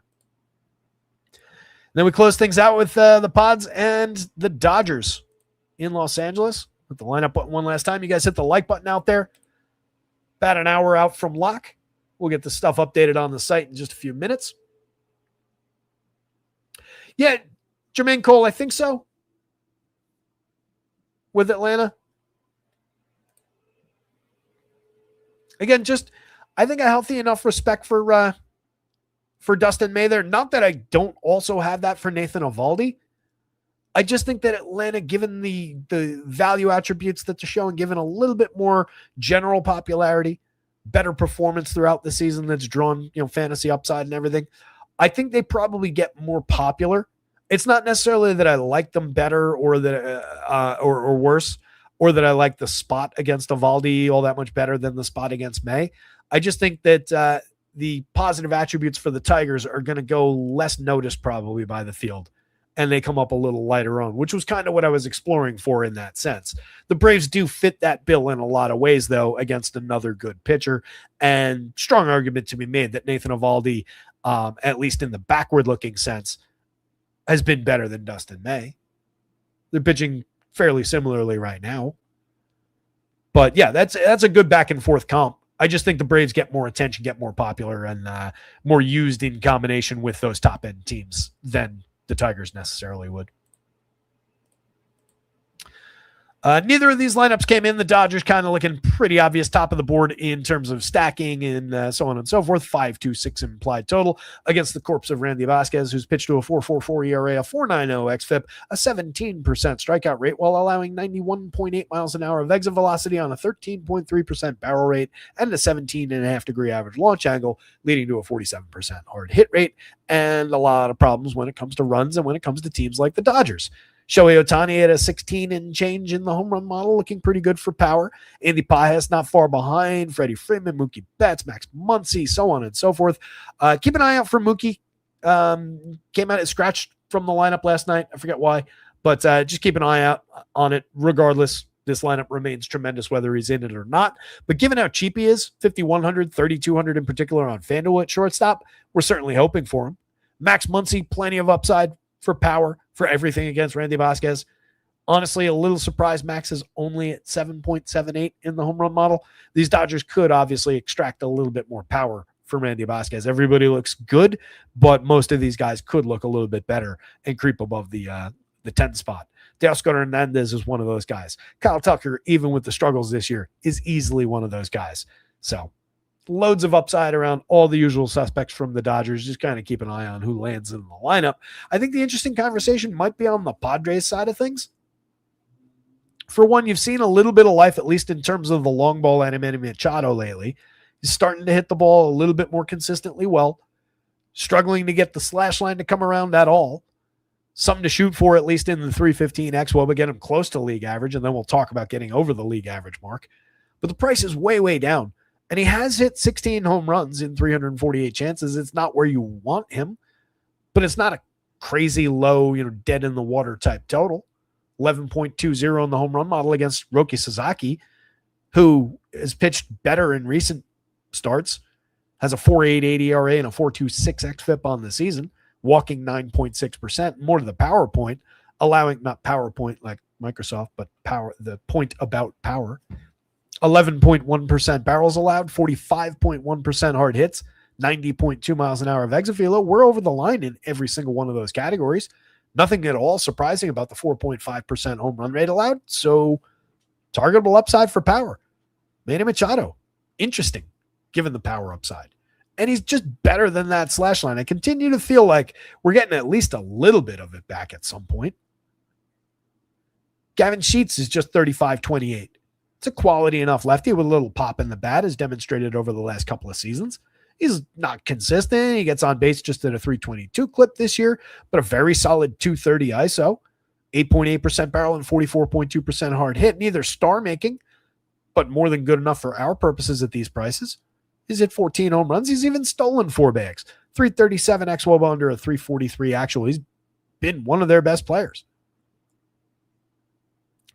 Then we close things out with the Pods and the Dodgers in Los Angeles. With the lineup button one last time. You guys hit the like button out there. About an hour out from lock. We'll get the stuff updated on the site in just a few minutes. Yeah, Jermaine Cole, I think so. With Atlanta. Again, just I think a healthy enough respect for Dustin May there. Not that I don't also have that for Nathan Eovaldi. I just think that Atlanta, given the value attributes that they're showing, given a little bit more general popularity, better performance throughout the season that's drawn, fantasy upside and everything, I think they probably get more popular. It's not necessarily that I like them better or that or worse, or that I like the spot against Eovaldi all that much better than the spot against May. I just think that the positive attributes for the Tigers are going to go less noticed probably by the field. And they come up a little lighter on, which was kind of what I was exploring for in that sense. The Braves do fit that bill in a lot of ways, though, against another good pitcher. And strong argument to be made that Nathan Eovaldi, at least in the backward-looking sense, has been better than Dustin May. They're pitching fairly similarly right now. But, yeah, that's a good back-and-forth comp. I just think the Braves get more attention, get more popular, and more used in combination with those top-end teams than the Tigers necessarily would. Neither of these lineups came in. The Dodgers kind of looking pretty obvious top of the board in terms of stacking and so on and so forth. 5.26 implied total against the corpse of Randy Vasquez, who's pitched to a 4.44 ERA, a 4.90 xFIP, a 17% strikeout rate while allowing 91.8 miles an hour of exit velocity on a 13.3% barrel rate and a 17.5 degree average launch angle, leading to a 47% hard hit rate and a lot of problems when it comes to runs and when it comes to teams like the Dodgers. Shohei Ohtani at a 16 and change in the home run model, looking pretty good for power. Andy Pages not far behind. Freddie Freeman, Mookie Betts, Max Muncy, so on and so forth. Keep an eye out for Mookie. Came out as scratched from the lineup last night. I forget why, but just keep an eye out on it. Regardless, this lineup remains tremendous whether he's in it or not. But given how cheap he is, 5,100, 3,200 in particular on FanDuel at shortstop, we're certainly hoping for him. Max Muncy, plenty of upside for power, for everything against Randy Vasquez. Honestly, a little surprised Max is only at 7.78 in the home run model. These Dodgers could obviously extract a little bit more power from Randy Vasquez. Everybody looks good, but most of these guys could look a little bit better and creep above the 10 spot. Teoscar Hernandez is one of those guys. Kyle Tucker, even with the struggles this year, is easily one of those guys. So loads of upside around all the usual suspects from the Dodgers. Just kind of keep an eye on who lands in the lineup. I think the interesting conversation might be on the Padres side of things. For one, you've seen a little bit of life, at least in terms of the long ball Manny Machado lately. He's starting to hit the ball a little bit more consistently well, struggling to get the slash line to come around at all. Something to shoot for, at least in the 315 xWOB, but get him close to league average, and then we'll talk about getting over the league average mark. But the price is way, way down. And he has hit 16 home runs in 348 chances. It's not where you want him, but it's not a crazy low, dead in the water type total. 11.20 in the home run model against Roki Sasaki, who has pitched better in recent starts, has a 4.88 ERA and a 4.26 xFIP on the season, walking 9.6%, more to the power point, allowing not PowerPoint like Microsoft, but power, the point about power. 11.1% barrels allowed, 45.1% hard hits, 90.2 miles an hour of exit velo. We're over the line in every single one of those categories. Nothing at all surprising about the 4.5% home run rate allowed. So targetable upside for power. Manny Machado, interesting, given the power upside. And he's just better than that slash line. I continue to feel like we're getting at least a little bit of it back at some point. Gavin Sheets is just 35.28. It's a quality enough lefty with a little pop in the bat, as demonstrated over the last couple of seasons. He's not consistent. He gets on base just at a 322 clip this year, but a very solid 230 ISO, 8.8% barrel and 44.2% hard hit. Neither star making, but more than good enough for our purposes at these prices. He's hit 14 home runs. He's even stolen 4 bags. 337 xWOB under a 343 actual. He's been one of their best players.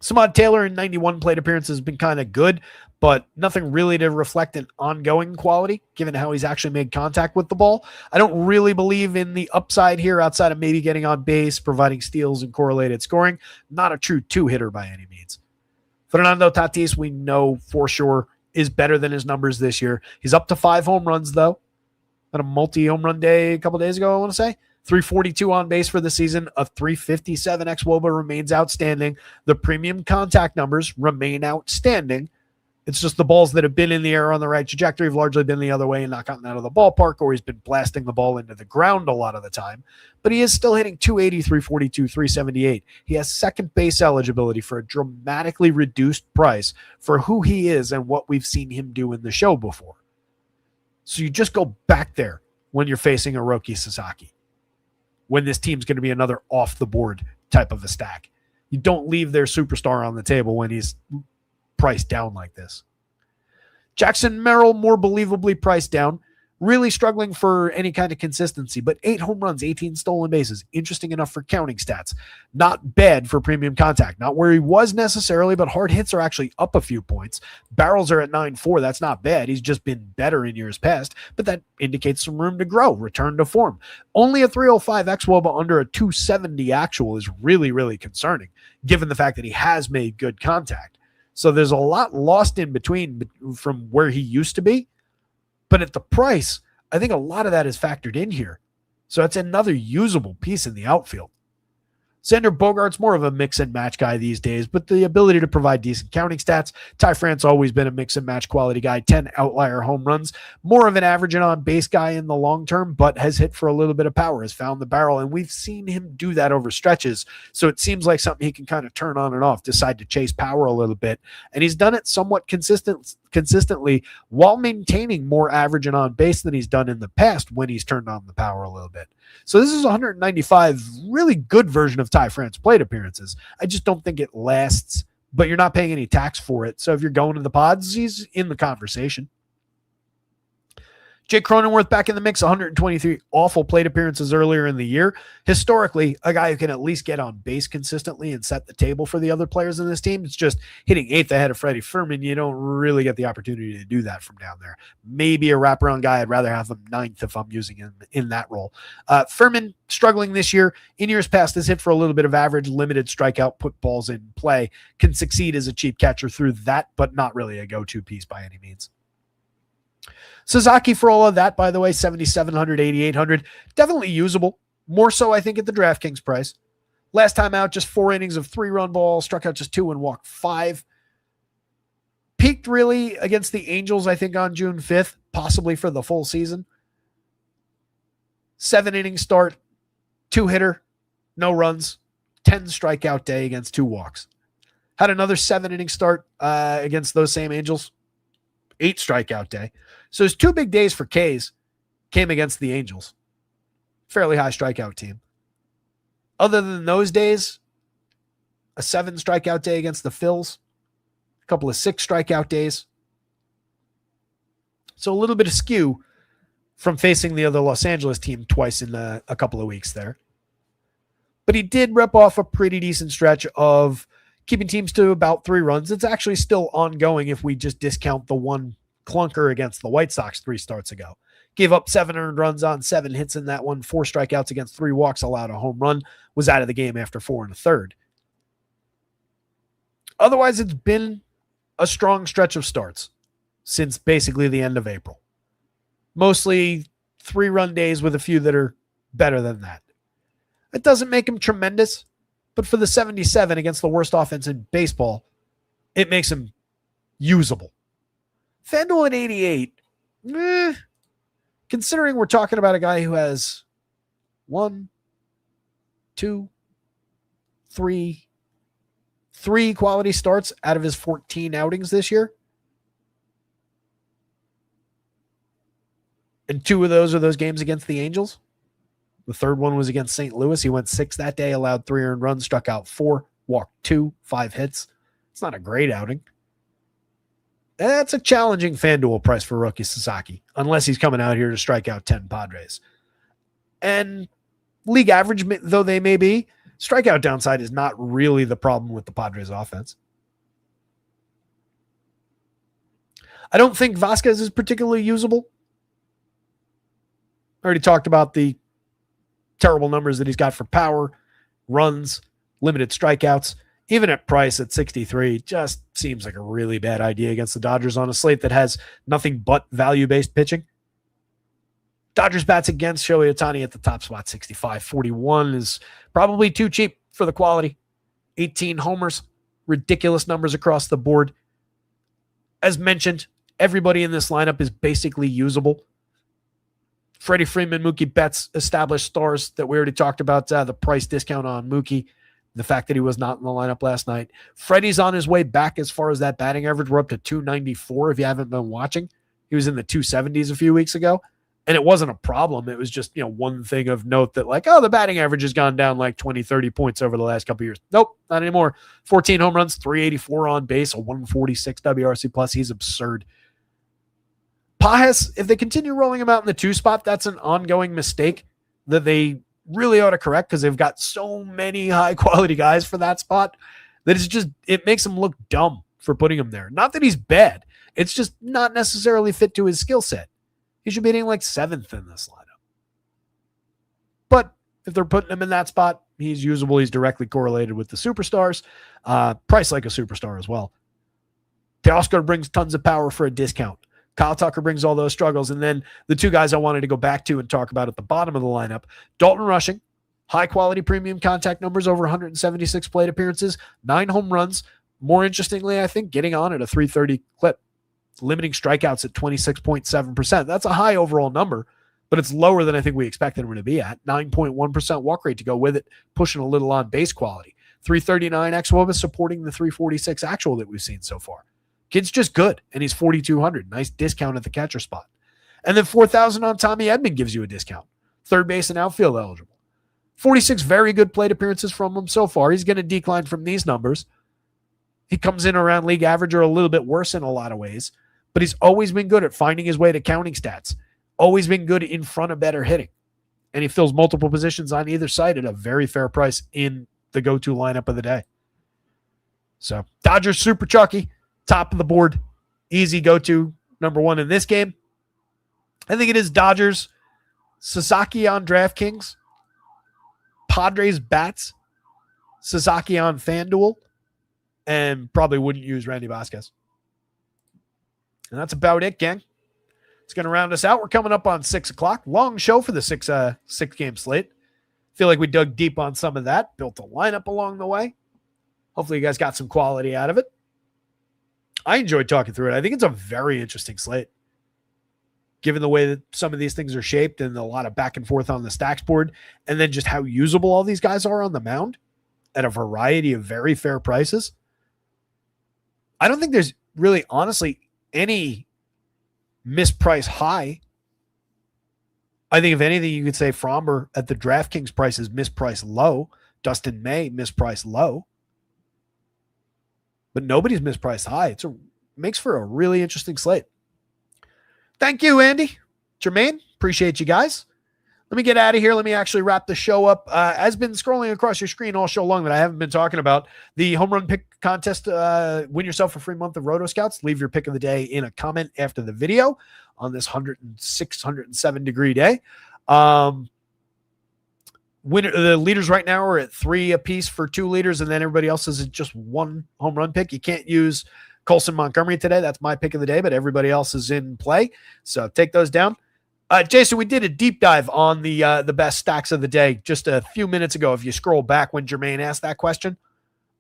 Samad Taylor in 91 plate appearances has been kind of good, but nothing really to reflect an ongoing quality, given how he's actually made contact with the ball. I don't really believe in the upside here outside of maybe getting on base, providing steals, and correlated scoring. Not a true two-hitter by any means. Fernando Tatis, we know for sure, is better than his numbers this year. He's up to 5 home runs, though. On a multi-home run day a couple days ago, I want to say. 342 on base for the season. A 357 xWOBA remains outstanding. The premium contact numbers remain outstanding. It's just the balls that have been in the air on the right trajectory have largely been the other way and not gotten out of the ballpark, or he's been blasting the ball into the ground a lot of the time. But he is still hitting 280, 342, 378. He has second base eligibility for a dramatically reduced price for who he is and what we've seen him do in the show before. So you just go back there when you're facing a Roki Sasaki, when this team's going to be another off-the-board type of a stack. You don't leave their superstar on the table when he's priced down like this. Jackson Merrill, more believably priced down, really struggling for any kind of consistency, but 8 home runs, 18 stolen bases. Interesting enough for counting stats. Not bad for premium contact. Not where he was necessarily, but hard hits are actually up a few points. Barrels are at 9.4. That's not bad. He's just been better in years past, but that indicates some room to grow, return to form. Only a 305 xWOBA under a 270 actual is really, really concerning, given the fact that he has made good contact. So there's a lot lost in between from where he used to be. But at the price, I think a lot of that is factored in here. So it's another usable piece in the outfield. Xander Bogaerts, more of a mix and match guy these days, but the ability to provide decent counting stats. Ty France always been a mix and match quality guy, 10 outlier home runs, more of an average and on base guy in the long term, but has hit for a little bit of power, has found the barrel, and we've seen him do that over stretches. So it seems like something he can kind of turn on and off, decide to chase power a little bit. And he's done it somewhat consistently while maintaining more average and on base than he's done in the past when he's turned on the power a little bit. So this is 195 really good version of Ty France plate appearances. I just don't think it lasts, but you're not paying any tax for it. So if you're going to the pods, he's in the conversation. Jake Cronenworth back in the mix, 123 awful plate appearances earlier in the year. Historically, a guy who can at least get on base consistently and set the table for the other players in this team. It's just hitting 8th ahead of Freddie Furman. You don't really get the opportunity to do that from down there. Maybe a wraparound guy. I'd rather have him 9th if I'm using him in that role. Furman struggling this year. In years past, has hit for a little bit of average, limited strikeout, put balls in play. Can succeed as a cheap catcher through that, but not really a go-to piece by any means. Sasaki, for all of that, by the way, 7,700, 8,800, definitely usable. More so, I think, at the DraftKings price. Last time out, just 4 innings of 3-run ball, struck out just 2 and walked 5. Peaked really against the Angels, I think, on June 5th, possibly for the full season. 7-inning start, 2-hitter, no runs, 10 strikeout day against 2 walks. Had another 7-inning start against those same Angels, 8 strikeout day. So his 2 big days for K's came against the Angels. Fairly high strikeout team. Other than those days, a 7 strikeout day against the Phils, a couple of 6 strikeout days. So a little bit of skew from facing the other Los Angeles team twice in a couple of weeks there. But he did rep off a pretty decent stretch of keeping teams to about 3 runs. It's actually still ongoing if we just discount the one clunker against the White Sox 3 starts ago. Gave up 7 earned runs on 7 hits in that one, 4 strikeouts against 3 walks, allowed a home run, was out of the game after 4 1/3. Otherwise, it's been a strong stretch of starts since basically the end of April. Mostly 3-run days with a few that are better than that. It doesn't make him tremendous, but for the 77 against the worst offense in baseball, it makes him usable. FanDuel at 88, considering we're talking about a guy who has 1, 2, 3 quality starts out of his 14 outings this year. And 2 of those are those games against the Angels. The third one was against St. Louis. He went 6 that day, allowed 3 earned runs, struck out 4, walked 2, 5 hits. It's not a great outing. That's a challenging FanDuel price for Roki Sasaki, unless he's coming out here to strike out 10 Padres. And league average, though they may be, Strikeout downside is not really the problem with the Padres offense. I don't think Vasquez is particularly usable. I already talked about the terrible numbers that he's got for power, runs, limited strikeouts. Even at price at 63, just seems like a really bad idea against the Dodgers on a slate that has nothing but value-based pitching. Dodgers bats against Shohei Ohtani at the top spot, 65. 41 is probably too cheap for the quality. 18 homers, ridiculous numbers across the board. As mentioned, everybody in this lineup is basically usable. Freddie Freeman, Mookie Betts, established stars that we already talked about, the price discount on Mookie, the fact that he was not in the lineup last night. Freddie's on his way back as far as that batting average. We're up to 294 if you haven't been watching. He was in the 270s a few weeks ago, and it wasn't a problem. It was just, one thing of note that the batting average has gone down like 20, 30 points over the last couple of years. Nope, not anymore. 14 home runs, 384 on base, a 146 WRC plus. He's absurd. Pages, if they continue rolling him out in the 2 spot, that's an ongoing mistake that they really ought to correct because they've got so many high-quality guys for that spot that it makes him look dumb for putting him there. Not that he's bad. It's just not necessarily fit to his skill set. He should be hitting like 7th in this lineup. But if they're putting him in that spot, he's usable. He's directly correlated with the superstars. Price like a superstar as well. Teoscar brings tons of power for a discount. Kyle Tucker brings all those struggles. And then the 2 guys I wanted to go back to and talk about at the bottom of the lineup, Dalton Rushing, high-quality premium contact numbers, over 176 plate appearances, 9 home runs. More interestingly, I think, getting on at a 330 clip, limiting strikeouts at 26.7%. That's a high overall number, but it's lower than I think we expected him to be at. 9.1% walk rate to go with it, pushing a little on base quality. 339 xWOBA supporting the 346 actual that we've seen so far. Kid's just good, and he's 4,200. Nice discount at the catcher spot. And then 4,000 on Tommy Edman gives you a discount. Third base and outfield eligible. 46 very good plate appearances from him so far. He's going to decline from these numbers. He comes in around league average or a little bit worse in a lot of ways, but he's always been good at finding his way to counting stats. Always been good in front of better hitting. And he fills multiple positions on either side at a very fair price in the go-to lineup of the day. So, Dodgers super chalky. Top of the board, easy go-to number 1 in this game. I think it is Dodgers, Sasaki on DraftKings, Padres bats, Sasaki on FanDuel, and probably wouldn't use Randy Vasquez. And that's about it, gang. It's going to round us out. We're coming up on 6 o'clock. Long show for the six-game slate. Feel like we dug deep on some of that, built a lineup along the way. Hopefully you guys got some quality out of it. I enjoyed talking through it. I think it's a very interesting slate, given the way that some of these things are shaped and a lot of back and forth on the stacks board, and then just how usable all these guys are on the mound at a variety of very fair prices. I don't think there's really, honestly, any mispriced high. I think if anything, you could say Fromber at the DraftKings price is mispriced low. Dustin May mispriced low. But nobody's mispriced high. Makes for a really interesting slate. Thank you, Andy. Jermaine, appreciate you guys. Let me get out of here. Let me actually wrap the show up. As been scrolling across your screen all show long that I haven't been talking about, the home run pick contest. Win yourself a free month of Rotoscouts. Leave your pick of the day in a comment after the video on this 106, 107 degree day. The leaders right now are at 3 apiece for 2 leaders, and then everybody else is at just 1 home run pick. You can't use Colson Montgomery today. That's my pick of the day, but everybody else is in play. So take those down. Jason, we did a deep dive on the best stacks of the day just a few minutes ago. If you scroll back when Jermaine asked that question,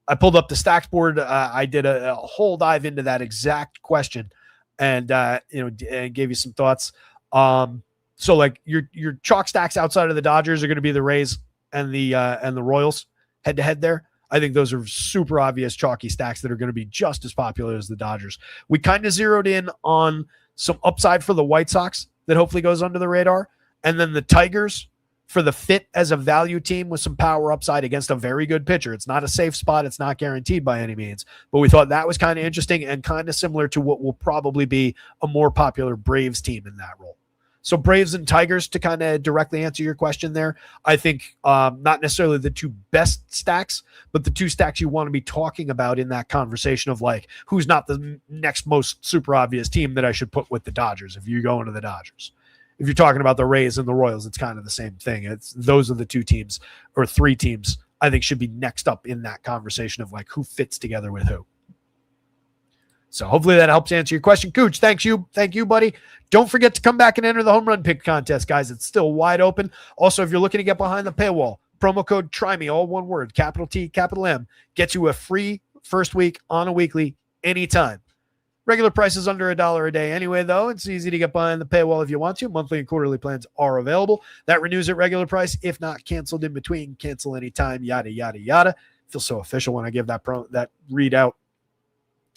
I pulled up the stacks board. I did a whole dive into that exact question, and and gave you some thoughts. So like your chalk stacks outside of the Dodgers are going to be the Rays and the Royals head to head there. I think those are super obvious chalky stacks that are going to be just as popular as the Dodgers. We kind of zeroed in on some upside for the White Sox that hopefully goes under the radar. And then the Tigers for the fit as a value team with some power upside against a very good pitcher. It's not a safe spot. It's not guaranteed by any means, but we thought that was kind of interesting and kind of similar to what will probably be a more popular Braves team in that role. So Braves and Tigers, to kind of directly answer your question there, I think not necessarily the two best stacks, but the two stacks you want to be talking about in that conversation of like, who's not the next most super obvious team that I should put with the Dodgers if you go into the Dodgers. If you're talking about the Rays and the Royals, it's kind of the same thing. Those are the two teams or three teams I think should be next up in that conversation of like who fits together with who. So hopefully that helps answer your question. Cooch, thank you, buddy. Don't forget to come back and enter the home run pick contest, guys. It's still wide open. Also, if you're looking to get behind the paywall, promo code TRYME, all one word, capital T, capital M, gets you a free first week on a weekly anytime. Regular price is under $1 a day anyway, though. It's easy to get behind the paywall if you want to. Monthly and quarterly plans are available. That renews at regular price. If not, canceled in between. Cancel anytime, yada, yada, yada. Feels so official when I give that readout.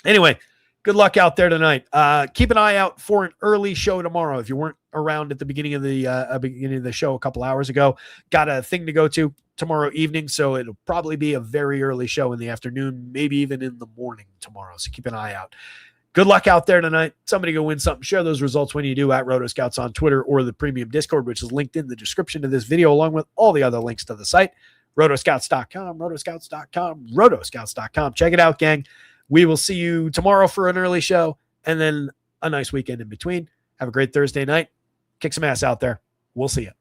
Anyway, good luck out there tonight. Keep an eye out for an early show tomorrow. If you weren't around at the beginning of the show a couple hours ago, got a thing to go to tomorrow evening, so it'll probably be a very early show in the afternoon, maybe even in the morning tomorrow. So keep an eye out. Good luck out there tonight. Somebody go win something. Share those results when you do at rotoscouts on Twitter or the premium Discord, which is linked in the description of this video, along with all the other links to the site. Rotoscouts.com. Check it out, gang. We will see you tomorrow for an early show and then a nice weekend in between. Have a great Thursday night. Kick some ass out there. We'll see you.